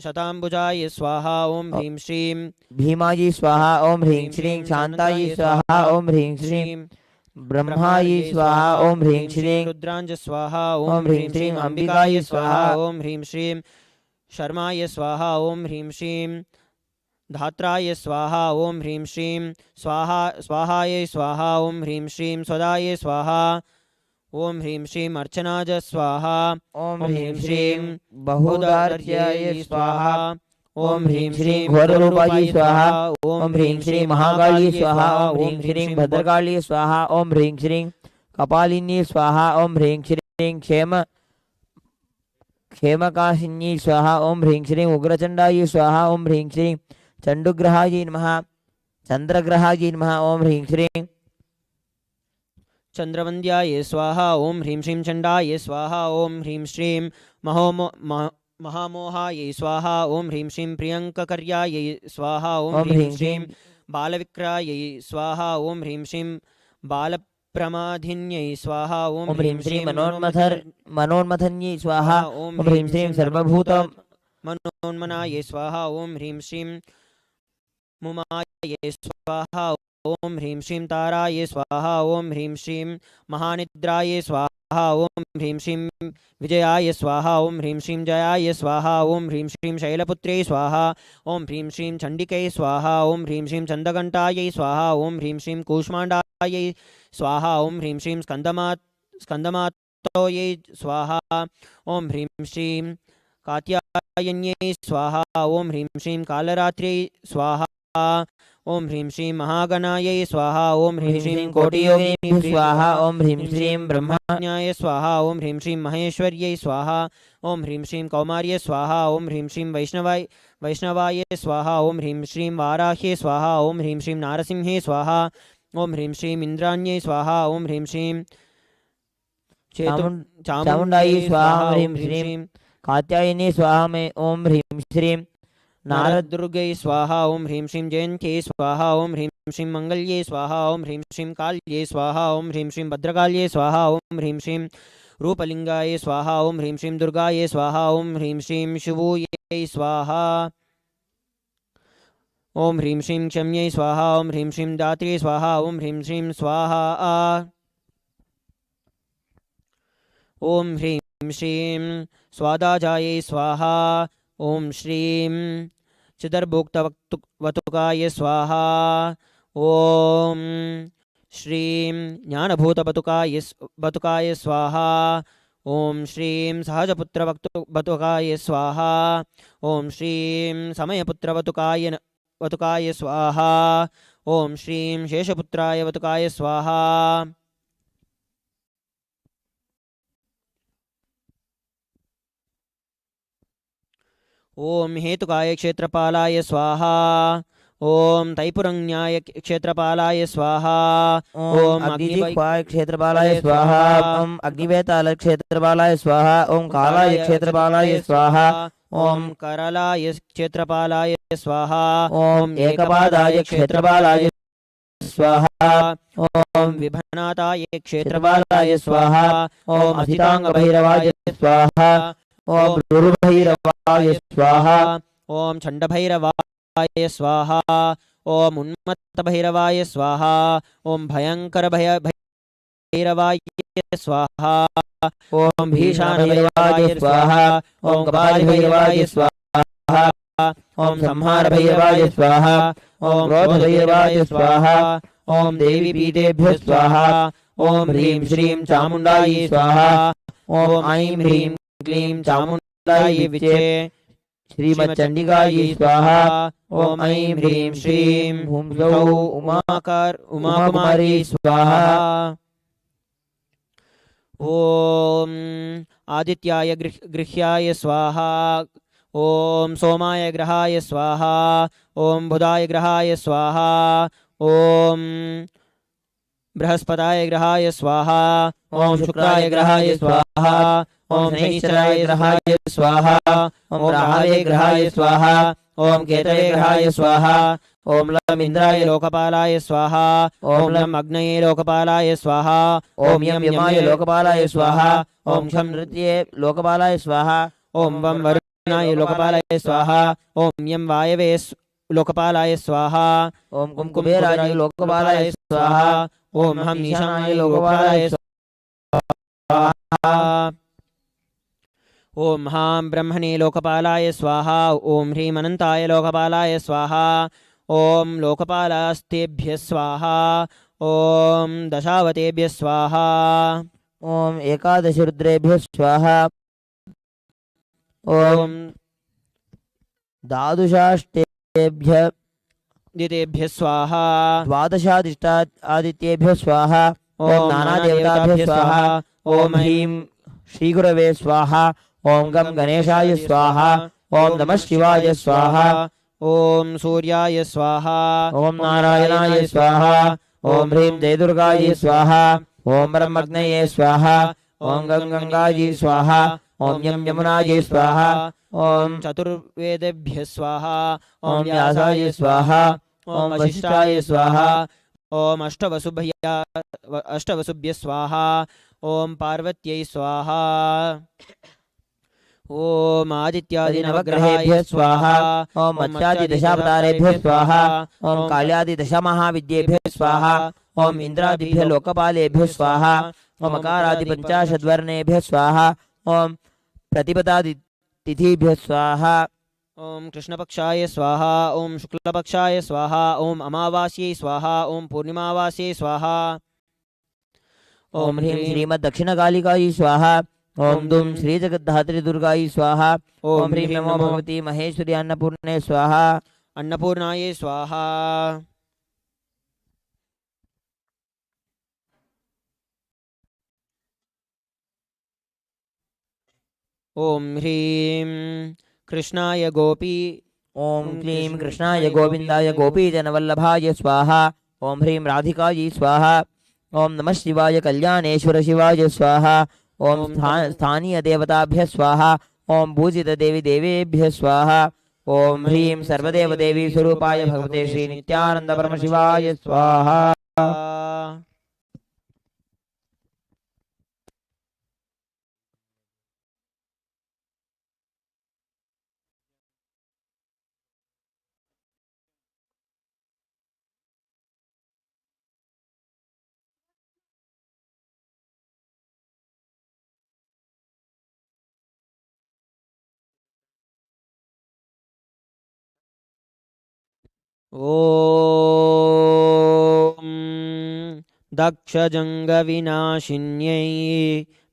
शताम्बुजाय स्वाहा। ॐ ह्रीं श्रीं भीमायै स्वाहा। ॐ ह्रीं श्रीं शान्तायै स्वाहा। ॐ ह्रीं श्रीं ब्रह्मायै स्वाहा। ॐ ह्रीं श्रीं रुद्रांज स्वाहा। ॐ ह्रीं श्रीं अंबिकायै स्वाहा। ॐ ह्रीं श्रीं शर्माय स्वाहा। ॐ ह्रीं श्रीं धात्राय स्वाहा। ॐ ह्रीं श्रीं स्वाहायै स्वाहा। ॐ ह्रीं श्रीं स्वदाय स्वाहा। ॐ ह्रीं श्रीं अर्चनाज स्वाहा। ॐ ह्रीं श्रीं बहुदार्याय स्वाहा। ॐ ह्रीं श्रीं घोररूपाय स्वाहा। ॐ ह्रीं श्रीं महाकाली स्वाहा। ॐ ह्रीं श्रीं भद्रकाली स्वाहा। ॐ ह्रीं श्रीं कपालिनी स्वाहा। ॐ ह्रीं श्रीं श्रीं क्षेमकाशिन्यै स्वाहा ओम ह्रीं श्रीं उग्रचण्डायै स्वाहा ओम ह्रीं श्रीं चण्डुग्रहायै नमः चन्द्रग्रहायै नमः ओम ह्रीं श्रीं चंद्रवन्द्याय स्वाहा ओम ह्रीं श्रीं चंडाय स्वाहा ओम ह्रीं श्रीं महामोहाय स्वाहा ओम ह्रीं श्रीं प्रियंककर्याय स्वाहा ओम ह्रीं श्रीं बालविक्रायै स्वाहा ओम ह्रीं श्रीं बालप्रमाधिन्यै स्वाहा ओम ह्रीं श्रीं मनोन्मथन्यै स्वाहा ओम ह्रीं श्रीं सर्वभूत मनोन्मनाय स्वाहा ओम ह्रीं श्रीं मुमाय स्वाहा ओम ह्रीं श्रीं ताराय स्वाहा ओम ह्रीं श्रीं महानिद्राय स्वाहा ओम ह्रीं श्रीं विजयाय स्वाहा ओम ह्रीं श्रीं जयाय स्वाहा ओम ह्रीं श्रीं शैलपुत्र्यै स्वाहा ओम ह्रीं श्रीं चण्डिकै स्वाहा ओम ह्रीं श्रीं चन्दघण्टायै स्वाहा ओम ह्रीं श्रीं कूष्माण्डायै स्वाहा ओम ह्रीं श्रीं स्कन्दमातोयै स्वाहा ओम ह्रीं श्रीं कात्यायन्यै स्वाहा ओम ह्रीं श्रीं कालरात्र्यै स्वाहा ओम ह्रीं श्रीं महागणायै स्वाहा ओम ह्रीं श्रीं कोटियोगिनी स्वाहा ओम ह्रीं श्रीं ब्रह्मण्याय स्वाहा ओम ह्रीं श्रीं महेश्वर्यै स्वाहा ओम ह्रीं श्रीं कौमार्य स्वाहा ओम ह्रीं श्रीं वैष्णवाय स्वाहा ओम ह्रीं श्रीं वाराह्ये स्वाहा ओम ह्रीं श्रीं नारसिंहे स्वाहा ओम ह्रीं श्रीं इन्द्राण्यै स्वाहा ओम ह्रीं श्रीं चामुण्डायै स्वाहा ह्रीं श्रीं कात्यायनी स्वाहा में ओम ह्रीं श्रीं नारदुर्गै स्वाहा ओम ह्रीं श्रीं जयन्त्यै स्वाहा ओम ह्रीं श्रीं मंगल्ये स्वाहा ओम ह्रीं श्रीं काल्ये स्वाहा ओम ह्रीं श्रीं भद्रकाल्ये स्वाहा ओम ह्रीं श्रीं रूपलिंगाय स्वाहा ओम ह्रीं श्रीं दुर्गाय स्वाहा ओम ह्रीं श्रीं शिवूयै स्वाहा ओम ह्रीं श्रीं क्षम्यै स्वाहा ओम ह्रीं श्रीं दात्र्यै स्वाहा ओम ह्रीं श्रीं स्वाहा ओम ह्रीं श्रीं स्वादाजायै स्वाहा ओम श्रीं चिदर्भोक्तवतुकाय स्वाहा ओम श्रीं ज्ञानभूतवतुकाय स्वाहा ओम श्रीं सहजपुत्रवतुकाय स्वाहा ओम श्रीं समयपुत्रवतुकाय स्वाहा ओम श्रीं शेषपुत्राय वतुकाय स्वाहा ओम हेतुकाय क्षेत्रपालाय स्वाहा ओम तैपुरंज्ञाय क्षेत्रपालाय स्वाहा ओम अग्निजिह्वाय क्षेत्रपालाय स्वाहा ओम अग्निवेताल क्षेत्रपालाय स्वाहा ओम कालाय क्षेत्रपालाय स्वाहा ओम करालाय क्षेत्रपालाय स्वाहा ओम एकपादाय क्षेत्रपालाय स्वाहा ओम विभनाताय क्षेत्रपालाय स्वाहा ओम असितांगभैरवाय स्वाहा ओम दुर्भैरवाय स्वाहा ओम चंडभैरवाय स्वाहा ओम उन्मत्तभैरवाय स्वाहा ओम भयंकरभैरवाय स्वाहा ओम भीषणभैरवाय स्वाहा ओम कपालभैरवाय स्वाहा ओम संहारभैरवाय स्वाहा ओम क्रोधभैरवाय स्वाहा ओम देवीपीठेभ्यः स्वाहा ओम ह्रीं श्रीं चामुण्डायै स्वाहा ओम ऐं ह्रीं क्लीं चामुण्डायै विचे श्रीमच्चण्डिकायै स्वाहा ओम ऐं ह्रीं श्रीं हुं सौः उमाकुमारी स्वाहा ओम आदित्याय गृह्याय स्वाहा ओम सोमाय ग्रहाय स्वाहा ओम बुधाय ग्रहाय स्वाहा ओम बृहस्पताय ग्रहाय स्वाहा ओम शुक्राय ग्रहाय स्वाहा ओम शनिश्चराय ग्रहाय स्वाहा ओम राहवे ग्रहाय स्वाहा ओम केतवे ग्रहाय स्वाहा ओम लम इंद्राय लोकपालाय स्वाहा ओम लम अग्नये लोकपालाय स्वाहा ओम यम यमाय लोकपालाय स्वाहा ओम शम नृत्ये लोकपालाय स्वाहा ओम वम वरुणाय लोकपालाय स्वाहा ओम यम वायवे लोकपालाय स्वाहा ओम कुबेराय लोकपालाय स्वाहा ओम हम ईशानाय लोकपालाय स्वाहा ओम हां ब्रह्मणे लोकपालाय स्वाहा ओम ह्रीं अनंताय लोकपालाय स्वाहा ओम लोकपालास्तेभ्यः स्वाहा ओम दशावतेभ्यः स्वाहा ओम एकादश रुद्रेभ्यः स्वाहा ओम द्वादशाष्टेभ्यः दितेभ्यः स्वाहा द्वादशादिष्टादित्येभ्यः स्वाहा ओम नानादेवताभ्यः स्वाहा ओम ह्रीं श्रीगुरवे स्वाहा ॐ गं गणेशाय स्वाहा ॐ नमः शिवाय स्वाहा ॐ सूर्याय स्वाहा ॐ नारायणाय स्वाहा ॐ ह्रीं जयदुर्गायै स्वाहा ॐ ब्रह्मग्नये स्वाहा ॐ गं गंगायै स्वाहा ॐ यं यमुनायै स्वाहा ॐ चतुर्वेदेभ्यः स्वाहा ॐ व्यासाय स्वाहा ॐ वसिष्ठाय स्वाहा ॐ अष्टवसुभ्यः स्वाहा ॐ पार्वत्यै स्वाहा ॐ आदित्यादिनवग्रहेभ्यः स्वाहा ॐ मत्स्यादिदशावतारेभ्यः स्वाहा ॐ काल्यादिदशमहाविद्येभ्यः स्वाहा ॐ इन्द्रादिभ्यः लोकपालेभ्यः स्वाहा ॐ अकारादिपञ्चाशद्वर्णेभ्यः स्वाहा ॐ प्रतिपदादितिथिभ्यः स्वाहा ॐ कृष्णपक्षाय स्वाहा ॐ शुक्लपक्षाय स्वाहा ॐ अमावास्यै स्वाहा ॐ पूर्णिमावास्यै स्वाहा ॐ ह्रीं श्रीमद्दक्षिणकालिकायै स्वाहा ॐ दुं श्रीजगद्धात्रीदुर्गायै स्वाहा ॐ ह्रीं नमो भगवती महेश्वरी अन्नपूर्णे स्वाहा अन्नपूर्णायै स्वाहा ॐ ह्रीं कृष्णाय गोपी ॐ क्लीं कृष्णाय गोविन्दाय गोपीजनवल्लभाय स्वाहा ॐ ह्रीं राधिकायै स्वाहा ॐ नमः शिवाय कल्याणेश्वर शिवाय स्वाहा ॐ स्थानीयदेवताभ्यः स्वाहा ॐ पूजितदेवी देवेभ्यः स्वाहा ॐ ह्रीं सर्वदेवदेवी स्वरूपाय भगवते श्रीनित्यानन्दपरमशिवाय स्वाहा ॐ दक्षजङ्गविनाशिन्यै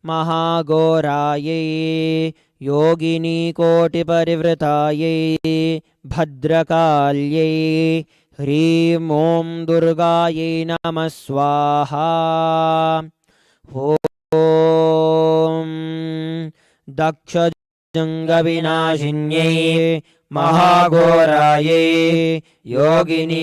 महाघोरायै योगिनीकोटिपरिवृतायै भद्रकाल्यै ह्रीं ॐ दुर्गायै नमः स्वाहा ॐ दक्षजङ्गविनाशिन्यै महाघोरायै योगिनी